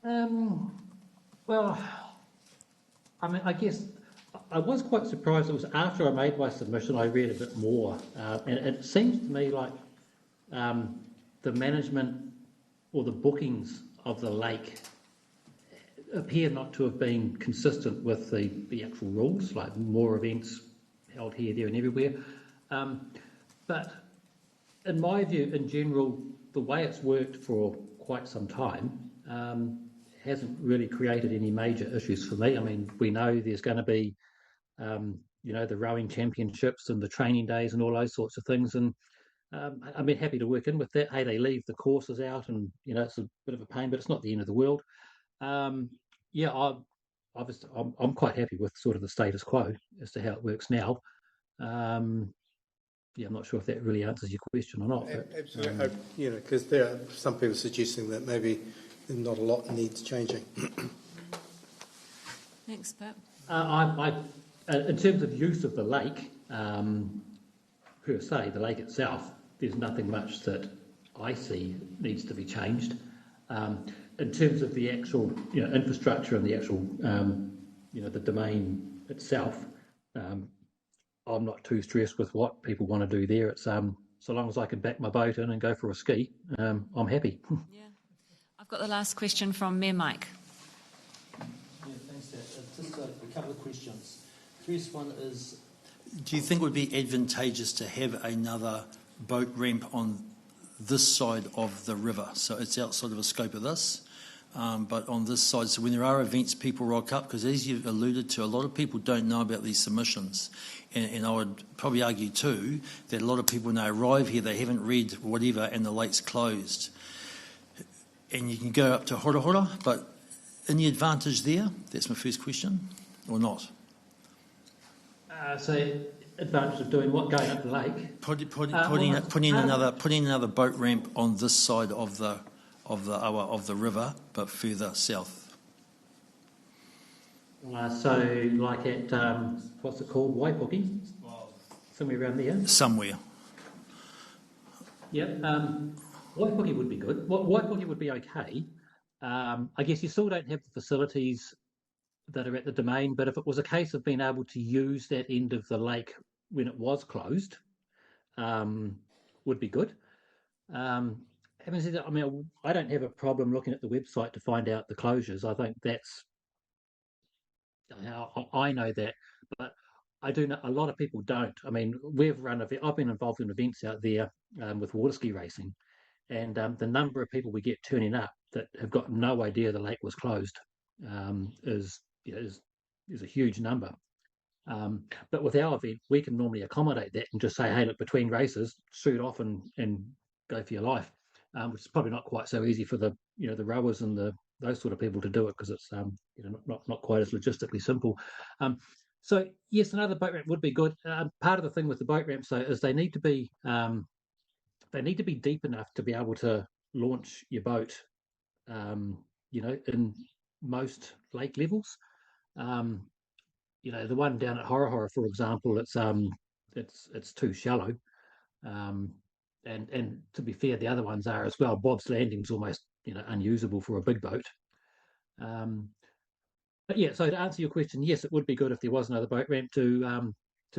Well, I mean, I guess I was quite surprised. It was after I made my submission, I read a bit more, and it seems to me like the management or the bookings of the lake appear not to have been consistent with the actual rules, like more events held here, there and everywhere. But in my view, in general, the way it's worked for quite some time hasn't really created any major issues for me. I mean, we know there's going to be, the rowing championships and the training days and all those sorts of things, and I've been happy to work in with that. Hey, they leave the courses out, and it's a bit of a pain, but it's not the end of the world. I'm quite happy with sort of the status quo as to how it works now. I'm not sure if that really answers your question or not. Absolutely, hope, because there are some people suggesting that maybe not a lot needs changing. Thanks, Pip. In terms of use of the lake, per se, the lake itself, there's nothing much that I see needs to be changed. In terms of the actual, infrastructure and the actual, the domain itself, I'm not too stressed with what people want to do there. It's so long as I can back my boat in and go for a ski, I'm happy. Yeah, I've got the last question from Mayor Mike. Yeah, thanks, Dad. Just a couple of questions. First one is, do you think it would be advantageous to have another boat ramp on this side of the river? So it's outside of the scope of this, but on this side, so when there are events, people rock up, because as you've alluded to, a lot of people don't know about these submissions. And I would probably argue too that a lot of people, when they arrive here, they haven't read whatever and the lake's closed. And you can go up to Hora Hora, but any advantage there? That's my first question, or not? So advantage of doing what? Going up the lake? Putting another boat ramp on this side of the river, but further south. So like at what's it called, Waipuki? Somewhere around there. Somewhere. Yep. Waipuki would be good. Waipuki would be okay. I guess you still don't have the facilities that are at the domain, but if it was a case of being able to use that end of the lake when it was closed, would be good. Having said that, I mean, I don't have a problem looking at the website to find out the closures. I think that's, I know that, but I do know a lot of people don't. I mean, I've been involved in events out there with water ski racing, and the number of people we get turning up that have got no idea the lake was closed is a huge number. But with our event, we can normally accommodate that and just say, hey, look, between races, shoot off and go for your life, which is probably not quite so easy for the rowers and those sort of people to do it, because it's not quite as logistically simple. So yes, another boat ramp would be good. Part of the thing with the boat ramps though is they need to be deep enough to be able to launch your boat, in most lake levels. The one down at Hora Hora, for example, it's too shallow. And to be fair, the other ones are as well. Bob's Landing's almost unusable for a big boat. But yeah, so to answer your question, yes, it would be good if there was another boat ramp to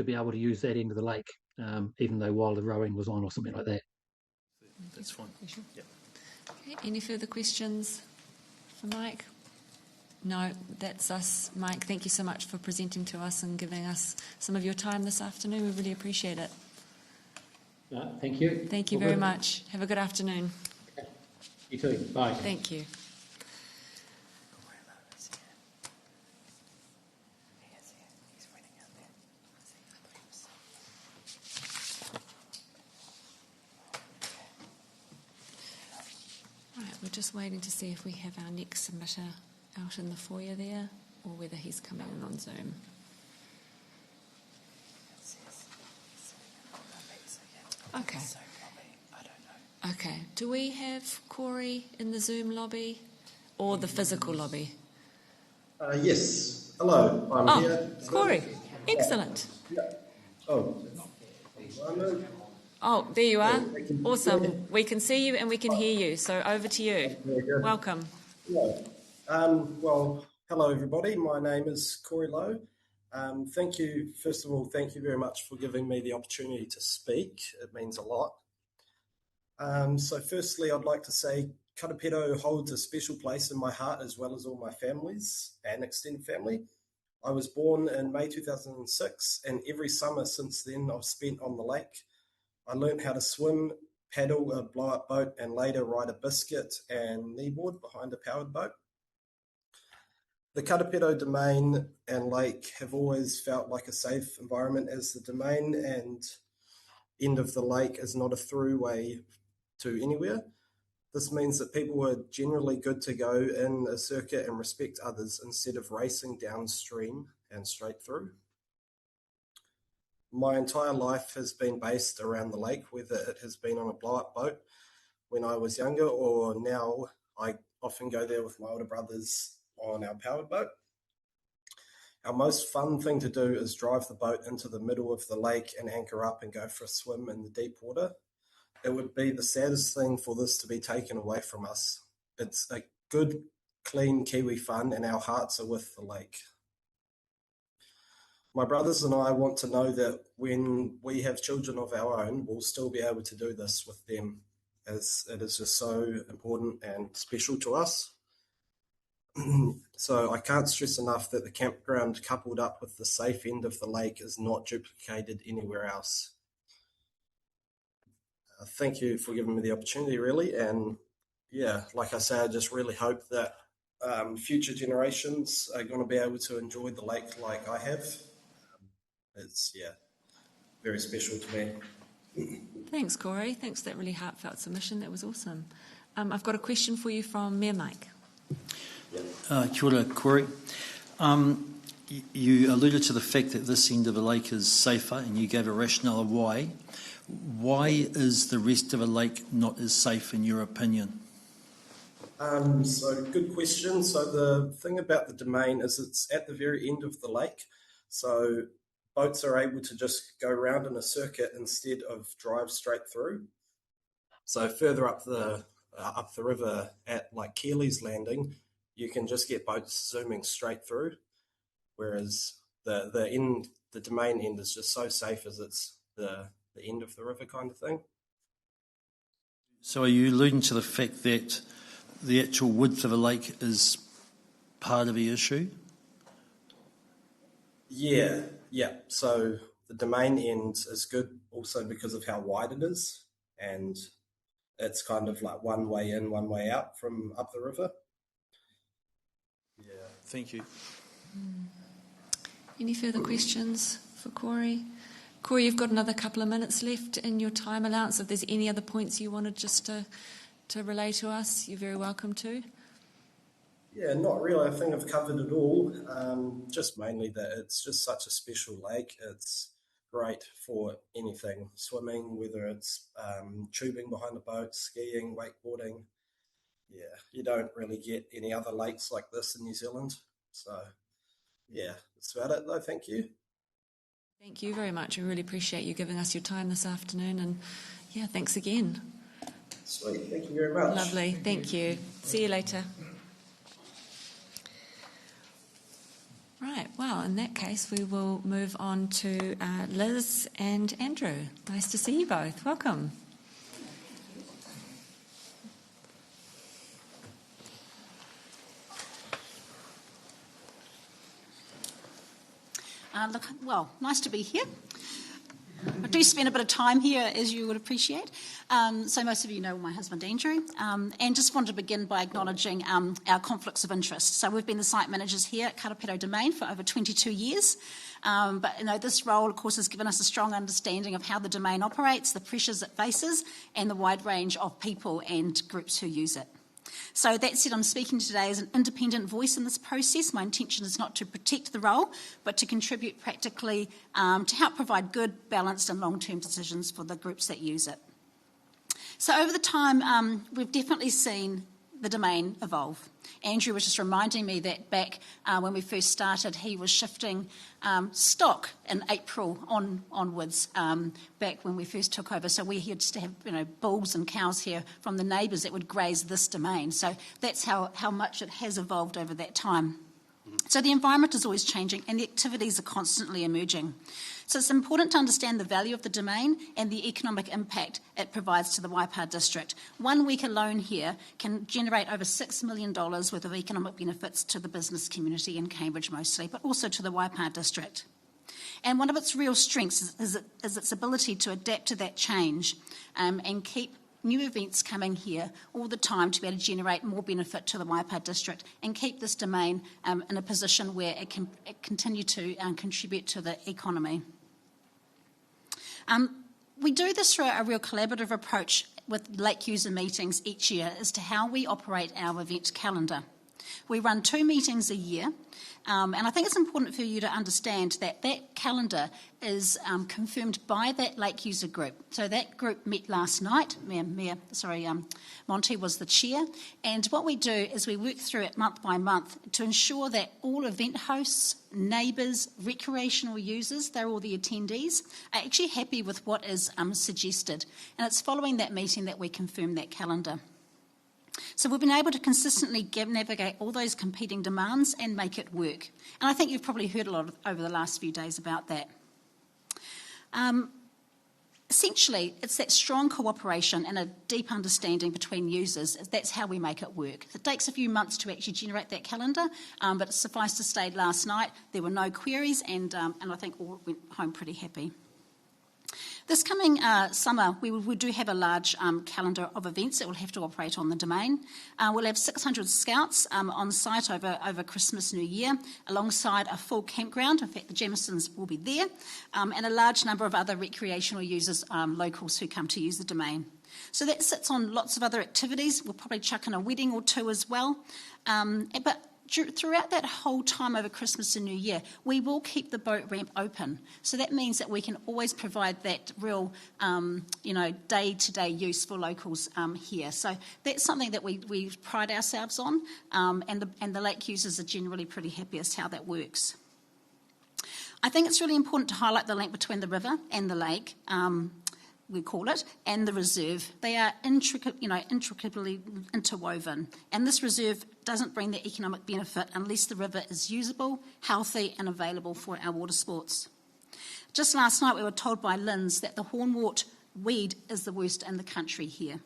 be able to use that end of the lake, even though while the rowing was on or something like that. That's fine. Sure? Yep. Okay, any further questions for Mike? No, that's us. Mike, thank you so much for presenting to us and giving us some of your time this afternoon. We really appreciate it. Thank you. Thank you very much. Have a good afternoon. You too. Bye. Thank you. Right, we're just waiting to see if we have our next submitter out in the foyer there, or whether he's coming in on Zoom. Okay. Okay. Do we have Corey in the Zoom lobby or the physical lobby? Yes. Hello. I'm here. Corey. Excellent. Yeah. Oh. Oh, there you are. Awesome. We can see you and we can hear you. So over to you. Welcome. Yeah. Well, hello everybody. My name is Corey Lowe. Thank you, first of all, thank you very much for giving me the opportunity to speak. It means a lot. So firstly, I'd like to say Karapiro holds a special place in my heart as well as all my families and extended family. I was born in May 2006, and every summer since then I've spent on the lake. I learned how to swim, paddle a blow-up boat, and later ride a biscuit and kneeboard behind a powered boat. The Karapiro Domain and lake have always felt like a safe environment, as the domain and end of the lake is not a throughway to anywhere. This means that people are generally good to go in a circuit and respect others instead of racing downstream and straight through. My entire life has been based around the lake, whether it has been on a blow-up boat when I was younger, or now I often go there with my older brothers on our powered boat. Our most fun thing to do is drive the boat into the middle of the lake and anchor up and go for a swim in the deep water. It would be the saddest thing for this to be taken away from us. It's a good, clean Kiwi fun, and our hearts are with the lake. My brothers and I want to know that when we have children of our own, we'll still be able to do this with them, as it is just so important and special to us. So I can't stress enough that the campground, coupled up with the safe end of the lake, is not duplicated anywhere else. Thank you for giving me the opportunity, really. And yeah, like I say, I just really hope that future generations are going to be able to enjoy the lake like I have. It's, yeah, very special to me. Thanks, Corey. Thanks for that really heartfelt submission. That was awesome. I've got a question for you from Mayor Mike. Kia ora, Corey. You alluded to the fact that this end of the lake is safer, and you gave a rationale of why. Why is the rest of the lake not as safe, in your opinion? So good question. So the thing about the domain is it's at the very end of the lake. So boats are able to just go around in a circuit instead of drive straight through. So further up the river at like Keely's Landing, you can just get boats zooming straight through, whereas the domain end is just so safe as it's the end of the river kind of thing. So are you alluding to the fact that the actual width of the lake is part of the issue? Yeah. So the domain end is good also because of how wide it is, and it's kind of like one way in, one way out from up the river. Yeah. Thank you. Any further questions for Corey? Corey, you've got another couple of minutes left in your time allowance. If there's any other points you wanted just to relay to us, you're very welcome to. Yeah, not really. I think I've covered it all. Just mainly that it's just such a special lake. It's great for anything, swimming, whether it's tubing behind a boat, skiing, wakeboarding. Yeah, you don't really get any other lakes like this in New Zealand. So, yeah, that's about it though. Thank you. Thank you very much. We really appreciate you giving us your time this afternoon, and yeah, thanks again. Sweet. Thank you very much. Lovely. Thank you. See you later. Right, well, in that case, we will move on to Liz and Andrew. Nice to see you both. Welcome. Well, nice to be here. I do spend a bit of time here, as you would appreciate. So most of you know my husband, Andrew, and just wanted to begin by acknowledging our conflicts of interest. So we've been the site managers here at Karapiro Domain for over 22 years. But this role, of course, has given us a strong understanding of how the domain operates, the pressures it faces, and the wide range of people and groups who use it. So that said, I'm speaking today as an independent voice in this process. My intention is not to protect the role, but to contribute practically to help provide good, balanced and long-term decisions for the groups that use it. So over the time, we've definitely seen the Domain evolve. Andrew was just reminding me that back when we first started, he was shifting stock in April onwards, back when we first took over. So we used to have bulls and cows here from the neighbours that would graze this domain. So that's how much it has evolved over that time. So the environment is always changing and the activities are constantly emerging. So it's important to understand the value of the domain and the economic impact it provides to the Waipa district. 1 week alone here can generate over $6 million worth of economic benefits to the business community in Cambridge mostly, but also to the Waipa district. And one of its real strengths is its ability to adapt to that change and keep new events coming here all the time to be able to generate more benefit to the Waipa district and keep this domain in a position where it can continue to contribute to the economy. We do this through a real collaborative approach with lake user meetings each year as to how we operate our event calendar. We run 2 meetings a year, and I think it's important for you to understand that that calendar is confirmed by that lake user group. So that group met last night. Monty was the chair, and what we do is we work through it month by month to ensure that all event hosts, neighbours, recreational users, they're all the attendees, are actually happy with what is suggested. And it's following that meeting that we confirm that calendar. So we've been able to consistently navigate all those competing demands and make it work. And I think you've probably heard a lot over the last few days about that. Essentially, it's that strong cooperation and a deep understanding between users. That's how we make it work. It takes a few months to actually generate that calendar, but suffice to say, last night there were no queries, and I think all went home pretty happy. This coming summer, we do have a large calendar of events that will have to operate on the domain. We'll have 600 scouts on site over Christmas, New Year, alongside a full campground. In fact, the Jamisons will be there, and a large number of other recreational users, locals who come to use the domain. So that sits on lots of other activities. We'll probably chuck in a wedding or two as well. But throughout that whole time over Christmas and New Year, we will keep the boat ramp open. So that means that we can always provide that real, day-to-day use for locals here. So that's something that we pride ourselves on, and the lake users are generally pretty happy as to how that works. I think it's really important to highlight the link between the river and the lake, we call it, and the reserve. They are intricately interwoven, and this reserve doesn't bring the economic benefit unless the river is usable, healthy and available for our water sports. Just last night we were told by Linz that the hornwort weed is the worst in the country here.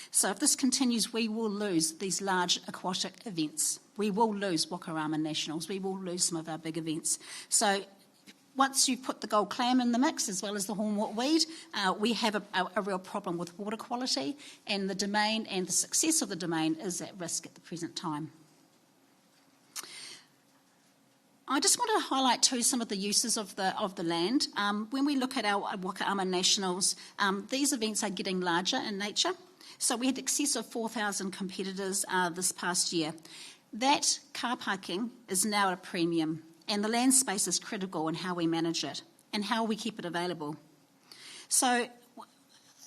So if this continues, we will lose these large aquatic events. We will lose Wakarama Nationals. We will lose some of our big events. So once you put the gold clam in the mix, as well as the hornwort weed, we have a real problem with water quality, and the domain and the success of the domain is at risk at the present time. I just want to highlight too some of the uses of the land. When we look at our Wakarama Nationals, these events are getting larger in nature. So we had excess of 4,000 competitors this past year. That car parking is now at a premium, and the land space is critical in how we manage it and how we keep it available. So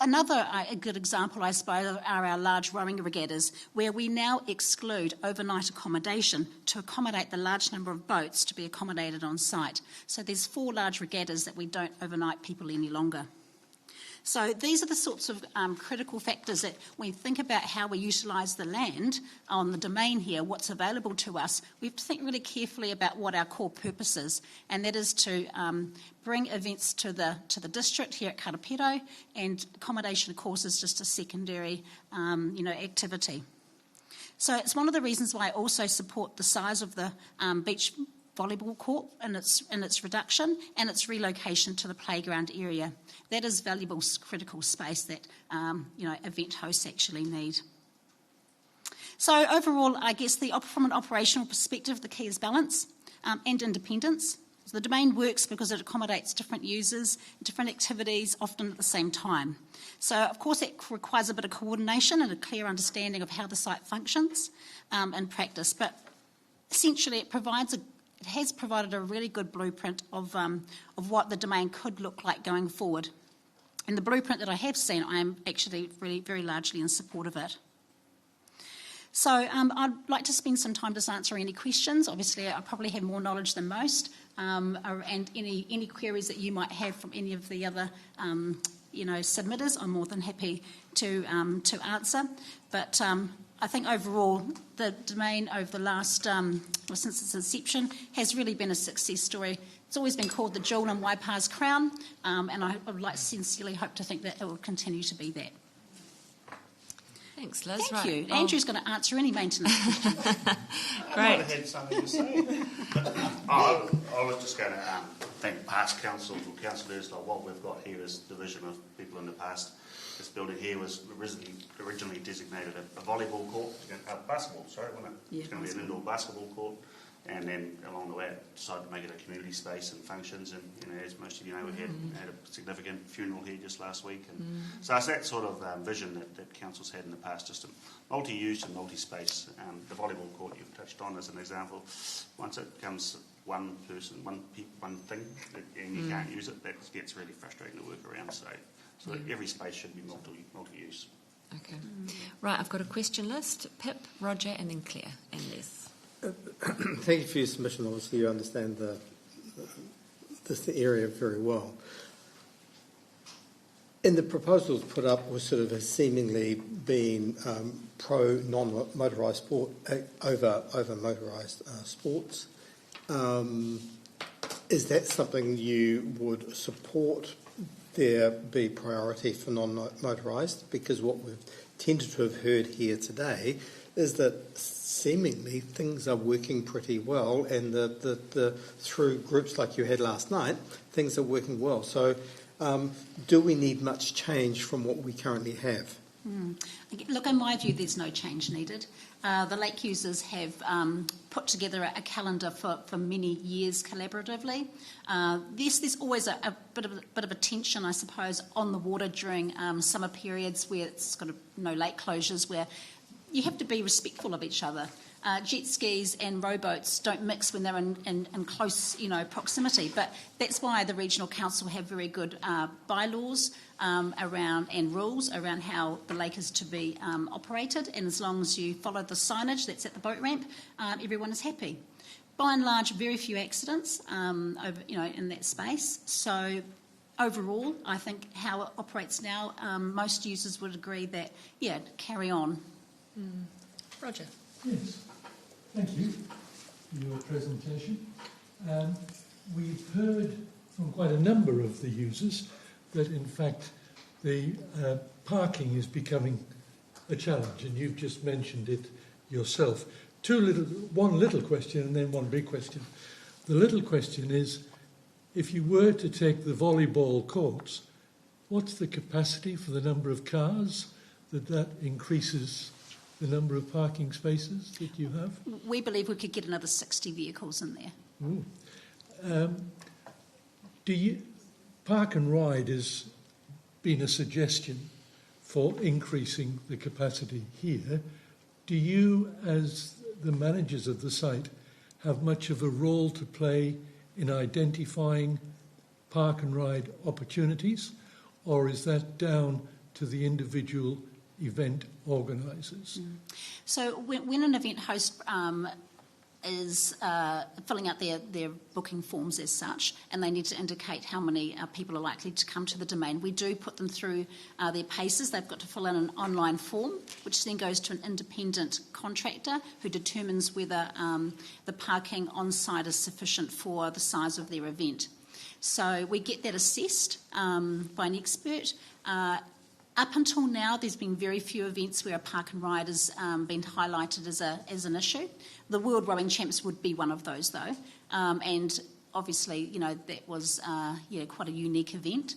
a good example, I suppose, are our large rowing regattas, where we now exclude overnight accommodation to accommodate the large number of boats to be accommodated on site. So there's 4 large regattas that we don't overnight people any longer. So these are the sorts of critical factors that when we think about how we utilise the land on the domain here, what's available to us, we have to think really carefully about what our core purpose is, and that is to bring events to the district here at Karapiro, and accommodation, of course, is just a secondary activity. So it's one of the reasons why I also support the size of the beach volleyball court and its reduction and its relocation to the playground area. That is valuable, critical space that event hosts actually need. So overall, I guess from an operational perspective, the key is balance and independence. So the domain works because it accommodates different users, different activities, often at the same time. So, of course, it requires a bit of coordination and a clear understanding of how the site functions in practice. But essentially, it has provided a really good blueprint of what the domain could look like going forward. And the blueprint that I have seen, I am actually really very largely in support of it. So I'd like to spend some time just answering any questions. Obviously, I probably have more knowledge than most, and any queries that you might have from any of the other submitters, I'm more than happy to answer. But I think overall, the Domain over the last, since its inception, has really been a success story. It's always been called the jewel in Waipa's crown, and I would like to sincerely hope to think that it will continue to be that. Thanks, Liz. Thank you. Andrew's going to answer any maintenance questions. Great. I might have had something to say. I was just going to thank past councils or councillors. Like what we've got here is the vision of people in the past. This building here was originally designated a volleyball court, basketball, sorry, wasn't it? Yeah, it's going to be an indoor basketball court. And then along the way, decided to make it a community space and functions. And as most of you know, we had a significant funeral here just last week. And so it's that sort of vision that council's had in the past, just a multi-use and multi-space. The volleyball court you've touched on as an example. Once it becomes one person, one thing, and you can't use it, that gets really frustrating to work around. So every space should be multi-use. Okay. Right, I've got a question list. Pip, Roger, and then Claire and Les. Thank you for your submission. Obviously, you understand the area very well. In the proposals put up was sort of a seemingly being pro non-motorised sport over motorised sports. Is that something you would support? There be priority for non-motorised? Because what we've tended to have heard here today is that seemingly things are working pretty well, and the through groups like you had last night, things are working well. So do we need much change from what we currently have? Look, in my view, there's no change needed. The lake users have put together a calendar for many years collaboratively. There's always a bit of a tension, I suppose, on the water during summer periods where it's got no lake closures, where you have to be respectful of each other. Jet skis and rowboats don't mix when they're in close, proximity. But that's why the regional council have very good bylaws around and rules around how the lake is to be operated. And as long as you follow the signage that's at the boat ramp, everyone is happy. By and large, very few accidents over, in that space. So overall, I think how it operates now, most users would agree that, carry on. Roger. Yes, thank you for your presentation. We've heard from quite a number of the users that, in fact, the parking is becoming a challenge, and you've just mentioned it yourself. One little question and then one big question. The little question is, if you were to take the volleyball courts, what's the capacity for the number of cars that increases the number of parking spaces that you have? We believe we could get another 60 vehicles in there. Park and Ride has been a suggestion for increasing the capacity here. Do you, as the managers of the site, have much of a role to play in identifying Park and Ride opportunities, or is that down to the individual event organisers? So when an event host is filling out their booking forms as such, and they need to indicate how many people are likely to come to the Domain, we do put them through their paces. They've got to fill in an online form, which then goes to an independent contractor who determines whether the parking on site is sufficient for the size of their event. So we get that assessed by an expert. Up until now, there's been very few events where a park and ride has been highlighted as an issue. The World Rowing Champs would be one of those, though, and obviously, that was quite a unique event.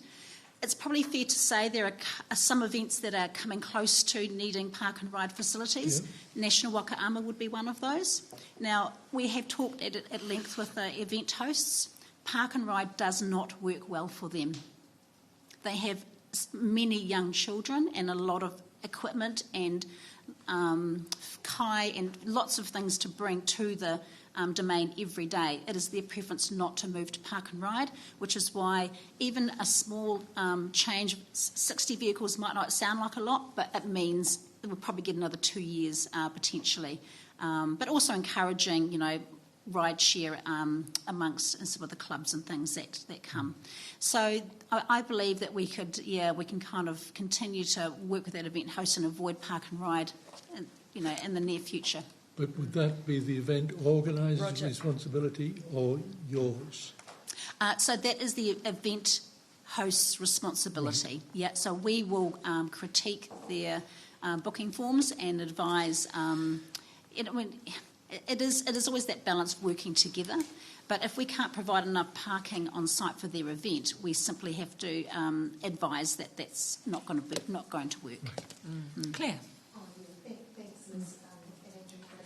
It's probably fair to say there are some events that are coming close to needing park and ride facilities. Yeah. National Waka Ama would be one of those. Now, we have talked at length with the event hosts. Park and ride does not work well for them. They have many young children and a lot of equipment and kai and lots of things to bring to the Domain every day. It is their preference not to move to park and ride, which is why even a small change of 60 vehicles might not sound like a lot, but it means we'll probably get another 2 years potentially. But also encouraging, ride share amongst some of the clubs and things that come. So I believe that we can kind of continue to work with that event host and avoid park and ride, in the near future. But would that be the event organiser's responsibility or yours? So that is the event host's responsibility. Right. Yeah. So we will critique their booking forms and advise. It is always that balance of working together. But if we can't provide enough parking on site for their event, we simply have to advise that that's not going to work. Right. Claire. Thanks, Liz.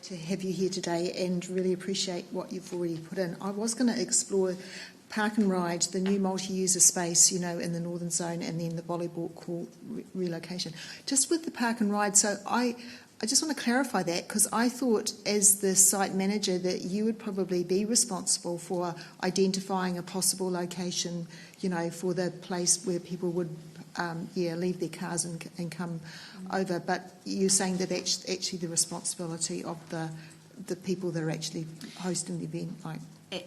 To have you here today and really appreciate what you've already put in. I was going to explore Park and Ride, the new multi-user space, in the Northern Zone, and then the volleyball court relocation. Just with the Park and Ride, so I just want to clarify that, because I thought as the site manager that you would probably be responsible for identifying a possible location, for the place where people would leave their cars and come over. But you're saying that that's actually the responsibility of the people that are actually hosting the event, like.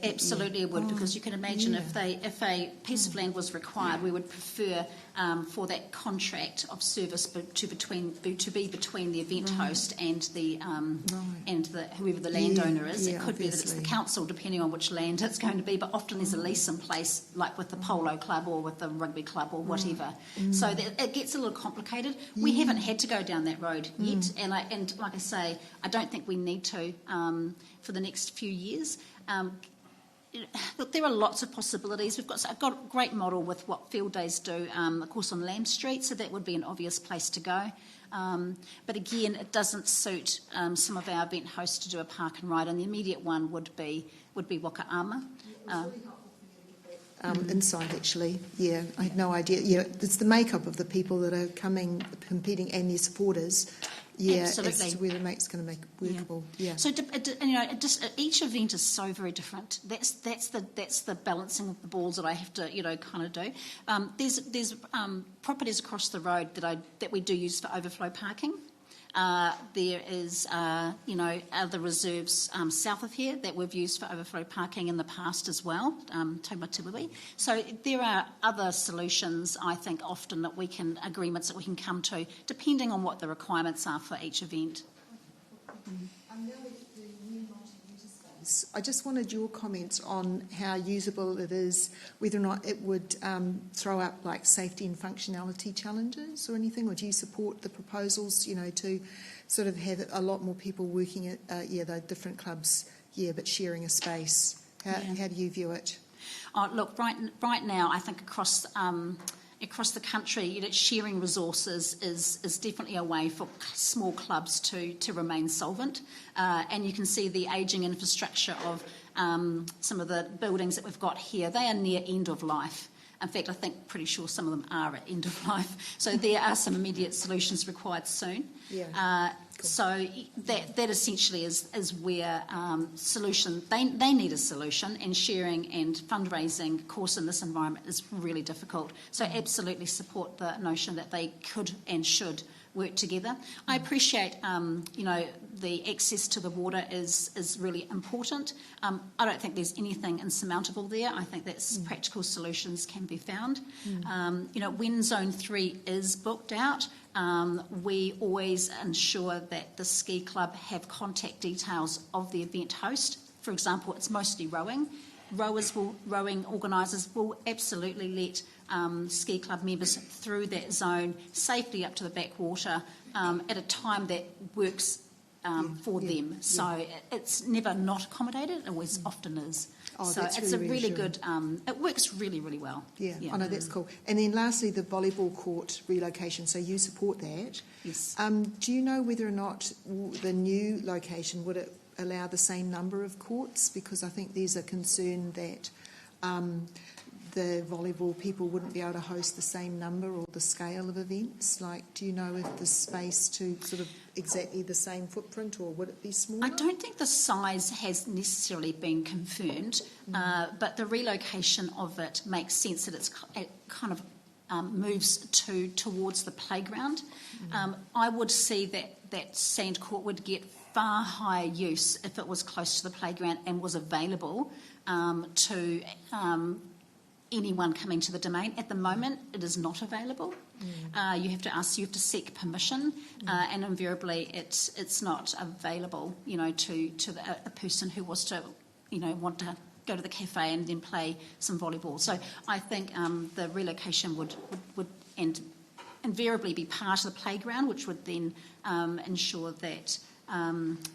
Absolutely, it would, because you can imagine if a piece of land was required, we would prefer for that contract of service to be between the event host and the whoever the landowner is. It could be that it's the council, depending on which land it's going to be, but often there's a lease in place, like with the polo club or with the rugby club or whatever. So it gets a little complicated. We haven't had to go down that road yet, and like I say, I don't think we need to for the next few years. Look, there are lots of possibilities. I've got a great model with what field days do, of course, on Lamb Street, so that would be an obvious place to go. But again, it doesn't suit some of our event hosts to do a park and ride, and the immediate one would be Wakaama. Inside, actually, I had no idea. It's the makeup of the people that are competing, and their supporters. Absolutely. As to whether it's going to make it workable. So each event is so very different. That's the balancing of the balls that I have to kind of do. There's properties across the road that we do use for overflow parking. There is other reserves south of here that we've used for overflow parking in the past as well, Taumatiwiwi. So there are other solutions, I think, often agreements that we can come to, depending on what the requirements are for each event. I just wanted your comments on how usable it is, whether or not it would throw up like safety and functionality challenges or anything, or do you support the proposals, to sort of have a lot more people working at, the different clubs, but sharing a space? How do you view it? Look, right now, I think across the country, sharing resources is definitely a way for small clubs to remain solvent. And you can see the ageing infrastructure of some of the buildings that we've got here. They are near end of life. In fact, pretty sure some of them are at end of life. So there are some immediate solutions required soon. So that essentially is where solution they need a solution, and sharing and fundraising, of course, in this environment is really difficult. So absolutely support the notion that they could and should work together. I appreciate, the access to the water is really important. I don't think there's anything insurmountable there. I think that practical solutions can be found. When Zone 3 is booked out, we always ensure that the ski club have contact details of the event host. For example, it's mostly rowing. Rowing organisers will absolutely let ski club members through that zone safely up to the backwater at a time that works for them. So it's never not accommodated, it always often is. So it's a really good, it works really, really well. I know, that's cool. And then lastly, the volleyball court relocation, so you support that. Yes. Do you know whether or not the new location, would it allow the same number of courts? Because I think there's a concern that the volleyball people wouldn't be able to host the same number or the scale of events. Like, do you know if the space to sort of exactly the same footprint, or would it be smaller? I don't think the size has necessarily been confirmed, but the relocation of it makes sense that it's kind of moves towards the playground. I would see that sand court would get far higher use if it was close to the playground and was available to anyone coming to the domain. At the moment, it is not available. You have to seek permission, and invariably it's not available, to a person who was to, want to go to the cafe and then play some volleyball. So I think the relocation would invariably be part of the playground, which would then ensure that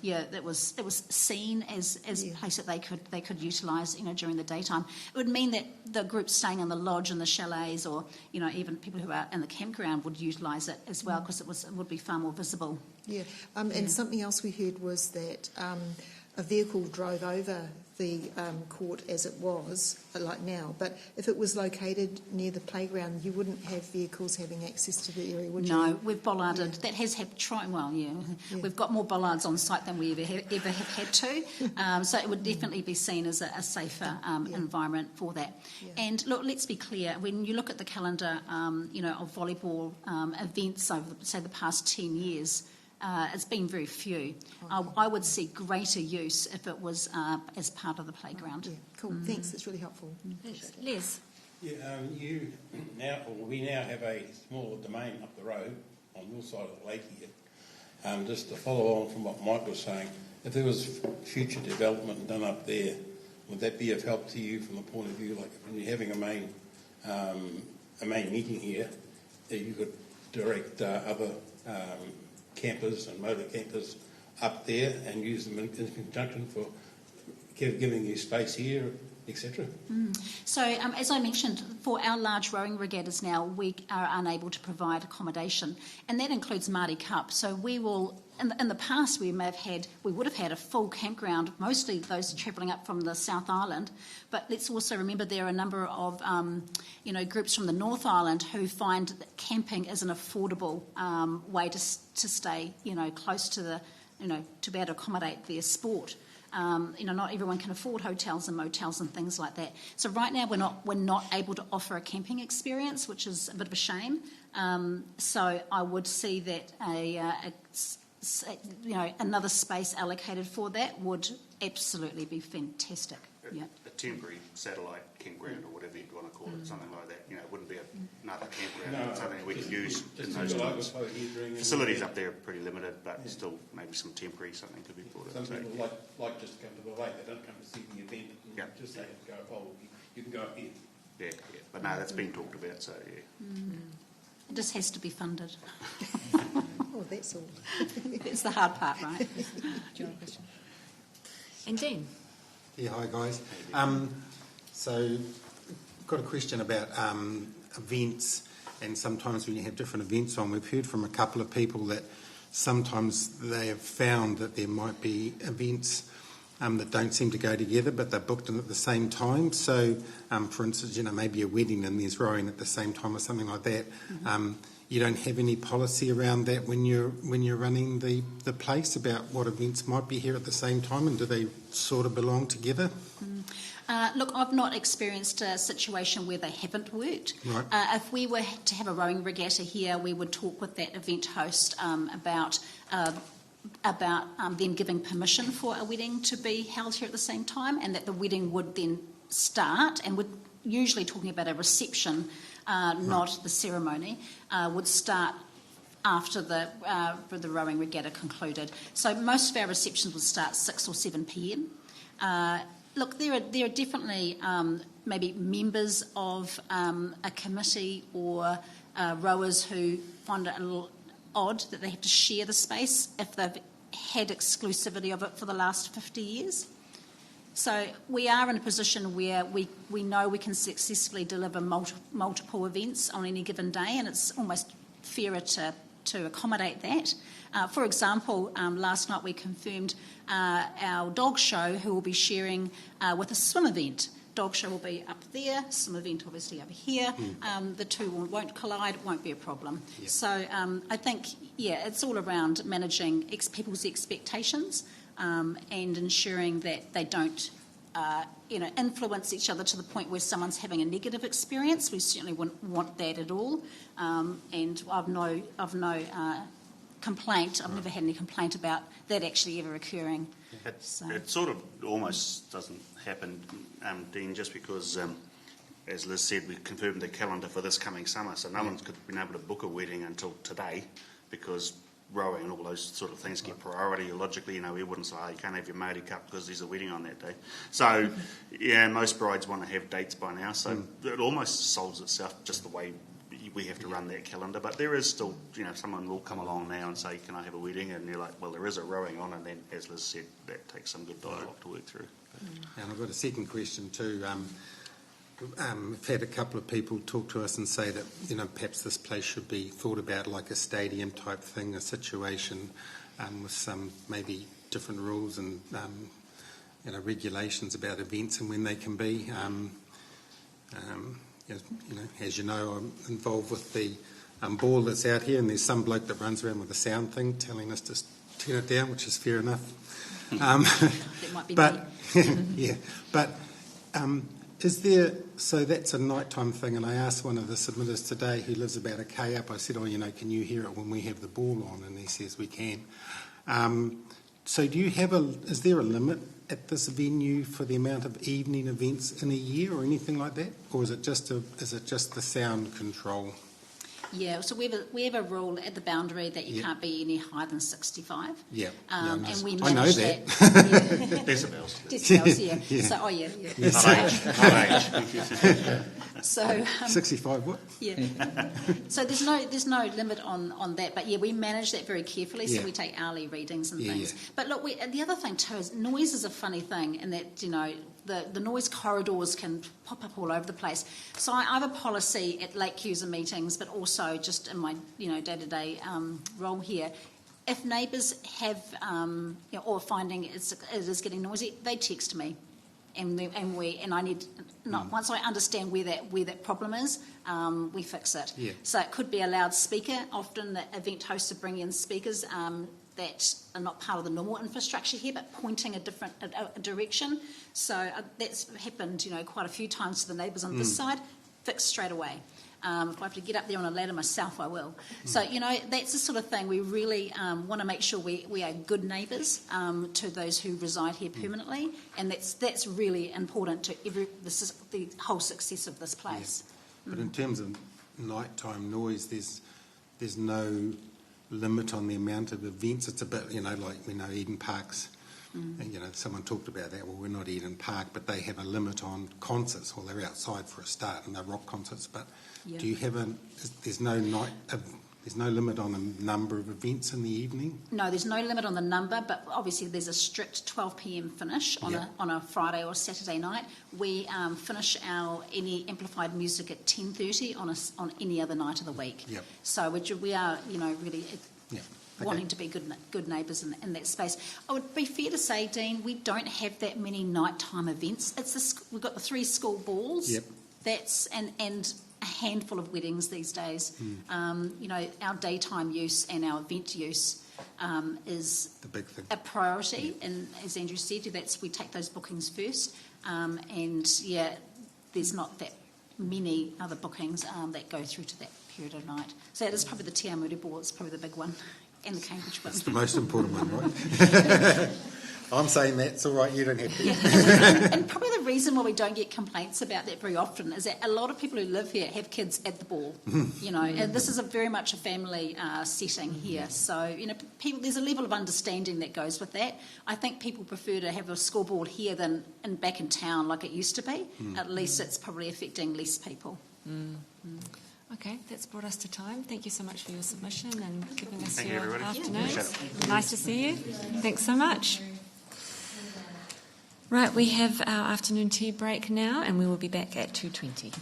it was seen as a place that they could utilise, during the daytime. It would mean that the groups staying in the lodge and the chalets, or even people who are in the campground, would utilise it as well, because it would be far more visible. And something else we heard was that a vehicle drove over the court as it was, like now. But if it was located near the playground, you wouldn't have vehicles having access to the area, would you? No, we've bollarded. That has happened. We've got more bollards on site than we ever have had to. So it would definitely be seen as a safer environment for that. And look, let's be clear. When you look at the calendar, of volleyball events over, say, the past 10 years, it's been very few. I would see greater use if it was as part of the playground. Cool, thanks, that's really helpful. Les? We now have a smaller domain up the road on your side of the lake here. Just to follow on from what Mike was saying, if there was future development done up there, would that be of help to you from the point of view, like when you're having a main meeting here, that you could direct other campers and motor campers up there and use them in conjunction for giving you space here, etc.? So, as I mentioned, for our large rowing regattas now, we are unable to provide accommodation, and that includes Māori Cup. So we will, in the past, we would have had a full campground, mostly those travelling up from the South Island. But let's also remember there are a number of, groups from the North Island who find that camping is an affordable way to stay, close to the, to be able to accommodate their sport. Not everyone can afford hotels and motels and things like that. So right now we're not able to offer a camping experience, which is a bit of a shame. So I would see that another space allocated for that would absolutely be fantastic. A temporary satellite campground, or whatever you want to call it, something like that. It wouldn't be another campground, something we could use in those times. Facilities up there are pretty limited, but still maybe some temporary something could be brought in. Some people like just to come to the lake, they don't come to see the event, just they have to go, you can go up here. Yeah, but no, that's been talked about, so It just has to be funded. Oh, that's all. It's the hard part, right? Do you want a question? And Dean? Yeah, hi guys. So, I've got a question about events, and sometimes when you have different events on, we've heard from a couple of people that sometimes they have found that there might be events that don't seem to go together, but they're booked in at the same time. So, for instance, maybe a wedding and there's rowing at the same time or something like that. You don't have any policy around that when you're running the place about what events might be here at the same time, and do they sort of belong together? Look, I've not experienced a situation where they haven't worked. Right. If we were to have a rowing regatta here, we would talk with that event host about them giving permission for a wedding to be held here at the same time, and that the wedding would then start, and we're usually talking about a reception, not the ceremony, would start after the rowing regatta concluded. So most of our receptions would start 6 or 7 p.m. Look, there are definitely maybe members of a committee or rowers who find it a little odd that they have to share the space if they've had exclusivity of it for the last 50 years. So we are in a position where we know we can successfully deliver multiple events on any given day, and it's almost fairer to accommodate that. For example, last night we confirmed our dog show, who will be sharing with a swim event. Dog show will be up there, swim event obviously over here. The two won't collide, it won't be a problem. Yep. So I think, it's all around managing people's expectations and ensuring that they don't influence each other to the point where someone's having a negative experience. We certainly wouldn't want that at all. And I've no complaint. I've never had any complaint about that actually ever occurring. It sort of almost doesn't happen, Dean, just because, as Liz said, we confirmed the calendar for this coming summer, so no one's been able to book a wedding until today because rowing and all those sort of things get priority. Logically, we wouldn't say, you can't have your Māori Cup because there's a wedding on that day. So, yeah, most brides want to have dates by now, so it almost solves itself just the way we have to run that calendar. But there is still, someone will come along now and say, can I have a wedding? And you're like, well, there is a rowing on, and then, as Liz said, that takes some good dialogue to work through. And I've got a second question too. We've had a couple of people talk to us and say that perhaps this place should be thought about like a stadium type thing, a situation with some maybe different rules and regulations about events and when they can be. As you know, I'm involved with the ball that's out here, and there's some bloke that runs around with a sound thing telling us to turn it down, which is fair enough. That might be but yeah, but. Is there, so that's a nighttime thing, and I asked one of the submitters today who lives about a K up, I said, can you hear it when we have the ball on? And he says we can. So do you have is there a limit at this venue for the amount of evening events in a year or anything like that? Or is it just the sound control? Yeah, so we have a rule at the boundary that you can't be any higher than 65. Yeah, and we I know manage that. Decibels. Decibels, yeah. So, Not age. So 65 what? Yeah. So there's no limit on that, but yeah, we manage that very carefully. So we take hourly readings and things. Yeah. But look, the other thing too is noise is a funny thing, in that the noise corridors can pop up all over the place. So I have a policy at lake user meetings, but also just in my day-to-day role here. If neighbours have or finding it is getting noisy, they text me, and I need once I understand where that problem is, we fix it. Yeah. So it could be a loudspeaker. Often the event hosts are bringing in speakers that are not part of the normal infrastructure here, but pointing a different direction. So that's happened, quite a few times to the neighbours on this side. Fixed straight away. If I have to get up there on a ladder myself, I will. So, that's the sort of thing we really want to make sure we are good neighbours to those who reside here permanently, and that's really important to the whole success of this place. Yeah. But in terms of nighttime noise, there's no limit on the amount of events. It's a bit, like we know Eden Park's, and someone talked about that. Well, we're not Eden Park, but they have a limit on concerts. Well, they're outside for a start, and they're rock concerts. But do you have there's no limit on the number of events in the evening? No, there's no limit on the number, but obviously there's a strict 12 p.m. finish on a Friday or Saturday night. We finish any amplified music at 10:30 on any other night of the week. Yep. So we are really wanting to be good neighbours in that space. I would be fair to say, Dean, we don't have that many nighttime events. We've got the 3 school balls. Yep. That's and a handful of weddings these days. Our daytime use and our event use is the big thing. A priority, and as Andrew said, we take those bookings first. There's not that many other bookings that go through to that period of night. So it is probably the Te Amuri ball. It's probably the big one, and the Cambridge one. It's the most important one, right? I'm saying that's all right, you don't have to. Yeah. And probably the reason why we don't get complaints about that very often is that a lot of people who live here have kids at the ball, and this is very much a family setting here. So, there's a level of understanding that goes with that. I think people prefer to have a school ball here than back in town like it used to be. At least it's probably affecting less people. Okay, that's brought us to time. Thank you so much for your submission and giving us Thank your you, afternoon. Nice to see you. Thanks so much. Right, we have our afternoon tea break now, and we will be back at 2:20.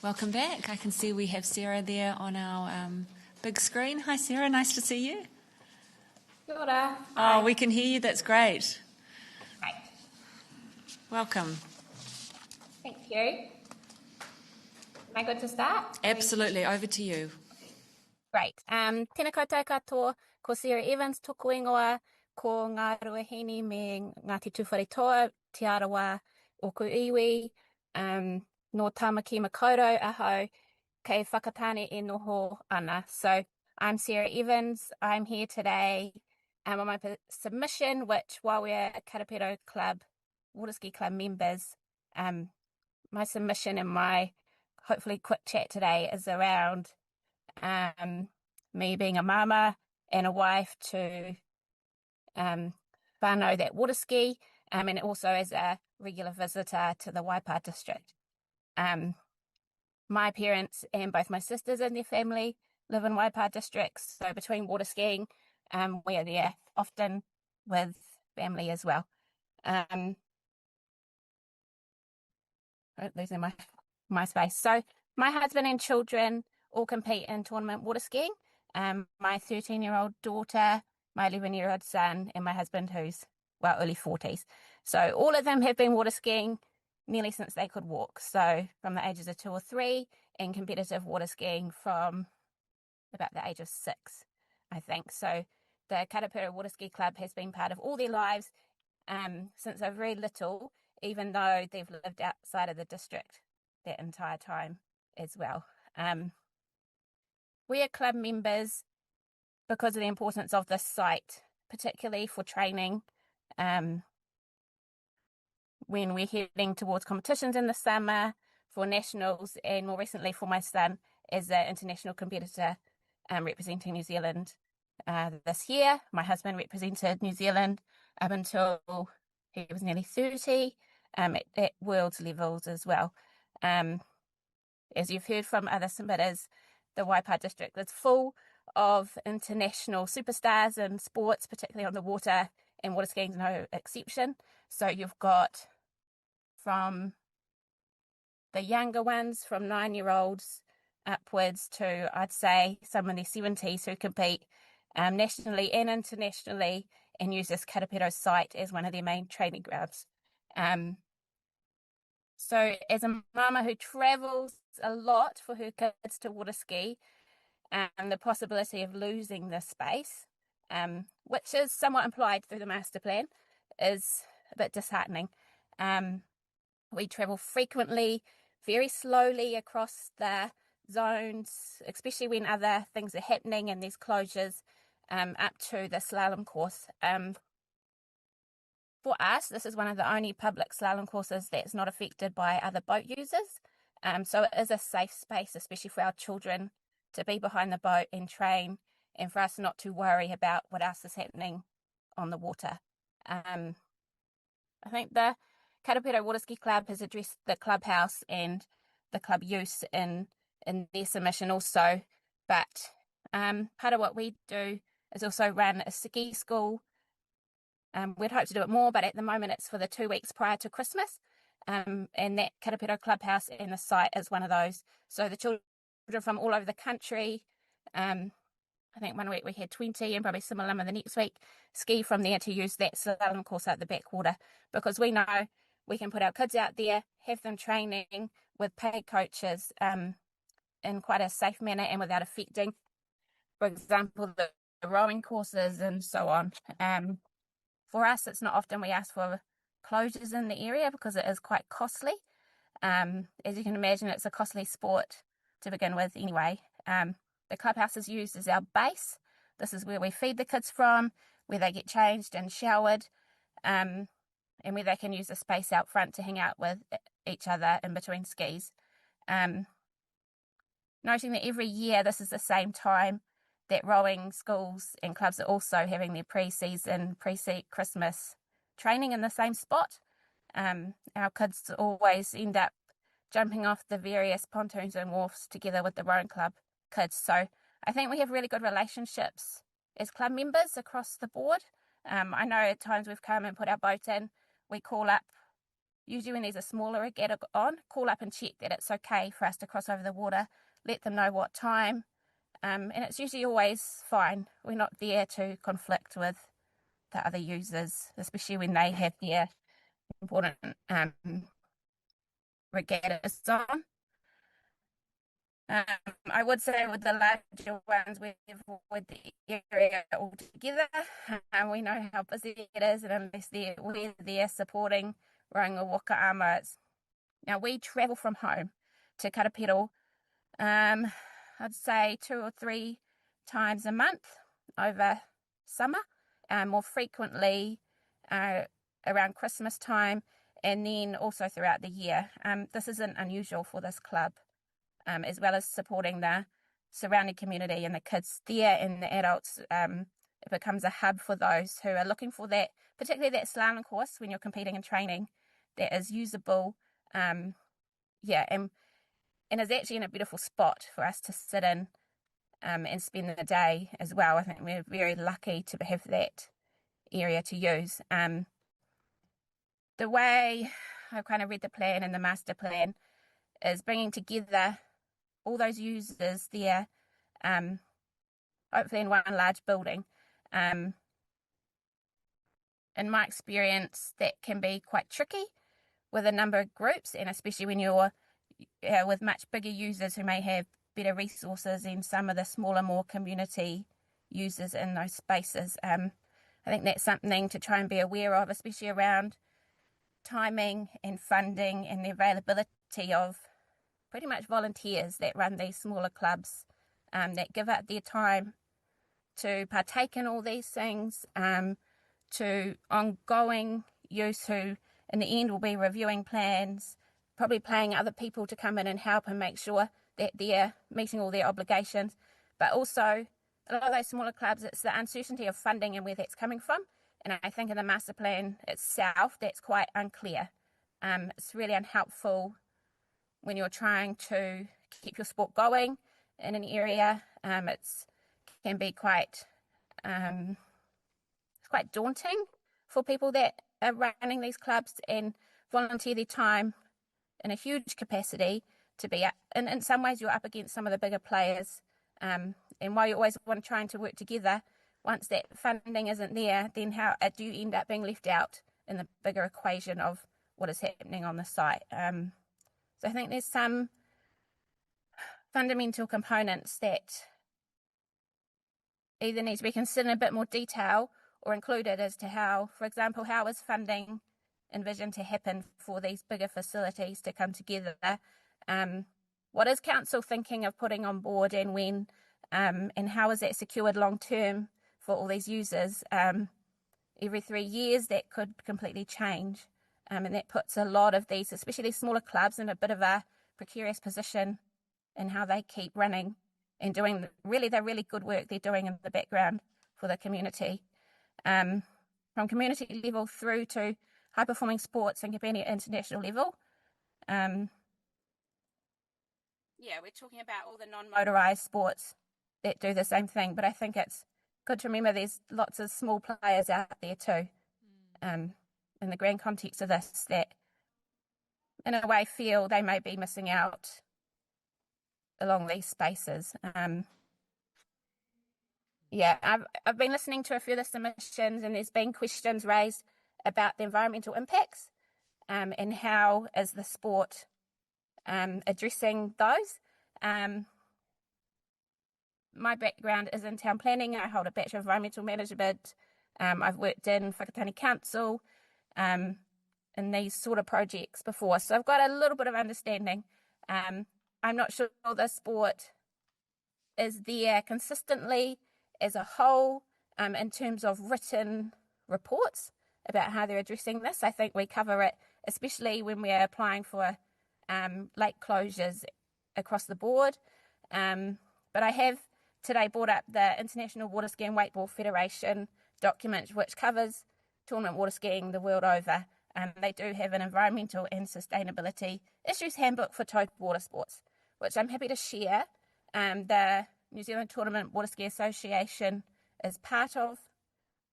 Welcome back. I can see we have Sarah there on our big screen. Hi, Sarah. Nice to see you. Kia ora. Oh, we can hear you. That's great. Great. Welcome. Thank you. Am I good to start? Absolutely. Over to you. Great. Tēnā koutou katoa, ko Sarah Evans, tōku ingoa, ko ngā ruahine me Ngāti Tuwharetoa, Te Arawa, Oku Iwi, no Tamaki Makaurau ahau, kei whakatāne e noho ana. So I'm Sarah Evans. I'm here today on my submission, which while we're Karapiro Club, Waterski Club members, my submission and my hopefully quick chat today is around me being a mama and a wife to whānau that waterski, and also as a regular visitor to the Waipa district. My parents and both my sisters and their family live in Waipa districts, so between water skiing, we are there often with family as well. Losing my space. So my husband and children all compete in tournament water skiing. My 13-year-old daughter, my 11-year-old son, and my husband who's, well, early 40s. So all of them have been water skiing nearly since they could walk. So from the ages of 2 or 3, and competitive water skiing from about the age of 6, I think. So the Karapiro Water Ski Club has been part of all their lives since they're very little, even though they've lived outside of the district that entire time as well. We are club members because of the importance of this site, particularly for training. When we're heading towards competitions in the summer, for nationals, and more recently for my son as an international competitor representing New Zealand this year. My husband represented New Zealand up until he was nearly 30 at world levels as well. As you've heard from other submitters, the Waipa district is full of international superstars in sports, particularly on the water, and water skiing is no exception. So you've got from the younger ones, from 9-year-olds upwards to, I'd say, some in their 70s who compete nationally and internationally and use this Karapiro site as one of their main training grounds. So as a mama who travels a lot for her kids to water ski, the possibility of losing this space, which is somewhat implied through the master plan, is a bit disheartening. We travel frequently, very slowly across the zones, especially when other things are happening and there's closures up to the slalom course. For us, this is one of the only public slalom courses that's not affected by other boat users. So it is a safe space, especially for our children to be behind the boat and train, and for us not to worry about what else is happening on the water. I think the Karapiro Water Ski Club has addressed the clubhouse and the club use in their submission also, but part of what we do is also run a ski school. We'd hope to do it more, but at the moment it's for the 2 weeks prior to Christmas, and that Karapiro clubhouse and the site is one of those. So the children from all over the country, I think one week we had 20 and probably similar number the next week, ski from there to use that slalom course out the backwater, because we know we can put our kids out there, have them training with paid coaches in quite a safe manner and without affecting, for example, the rowing courses and so on. For us, it's not often we ask for closures in the area because it is quite costly. As you can imagine, it's a costly sport to begin with anyway. The clubhouse is used as our base. This is where we feed the kids from, where they get changed and showered, and where they can use the space out front to hang out with each other in between skis. Noting that every year this is the same time that rowing schools and clubs are also having their pre-season, Christmas training in the same spot. Our kids always end up jumping off the various pontoons and wharfs together with the rowing club kids. So I think we have really good relationships as club members across the board. I know at times we've come and put our boat in, we call up, usually when there's a smaller regatta on, call up and check that it's okay for us to cross over the water, let them know what time, and it's usually always fine. We're not there to conflict with the other users, especially when they have their important regattas on. I would say with the larger ones, we've avoided the area altogether. We know how busy it is, and unless we're there supporting Ranga Waka Ama. Now, we travel from home to Karapiro, I'd say 2 or 3 times a month over summer, more frequently around Christmas time, and then also throughout the year. This isn't unusual for this club. As well as supporting the surrounding community and the kids there and the adults. It becomes a hub for those who are looking for that, particularly that slalom course when you're competing and training, that is usable. And is actually in a beautiful spot for us to sit in and spend the day as well. I think we're very lucky to have that area to use. The way I've kind of read the plan and the master plan is bringing together all those users there, hopefully in one large building. In my experience, that can be quite tricky with a number of groups, and especially when you're with much bigger users who may have better resources than some of the smaller, more community users in those spaces. I think that's something to try and be aware of, especially around timing and funding and the availability of pretty much volunteers that run these smaller clubs, that give up their time to partake in all these things, to ongoing youth who in the end will be reviewing plans, probably paying other people to come in and help and make sure that they're meeting all their obligations. But also, a lot of those smaller clubs, it's the uncertainty of funding and where that's coming from. And I think in the master plan itself, that's quite unclear. It's really unhelpful when you're trying to keep your sport going in an area. It can be quite daunting for people that are running these clubs and volunteer their time in a huge capacity to be up. And in some ways, you're up against some of the bigger players. And while you always want trying to work together, once that funding isn't there, then how do you end up being left out in the bigger equation of what is happening on the site? So I think there's some fundamental components that either need to be considered in a bit more detail or included as to how, for example, how is funding envisioned to happen for these bigger facilities to come together? What is council thinking of putting on board and when? And how is that secured long term for all these users? Every 3 years, that could completely change. And that puts a lot of these, especially these smaller clubs, in a bit of a precarious position in how they keep running and doing the really good work they're doing in the background for the community. From community level through to high-performing sports and competing at international level. We're talking about all the non-motorised sports that do the same thing, but I think it's good to remember there's lots of small players out there too. In the grand context of this, that in a way feel they may be missing out along these spaces. I've been listening to a few of the submissions, and there's been questions raised about the environmental impacts and how is the sport addressing those. My background is in town planning. I hold a Bachelor of Environmental Management. I've worked in Whakatane Council in these sort of projects before, so I've got a little bit of understanding. I'm not sure the sport is there consistently as a whole in terms of written reports about how they're addressing this. I think we cover it, especially when we're applying for lake closures across the board. But I have today brought up the International Water Ski and Wakeboard Federation document, which covers tournament water skiing the world over. They do have an environmental and sustainability issues handbook for total water sports, which I'm happy to share. The New Zealand Tournament Water Ski Association is part of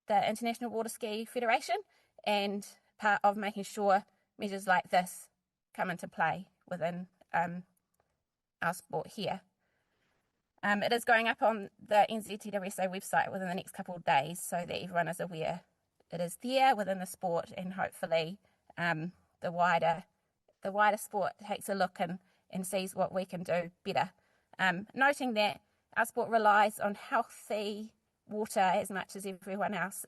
the International Water Ski Federation and part of making sure measures like this come into play within our sport here. It is going up on the NZTWSA website within the next couple of days so that everyone is aware it is there within the sport, and hopefully the wider sport takes a look and sees what we can do better. Noting that our sport relies on healthy water as much as everyone else.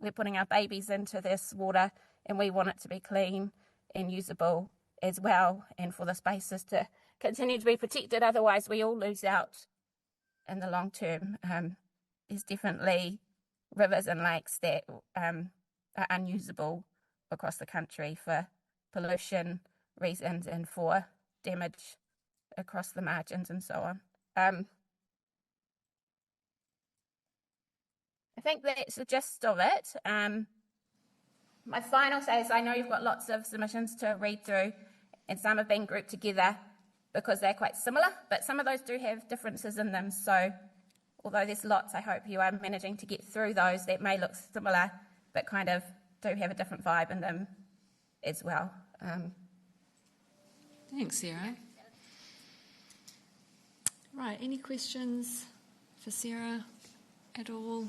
We're putting our babies into this water and we want it to be clean and usable as well, and for the spaces to continue to be protected, otherwise we all lose out in the long term. There's definitely rivers and lakes that are unusable across the country for pollution reasons and for damage across the margins and so on. I think that's the gist of it. My final say is I know you've got lots of submissions to read through, and some have been grouped together because they're quite similar, but some of those do have differences in them. So although there's lots, I hope you are managing to get through those that may look similar, but kind of do have a different vibe in them as well. Thanks, Sarah. Right, any questions for Sarah at all?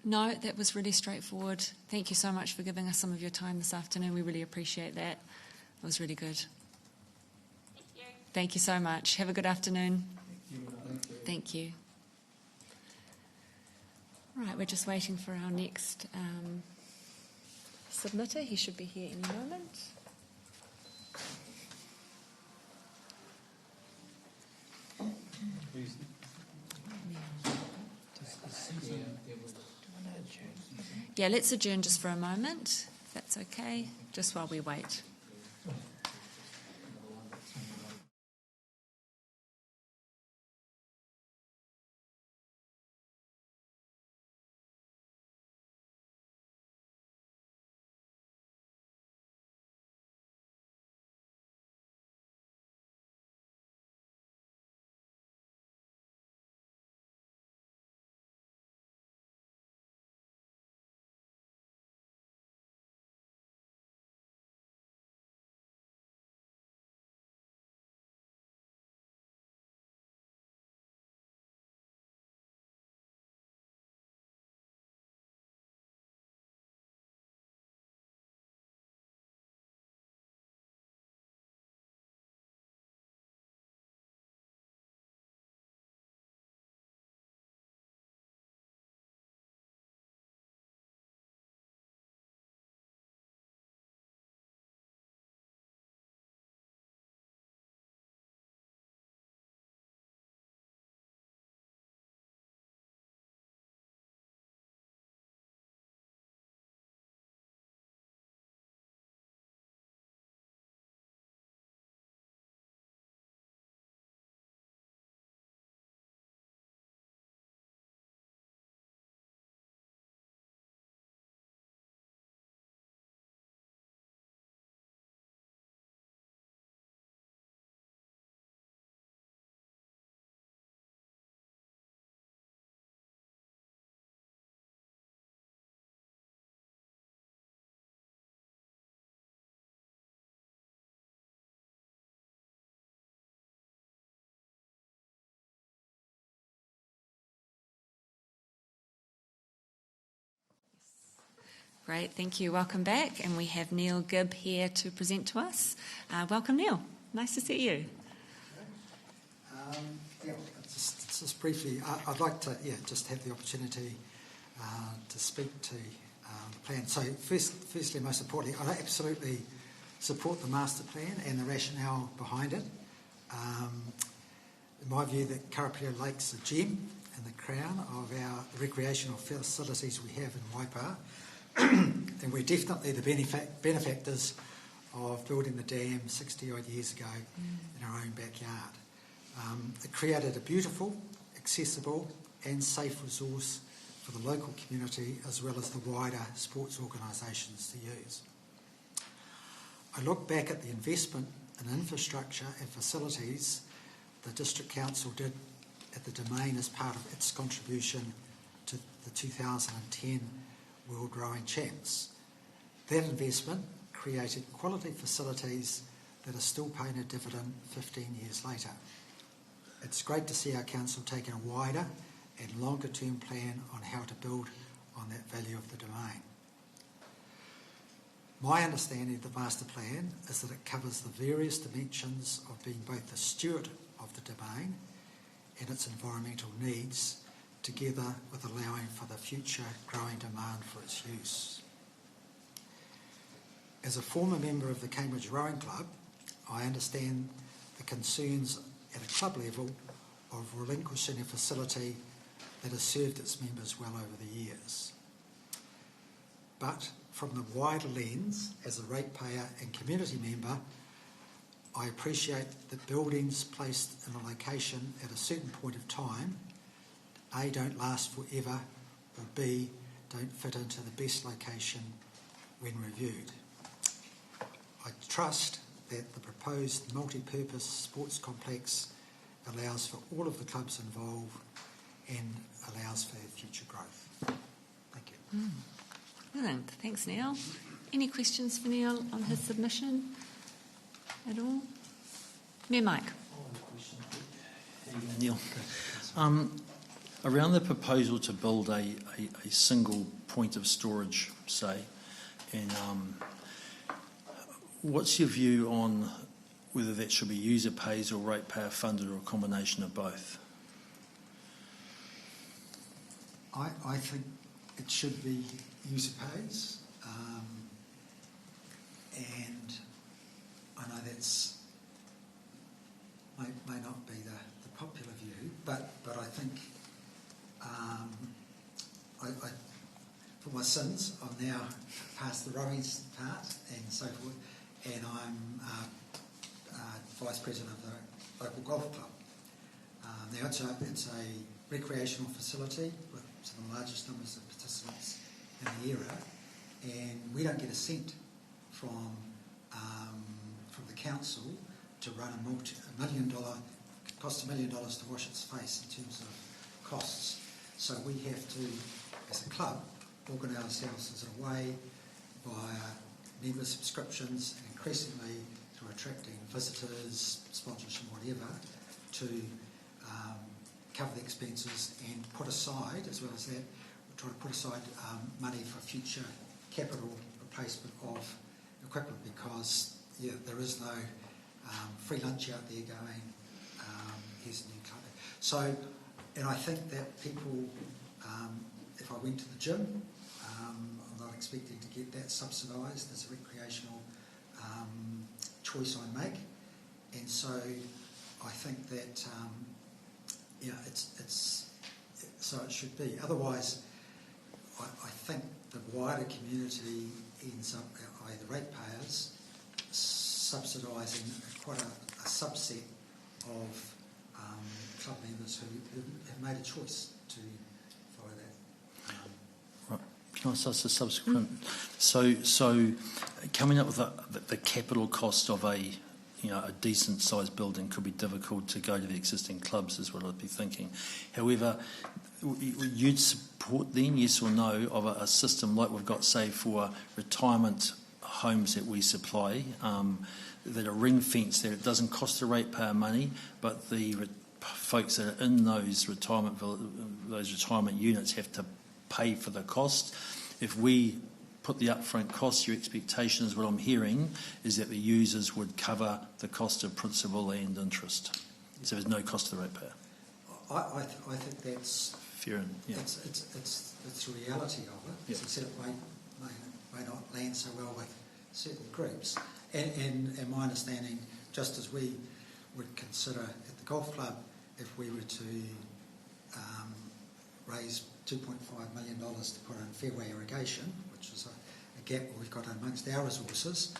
No, that was really straightforward. Thank you so much for giving us some of your time this afternoon. We really appreciate that. It was really good. Thank you so much. Have a good afternoon. Thank you. Right, we're just waiting for our next submitter. He should be here any moment. Yeah, let's adjourn just for a moment, if that's okay, just while we wait. Great, thank you. Welcome back. And we have Neil Gibb here to present to us. Welcome, Neil. Nice to see you. Just briefly, I'd like to just have the opportunity to speak to the plan. So firstly, most importantly, I absolutely support the master plan and the rationale behind it. In my view, that Karapiro Lake's a gem and the crown of our recreational facilities we have in Waipa. And we're definitely the benefactors of building the dam 60-odd years ago in our own backyard. It created a beautiful, accessible and safe resource for the local community as well as the wider sports organisations to use. I look back at the investment in infrastructure and facilities the District Council did at the Domain as part of its contribution to the 2010 World Rowing Champs. That investment created quality facilities that are still paying a dividend 15 years later. It's great to see our council taking a wider and longer term plan on how to build on that value of the domain. My understanding of the master plan is that it covers the various dimensions of being both the steward of the domain and its environmental needs, together with allowing for the future growing demand for its use. As a former member of the Cambridge Rowing Club, I understand the concerns at a club level of relinquishing a facility that has served its members well over the years. But from the wider lens, as a ratepayer and community member, I appreciate that buildings placed in a location at a certain point of time, A, don't last forever, or B, don't fit into the best location when reviewed. I trust that the proposed multi-purpose sports complex allows for all of the clubs involved and allows for future growth. Thank you. Brilliant. Thanks, Neil. Any questions for Neil on his submission at all? Mayor Mike. Neil. Around the proposal to build a single point of storage, say, and what's your view on whether that should be user pays or ratepayer funded or a combination of both? I think it should be user pays, and I know that's may not be the popular view, but I think I for my sins, I'm now past the rowing part and so forth, and I'm vice president of the local golf club. Now it's a recreational facility with some of the largest numbers of participants in the era, and we don't get a cent from the council to run $1 million, costs $1 million to wash its face in terms of costs. So we have to, as a club, organise ourselves in a way via member subscriptions and increasingly through attracting visitors, sponsorship, whatever, to cover the expenses and put aside, as well as that, we're trying to put aside money for future capital replacement of equipment, because there is no free lunch out there going, here's a new club. So, and I think that people, if I went to the gym, I'm not expecting to get that subsidised as a recreational choice I make, and so I think that it's so it should be. Otherwise, I think the wider community ends up, i.e. the ratepayers, subsidising quite a subset of club members who have made a choice to follow that. Right. Can I ask a subsequent? So coming up with the capital cost of a decent sized building could be difficult to go to the existing clubs, is what I'd be thinking. However, you'd support then, yes or no, of a system like we've got, say, for retirement homes that we supply, that are ring fenced, that it doesn't cost the ratepayer money, but the folks that are in those retirement units have to pay for the cost. If we put the upfront cost, your expectation is, what I'm hearing, is that the users would cover the cost of principal and interest. So there's no cost to the ratepayer. I think that's fair. And, it's the reality of it. As I said, it may not land so well with certain groups. And my understanding, just as we would consider at the golf club, if we were to raise $2.5 million to put in fairway irrigation, which is a gap we've got amongst our resources,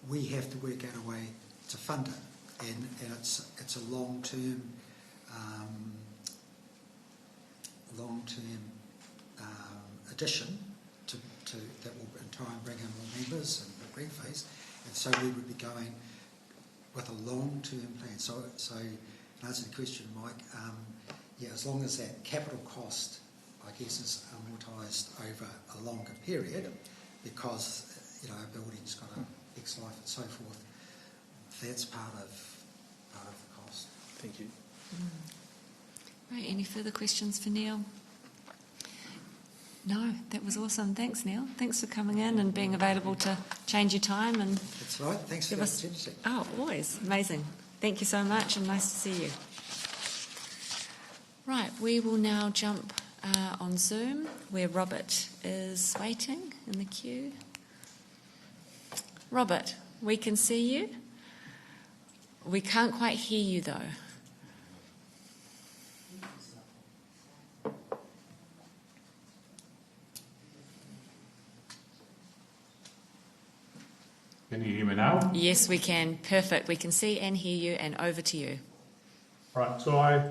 we have to work out a way to fund it, and it's a long-term addition to that will in time bring in more members and more green fees, and so we would be going with a long-term plan. So in answer to the question, Mike, as long as that capital cost, I guess, is amortised over a longer period, because a building's got an X life and so forth. That's part of the cost. Thank you. Right, any further questions for Neil? No, that was awesome. Thanks, Neil. Thanks for coming in and being available to change your time. And that's right. Thanks for the opportunity. Oh, always. Amazing. Thank you so much and nice to see you. Right, we will now jump on Zoom where Robert is waiting in the queue. Robert, we can see you. We can't quite hear you though. Can you hear me now? Yes, we can. Perfect. We can see and hear you, and over to you. Right, so I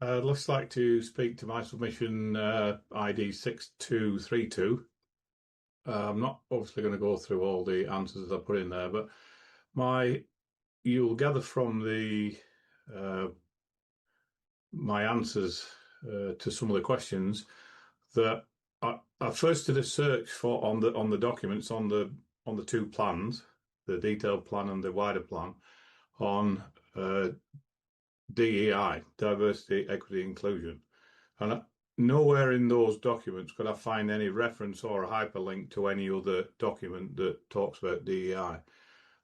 looks like to speak to my submission ID 6232. I'm not obviously going to go through all the answers I put in there, but you'll gather from the my answers to some of the questions that I first did a search for on the documents on the two plans, the detailed plan and the wider plan, on DEI, diversity, equity, inclusion, and nowhere in those documents could I find any reference or a hyperlink to any other document that talks about DEI.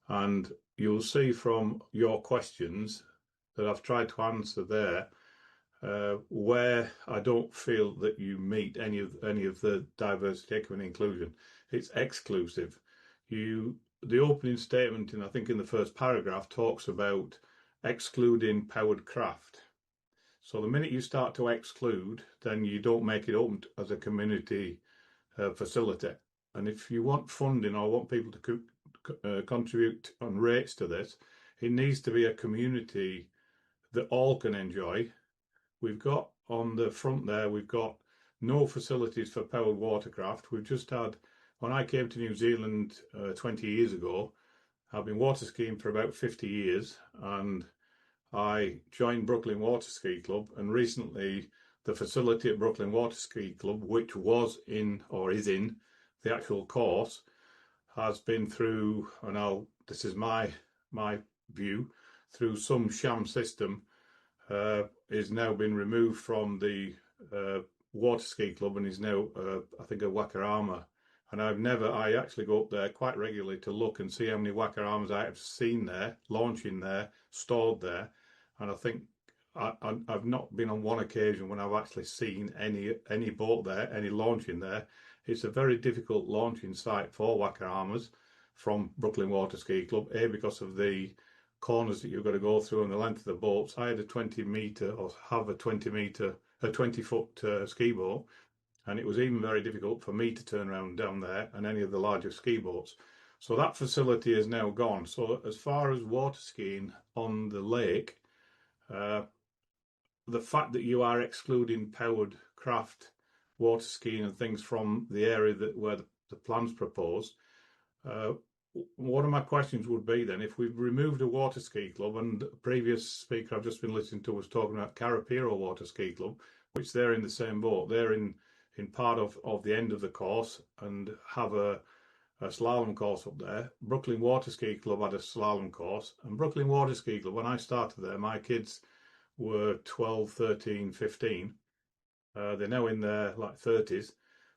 And you'll see from your questions that I've tried to answer there where I don't feel that you meet any of the diversity, equity, and inclusion. It's exclusive. The opening statement, I think in the first paragraph, talks about excluding powered craft. So the minute you start to exclude, then you don't make it open as a community facility. And if you want funding or want people to contribute on rates to this, it needs to be a community that all can enjoy. We've got on the front there, we've got no facilities for powered watercraft. We've just had, when I came to New Zealand 20 years ago, I've been water skiing for about 50 years, and I joined Brooklyn Water Ski Club, and recently the facility at Brooklyn Water Ski Club, which was in or is in the actual course, has been through, and this is my view, through some sham system, is now been removed from the water ski club and is now, I think, a Wakarama. And I actually go up there quite regularly to look and see how many Wakaramas I have seen there, launching there, stored there. And I think I've not been on one occasion when I've actually seen any boat there, any launching there. It's a very difficult launching site for Wakaramas from Brooklyn Water Ski Club, because of the corners that you've got to go through and the length of the boats. I had a 20-metre, or have a 20-foot ski boat, and it was even very difficult for me to turn around down there and any of the larger ski boats. So that facility is now gone. So as far as water skiing on the lake, the fact that you are excluding powered craft water skiing and things from the area where the plan's proposed, one of my questions would be then, if we've removed a water ski club, and the previous speaker I've just been listening to was talking about Karapiro Water Ski Club, which they're in the same boat. They're in part of the end of the course and have a slalom course up there. Brooklyn Water Ski Club had a slalom course, and Brooklyn Water Ski Club, when I started there, my kids were 12, 13, 15. They're now in their 30s.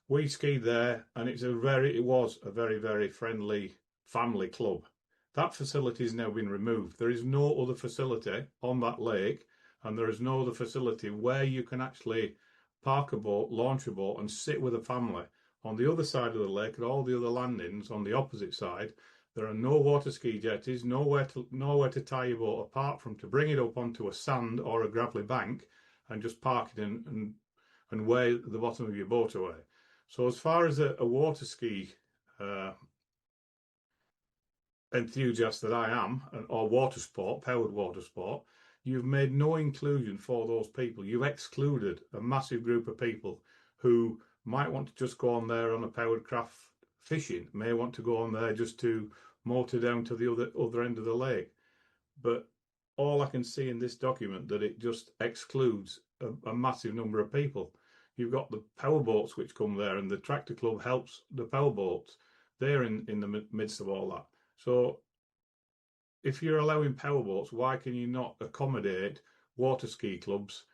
We skied there, and it was a very, very friendly family club. That facility has now been removed. There is no other facility on that lake, and there is no other facility where you can actually park a boat, launch a boat, and sit with a family. On the other side of the lake, at all the other landings on the opposite side, there are no water ski jetties, nowhere to tie your boat apart from to bring it up onto a sand or a gravelly bank and just park it in and weigh the bottom of your boat away. So as far as a water ski enthusiast that I am, or water sport, powered water sport, you've made no inclusion for those people. You've excluded a massive group of people who might want to just go on there on a powered craft fishing, may want to go on there just to motor down to the other end of the lake. But all I can see in this document that it just excludes a massive number of people. You've got the power boats which come there, and the tractor club helps the power boats. they're in the midst of all that. So if you're allowing powerboats, why can you not accommodate water ski clubs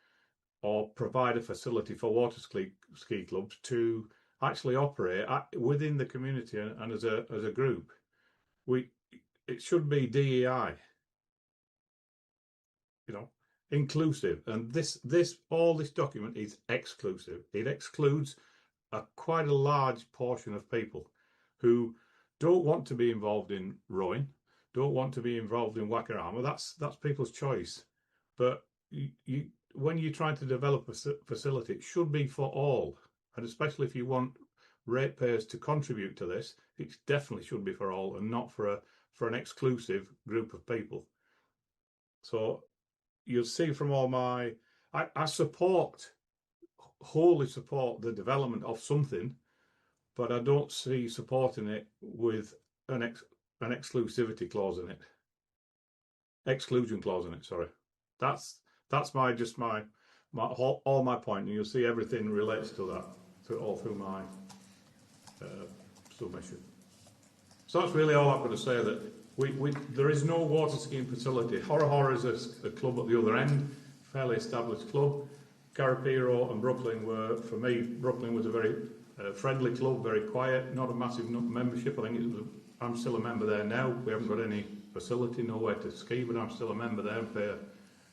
or provide a facility for water ski clubs to actually operate within the community and as a group? It should be DEI, inclusive. And all this document is exclusive. It excludes quite a large portion of people who don't want to be involved in rowing, don't want to be involved in Wakarama. That's people's choice. But when you're trying to develop a facility, it should be for all. And especially if you want ratepayers to contribute to this, it definitely should be for all and not for an exclusive group of people. So you'll see from all I wholly support the development of something, but I don't see supporting it with an exclusivity clause in it. Exclusion clause in it, sorry. That's my all my point, and you'll see everything relates to that all through my submission. So that's really all I've got to say. That there is no water skiing facility. Horror is a club at the other end, fairly established club. Carapiro and Brooklyn were, for me, Brooklyn was a very friendly club, very quiet, not a massive membership. I think I'm still a member there now. We haven't got any facility, nowhere to ski, but I'm still a member there and pay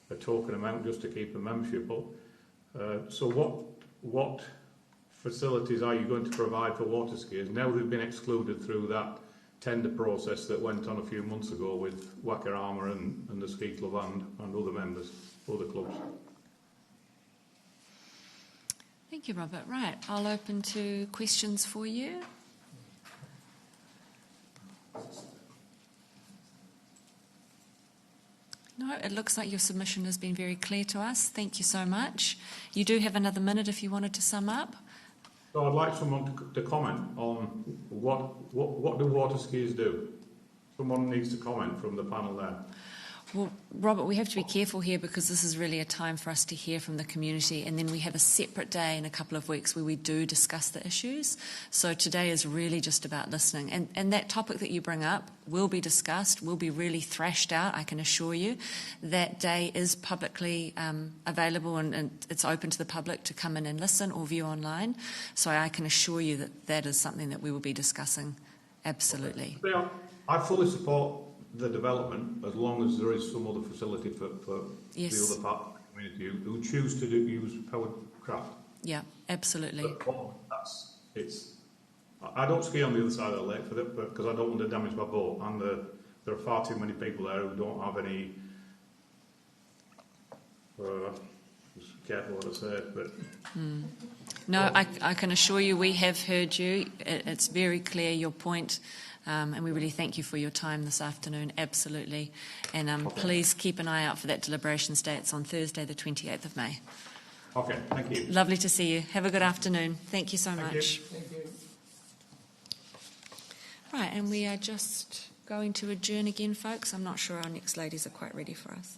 a token amount just to keep the membership up. So what facilities are you going to provide for water skiers now they've been excluded through that tender process that went on a few months ago with Wakarama and the ski club and other members, other clubs? Thank you, Robert. Right, I'll open to questions for you. No, it looks like your submission has been very clear to us. Thank you so much. You do have another minute if you wanted to sum up. So I'd like someone to comment on what do water skiers do? Someone needs to comment from the panel there. Well, Robert, we have to be careful here because this is really a time for us to hear from the community, and then we have a separate day in a couple of weeks where we do discuss the issues. So today is really just about listening. And that topic that you bring up will be discussed, will be really thrashed out, I can assure you. That day is publicly available and it's open to the public to come in and listen or view online. So I can assure you that that is something that we will be discussing, absolutely. I fully support the development as long as there is some other facility for Yes. the other part of the community who choose to use powered craft. Yeah, absolutely. I don't ski on the other side of the lake because I don't want to damage my boat, and there are far too many people there who don't have any. Just careful what I say, but. No, I can assure you we have heard you. It's very clear your point. And we really thank you for your time this afternoon, absolutely. And please keep an eye out for that deliberations day. It's on Thursday, the 28th of May. Okay, thank you. Lovely to see you. Have a good afternoon. Thank you so much. Thank you. Right, and we are just going to adjourn again, folks. I'm not sure our next ladies are quite ready for us.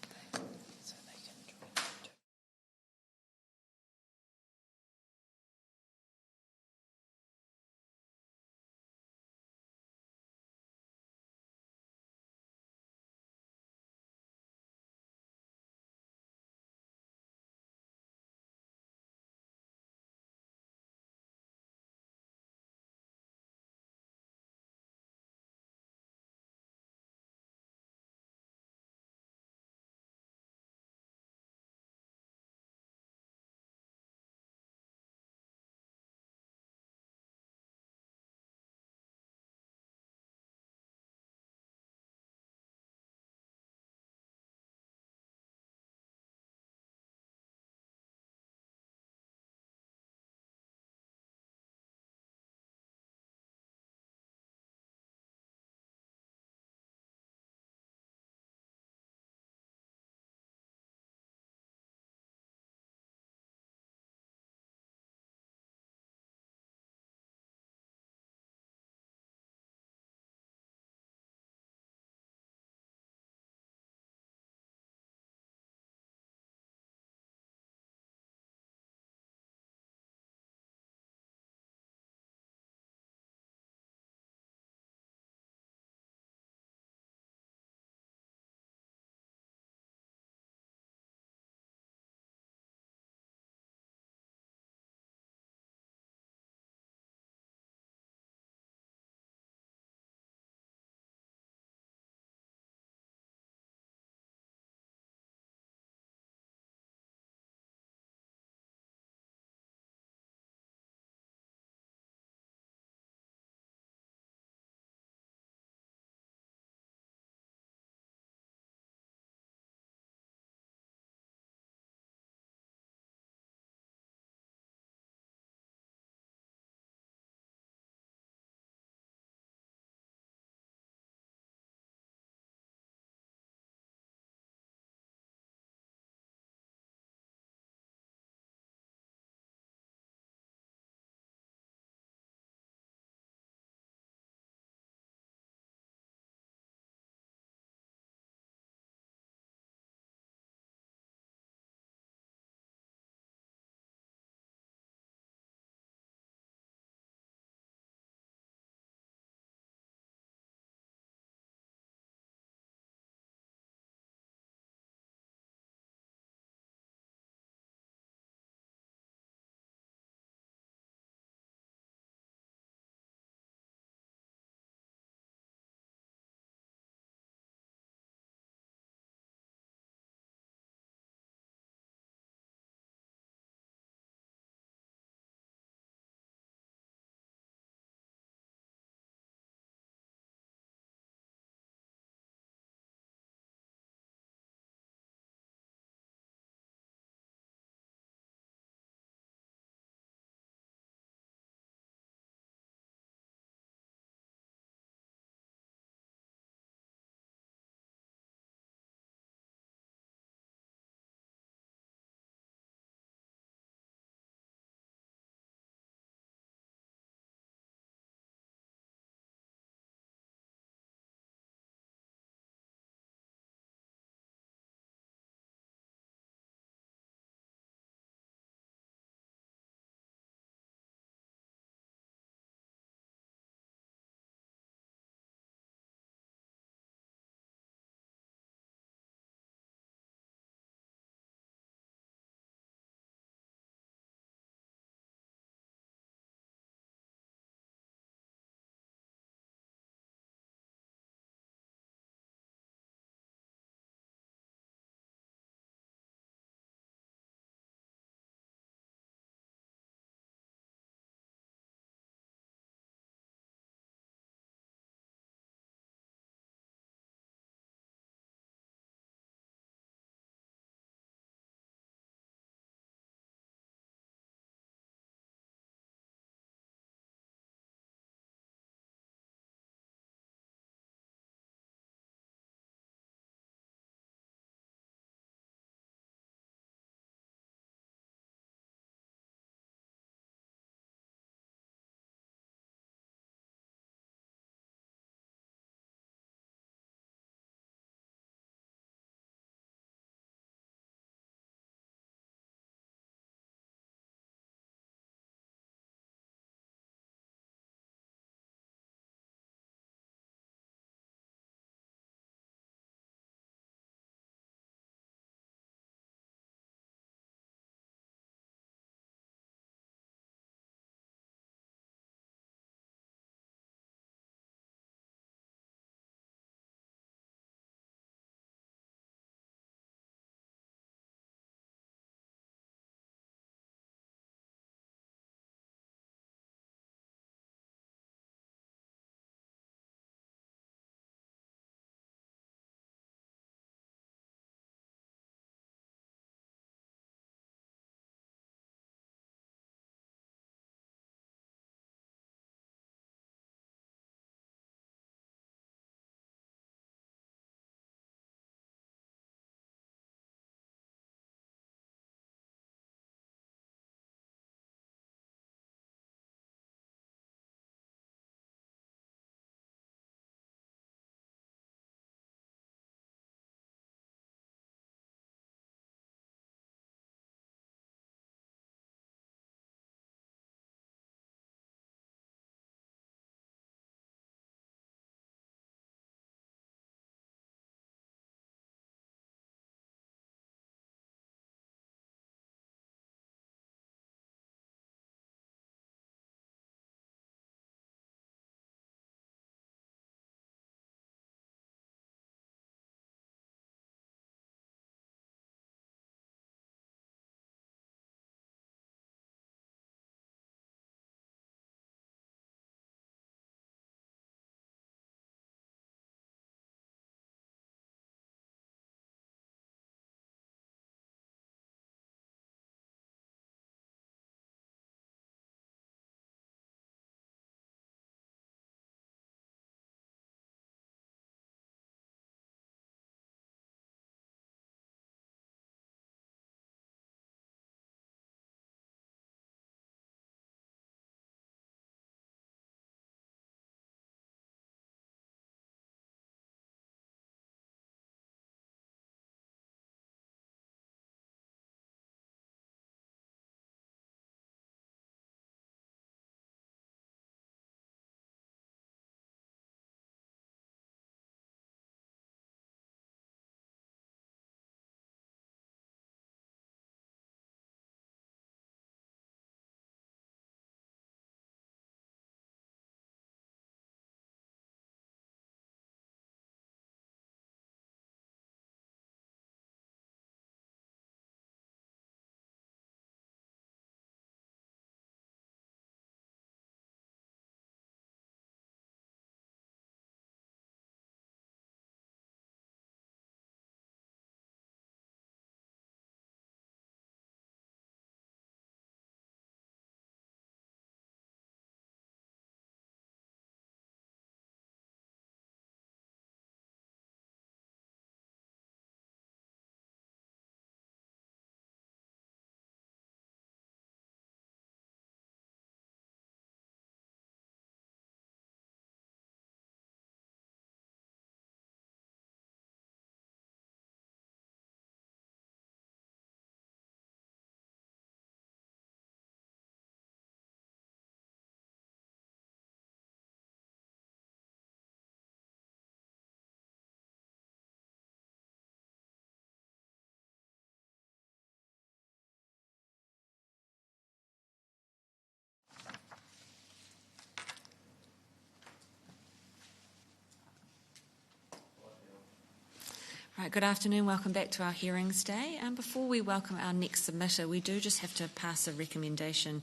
Right, good afternoon. Welcome back to our hearings day. Before we welcome our next submitter, we do just have to pass a recommendation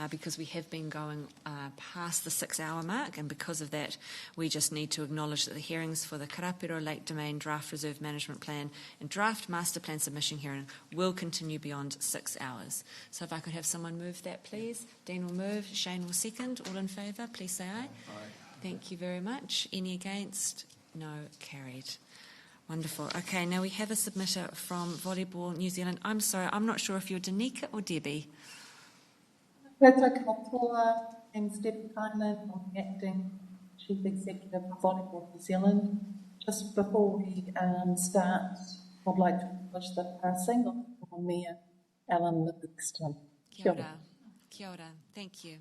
because we have been going past the 6-hour mark, and because of that, we just need to acknowledge that the hearings for the Karapiro Lake Domain Draft Reserve Management Plan and Draft Master Plan Submission hearing will continue beyond 6 hours. So if I could have someone move that, please. Dean will move, Shane will second. All in favour, please say aye. Aye. Thank you very much. Any against? No, carried. Wonderful. Okay, now we have a submitter from Volleyball New Zealand. I'm sorry, I'm not sure if you're Danica or Debbie. Roberto Katoa and Stephen Kynan, I'm the Acting Chief Executive of Volleyball New Zealand. Just before we start, I'd like to acknowledge the passing of our Mayor, Alan Livingston. Kia ora. Kia ora. Thank you.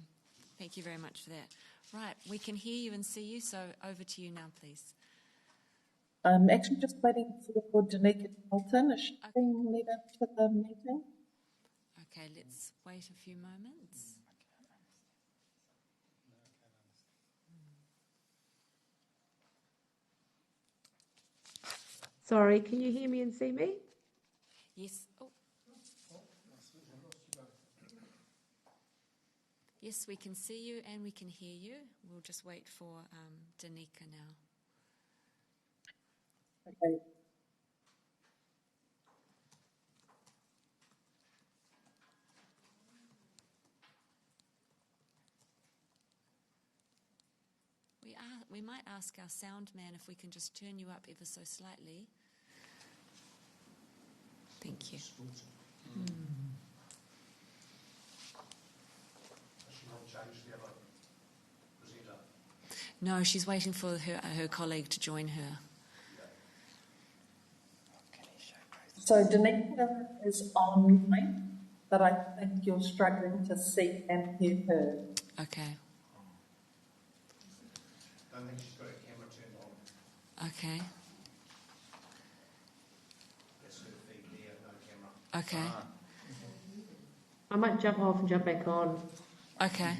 Thank you very much for that. Right, we can hear you and see you, so over to you now, please. I'm actually just waiting for Danica Dalton. Is she being led up to the meeting? Okay, let's wait a few moments. Sorry, can you hear me and see me? Yes. Oh. Yes, we can see you and we can hear you. We'll just wait for Danica now. Okay. We might ask our sound man if we can just turn you up ever so slightly. Thank you. No, she's waiting for her colleague to join her. So Danica is online, but I think you're struggling to see and hear her. Okay. I don't think she's got her camera turned on. Okay. That's her feed there, no camera. Okay. I might jump off and jump back on. Okay.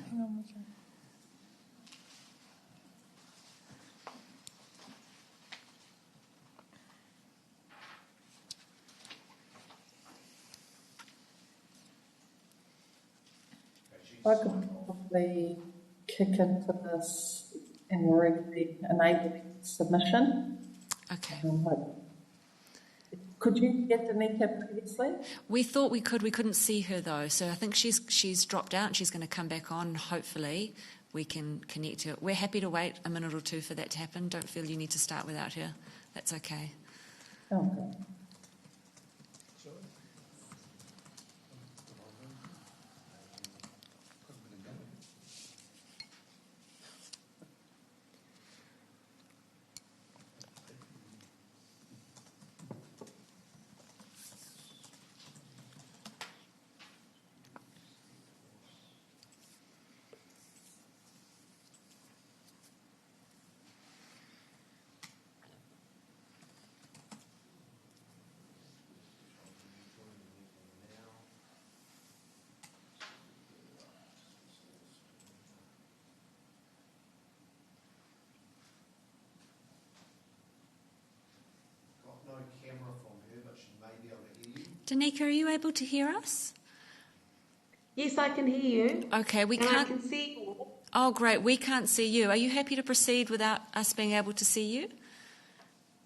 I could probably kick into this and really enable submission. Okay. Could you get Danica previously? We thought we could. We couldn't see her though, so I think she's dropped out and she's going to come back on. Hopefully, we can connect her. We're happy to wait a minute or two for that to happen. Don't feel you need to start without her. That's okay. Okay. No camera from her, but she may be able to hear you. Danica, are you able to hear us? Yes, I can hear you. Okay, we and can't. I can see you. Oh, great. We can't see you. Are you happy to proceed without us being able to see you?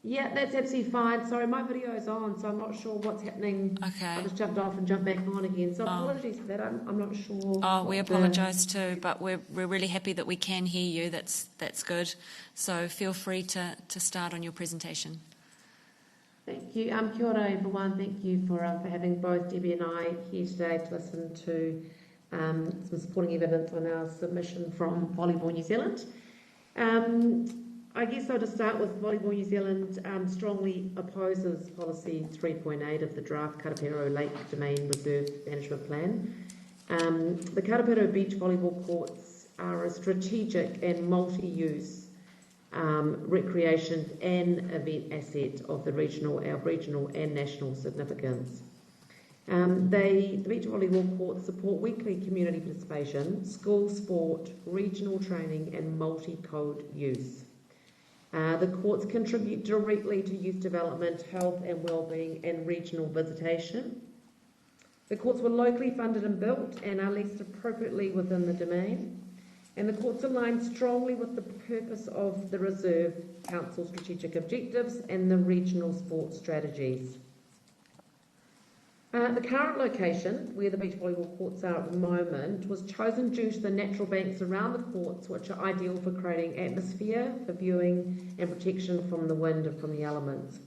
Yeah, that's absolutely fine. Sorry, my video is on, so I'm not sure what's happening. Okay. I just jumped off and jumped back on again. So apologies for that. I'm not sure. Oh, we apologise too, but we're really happy that we can hear you. That's good. So feel free to start on your presentation. Thank you. Kia ora everyone. Thank you for having both Debbie and I here today to listen to some supporting evidence on our submission from Volleyball New Zealand. I guess I'll just start with Volleyball New Zealand strongly opposes policy 3.8 of the draft Karapiro Lake Domain Reserve Management Plan. The Karapiro Beach volleyball courts are a strategic and multi-use recreation and event asset of our regional and national significance. The beach volleyball courts support weekly community participation, school sport, regional training and multi-code use. The courts contribute directly to youth development, health and wellbeing, and regional visitation. The courts were locally funded and built and are leased appropriately within the domain. And the courts align strongly with the purpose of the Reserve Council strategic objectives and the regional sports strategies. The current location, where the beach volleyball courts are at the moment, was chosen due to the natural banks around the courts, which are ideal for creating atmosphere for viewing and protection from the wind and from the elements.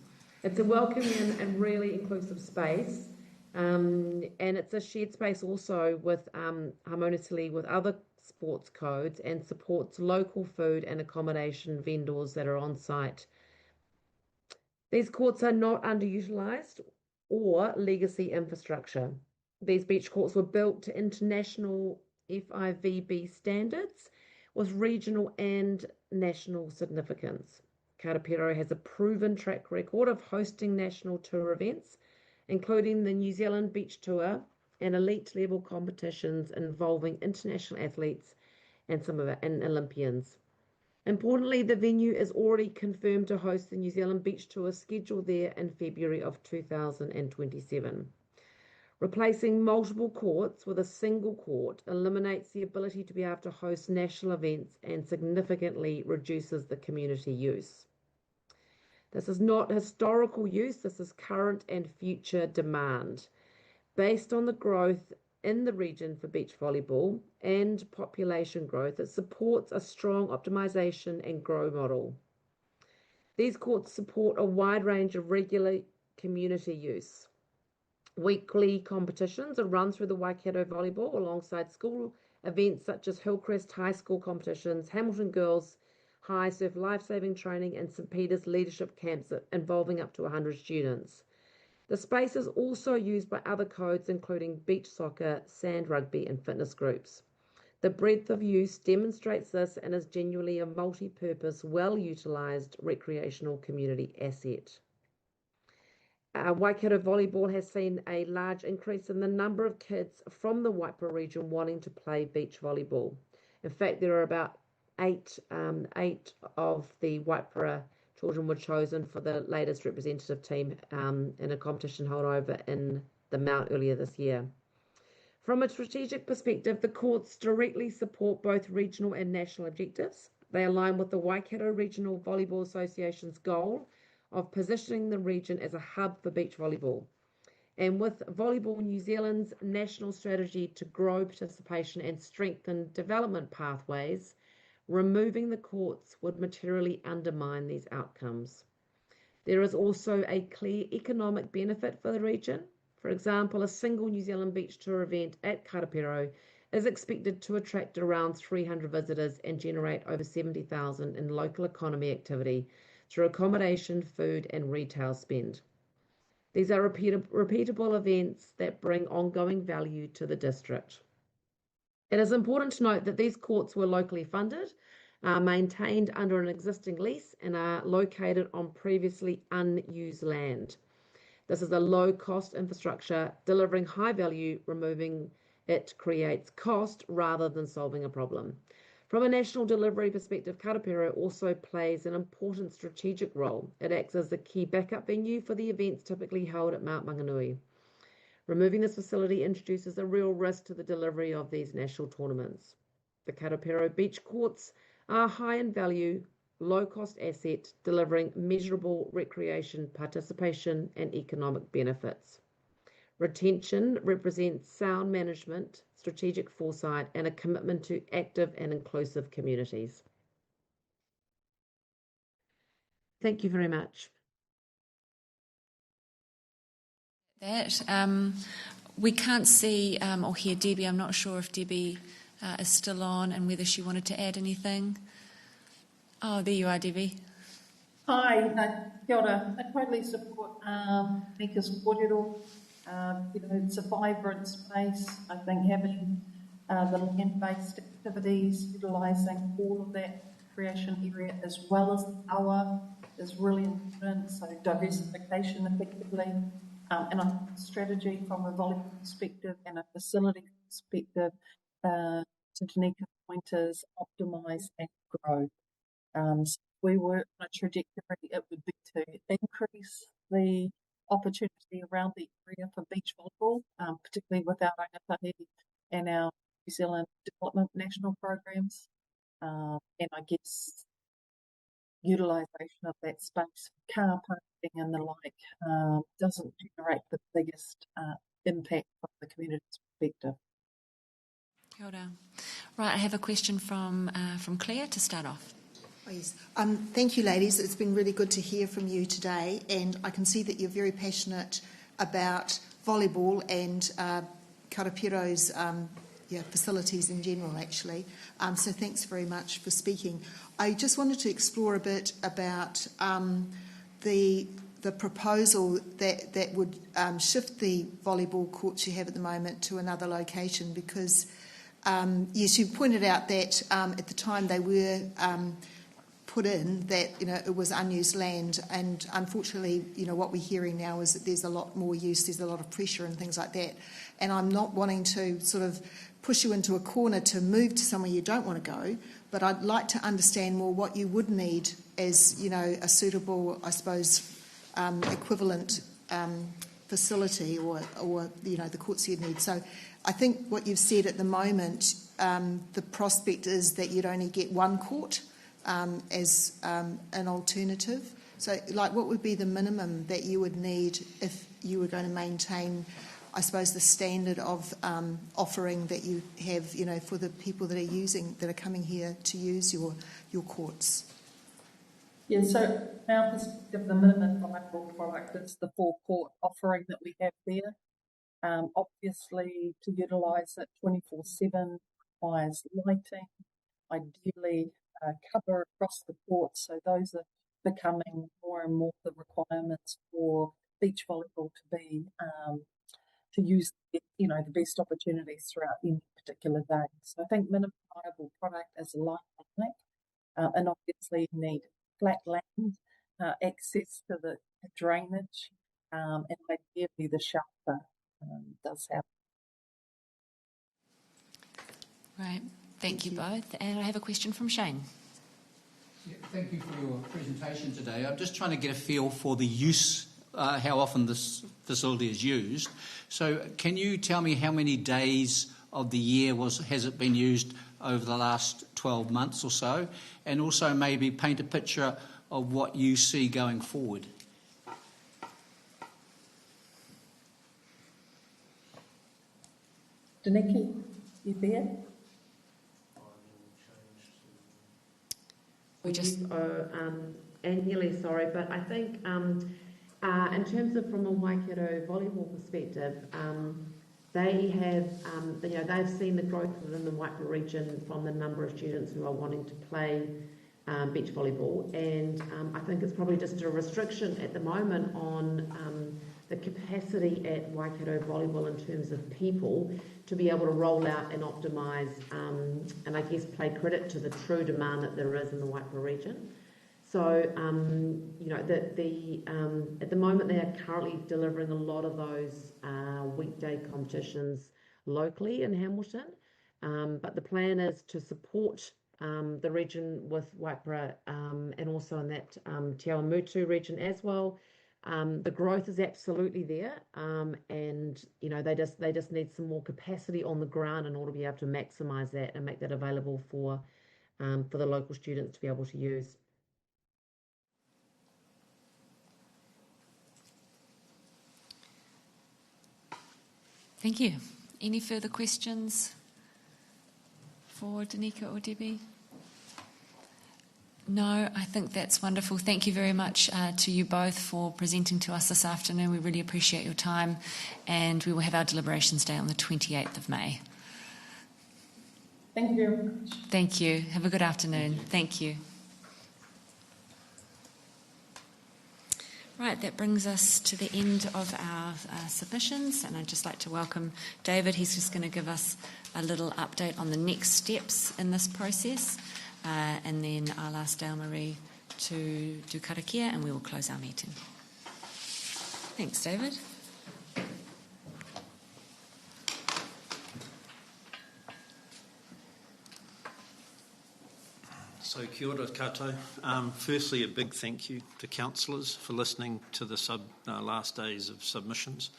It's a welcoming and really inclusive space, and it's a shared space also with harmoniously with other sports codes, and supports local food and accommodation vendors that are on site. These courts are not underutilised or legacy infrastructure. These beach courts were built to international FIVB standards with regional and national significance. Karapiro has a proven track record of hosting national tour events, including the New Zealand Beach Tour and elite level competitions involving international athletes and and Olympians. Importantly, the venue is already confirmed to host the New Zealand Beach Tour scheduled there in February of 2027. Replacing multiple courts with a single court eliminates the ability to be able to host national events and significantly reduces the community use. This is not historical use, this is current and future demand. Based on the growth in the region for beach volleyball and population growth, it supports a strong optimisation and grow model. These courts support a wide range of regular community use. Weekly competitions are run through the Waikato Volleyball alongside school events such as Hillcrest High School competitions, Hamilton Girls High Surf Lifesaving Training, and St Peter's Leadership Camps involving up to 100 students. The space is also used by other codes including beach soccer, sand rugby and fitness groups. The breadth of use demonstrates this and is genuinely a multi-purpose, well-utilised recreational community asset. Waikato Volleyball has seen a large increase in the number of kids from the Waipara region wanting to play beach volleyball. In fact, there are about eight of the Waipara children were chosen for the latest representative team in a competition held over in the Mount earlier this year. From a strategic perspective, the courts directly support both regional and national objectives. They align with the Waikato Regional Volleyball Association's goal of positioning the region as a hub for beach volleyball. And with Volleyball New Zealand's national strategy to grow participation and strengthen development pathways, removing the courts would materially undermine these outcomes. There is also a clear economic benefit for the region. For example, a single New Zealand Beach Tour event at Karapiro is expected to attract around 300 visitors and generate over 70,000 in local economy activity through accommodation, food and retail spend. These are repeatable events that bring ongoing value to the district. It is important to note that these courts were locally funded, maintained under an existing lease, and are located on previously unused land. This is a low-cost infrastructure, delivering high value. Removing it creates cost rather than solving a problem. From a national delivery perspective, Karapiro also plays an important strategic role. It acts as the key backup venue for the events typically held at Mount Maunganui. Removing this facility introduces a real risk to the delivery of these national tournaments. The Karapiro beach courts are high in value, low-cost asset, delivering measurable recreation, participation and economic benefits. Retention represents sound management, strategic foresight and a commitment to active and inclusive communities. Thank you very much. We can't see or hear Debbie. I'm not sure if Debbie is still on and whether she wanted to add anything. Oh, there you are, Debbie. Hi, kia ora. I totally support Mika's kōrero. It's a vibrant space. I think having the land-based activities, utilising all of that recreation area as well as the awa is really important. So diversification effectively. And a strategy from a volleyball perspective and a facility perspective, to Tanika's point, is optimise and grow. So we were on a trajectory, it would be to increase the opportunity around the area for beach volleyball, particularly with our rangatahi and our New Zealand Development National Programs. And I guess utilisation of that space for car parking and the like doesn't generate the biggest impact from the community's perspective. Kia ora. Right, I have a question from Claire to start off. Oh, yes. Thank you, ladies. It's been really good to hear from you today, and I can see that you're very passionate about volleyball and Karapiro's facilities in general, actually. So thanks very much for speaking. I just wanted to explore a bit about the proposal that would shift the volleyball courts you have at the moment to another location, because yes, you pointed out that at the time they were put in, that it was unused land, and unfortunately what we're hearing now is that there's a lot more use, there's a lot of pressure and things like that. And I'm not wanting to sort of push you into a corner to move to somewhere you don't want to go, but I'd like to understand more what you would need as a suitable, I suppose, equivalent facility or the courts you'd need. So I think what you've said at the moment, the prospect is that you'd only get one court as an alternative. So, what would be the minimum that you would need if you were going to maintain, I suppose, the standard of offering that you have, for the people that are coming here to use your courts? Yeah, so our perspective, the minimum viable product is the 4-court offering that we have there. Obviously, to utilise it 24/7 requires lighting, ideally cover across the court, so those are becoming more and more the requirements for beach volleyball to be to use the best opportunities throughout any particular day. So I think minimum viable product is a light clinic, and obviously you need flat land, access to the drainage, and ideally the shelter does help. Right, thank you both. And I have a question from Shane. Yeah, thank you for your presentation today. I'm just trying to get a feel for the use, how often this facility is used. So can you tell me how many days of the year has it been used over the last 12 months or so? And also maybe paint a picture of what you see going forward. Daniki, you there? We just annually, sorry, but I think in terms of from a Waikato volleyball perspective, they have, they've seen the growth within the Waikato region from the number of students who are wanting to play beach volleyball, and I think it's probably just a restriction at the moment on the capacity at Waikato volleyball in terms of people to be able to roll out and optimise and I guess play credit to the true demand that there is in the Waikato region. So, at the moment they are currently delivering a lot of those weekday competitions locally in Hamilton, but the plan is to support the region with Waipara and also in that Te Awamutu region as well. The growth is absolutely there, and they just need some more capacity on the ground in order to be able to maximise that and make that available for the local students to be able to use. Thank you. Any further questions for Danica or Debbie? No, I think that's wonderful. Thank you very much to you both for presenting to us this afternoon. We really appreciate your time, and we will have our deliberations day on the 28th of May. Thank you very much. Thank you. Have a good afternoon. Thank you. Right, that brings us to the end of our submissions, and I'd just like to welcome David. He's just going to give us a little update on the next steps in this process, and then I'll ask Dale Marie to do karakia, and we will close our meeting. Thanks, David. So kia ora koutou. Firstly, a big thank you to councillors for listening to the last days of submissions.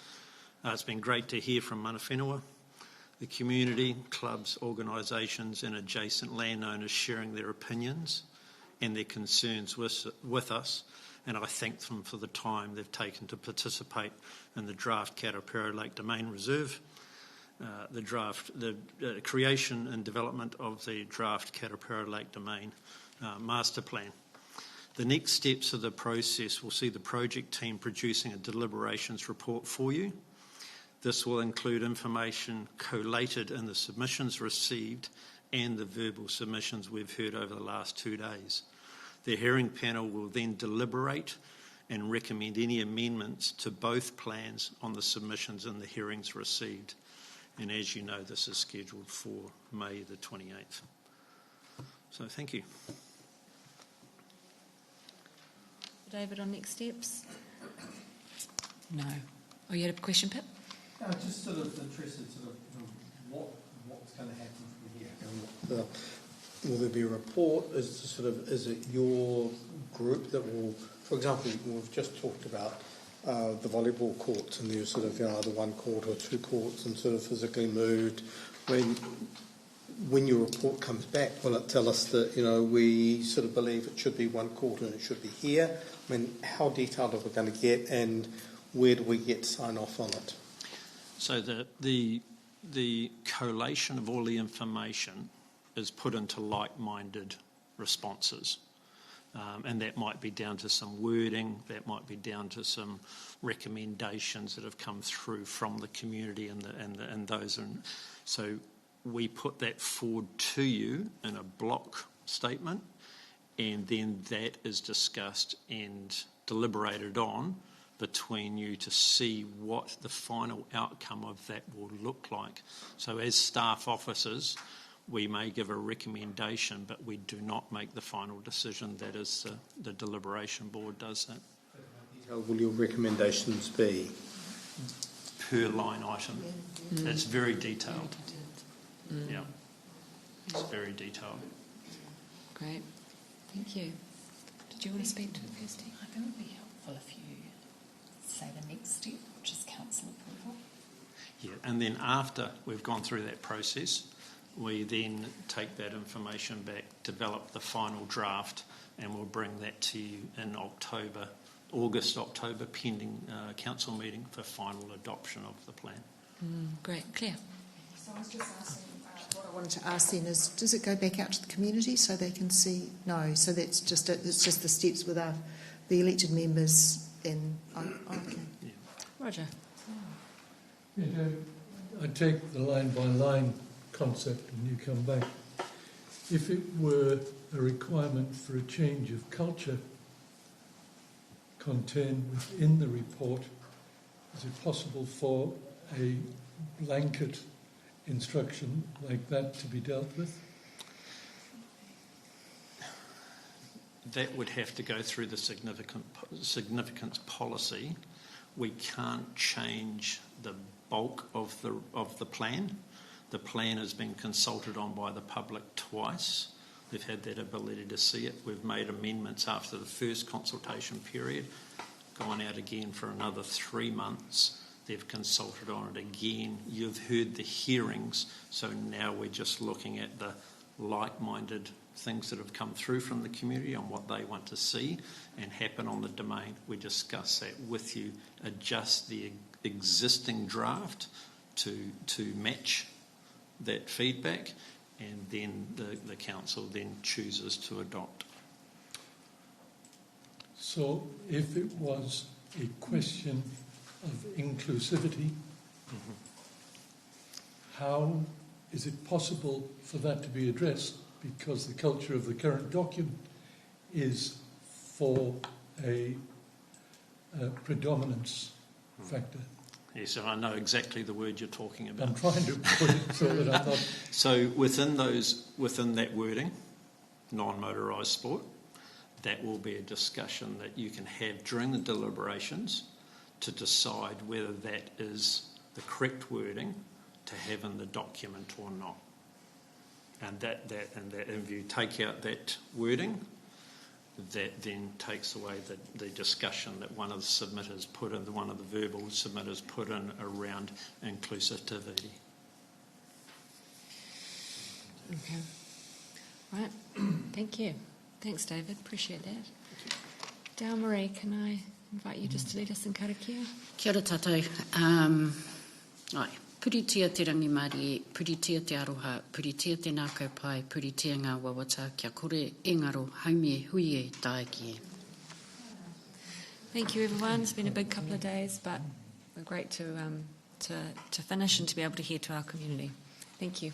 It's been great to hear from mana whenua, the community, clubs, organisations and adjacent landowners sharing their opinions and their concerns with us, and I thank them for the time they've taken to participate in the draft Karapiro Lake Domain Reserve, the creation and development of the draft Karapiro Lake Domain Master Plan. The next steps of the process will see the project team producing a deliberations report for you. This will include information collated in the submissions received and the verbal submissions we've heard over the last 2 days. The hearing panel will then deliberate and recommend any amendments to both plans on the submissions and the hearings received. And as you know, this is scheduled for May the 28th. So thank you. David, on next steps? No. Oh, you had a question, Pip? Just sort of interested what's going to happen from here. Will there be a report? Is it your group that will, for example, we've just talked about the volleyball courts, and there's sort of either one court or two courts and sort of physically moved. When your report comes back, will it tell us that we sort of believe it should be one court and it should be here? I mean, how detailed are we going to get, and where do we get sign off on it? So the collation of all the information is put into like-minded responses. And that might be down to some wording, that might be down to some recommendations that have come through from the community and those. And so we put that forward to you in a block statement, and then that is discussed and deliberated on between you to see what the final outcome of that will look like. So as staff officers, we may give a recommendation, but we do not make the final decision. That is the deliberation board does that. How will your recommendations be? Per line item. It's very detailed. Yeah, it's very detailed. Great, thank you. Did you want to speak to it, Kirsty? I think it would be helpful if you say the next step, which is council approval. Yeah, and then after we've gone through that process, we then take that information back, develop the final draft, and we'll bring that to you in August, October, pending council meeting for final adoption of the plan. Great, Claire. So I was just asking, what I wanted to ask then is, does it go back out to the community so they can see? No, so that's just it's just the steps with the elected members. Then okay. Yeah. Roger. I take the line-by-line concept and you come back. If it were a requirement for a change of culture contained within the report, is it possible for a blanket instruction like that to be dealt with? That would have to go through the significance policy. We can't change the bulk of the plan. The plan has been consulted on by the public twice. They've had that ability to see it. We've made amendments after the first consultation period, gone out again for another 3 months. They've consulted on it again. You've heard the hearings, so now we're just looking at the like-minded things that have come through from the community on what they want to see and happen on the domain. We discuss that with you, adjust the existing draft to match that feedback, and then the council then chooses to adopt. So if it was a question of inclusivity, how is it possible for that to be addressed? Because the culture of the current document is for a predominance factor. Yes, and I know exactly the word you're talking about. I'm trying to put it so that I'm not... So within that wording, non-motorised sport, that will be a discussion that you can have during the deliberations to decide whether that is the correct wording to have in the document or not. and if you take out that wording, that then takes away the discussion that one of the submitters put in, one of the verbal submitters put in around inclusivity. Okay. Right. Thank you. Thanks, David. Appreciate that. Dale Marie, can I invite you just to lead us in karakia? Kia ora tātou. Puritia te rangi Māori, puritia te aroha, puritia te nākau pai, puritia ngā wawata, kia kore engaro, haumie, huie, taekie. Thank you, everyone. It's been a big couple of days, but we're great to finish and to be able to hear to our community. Thank you.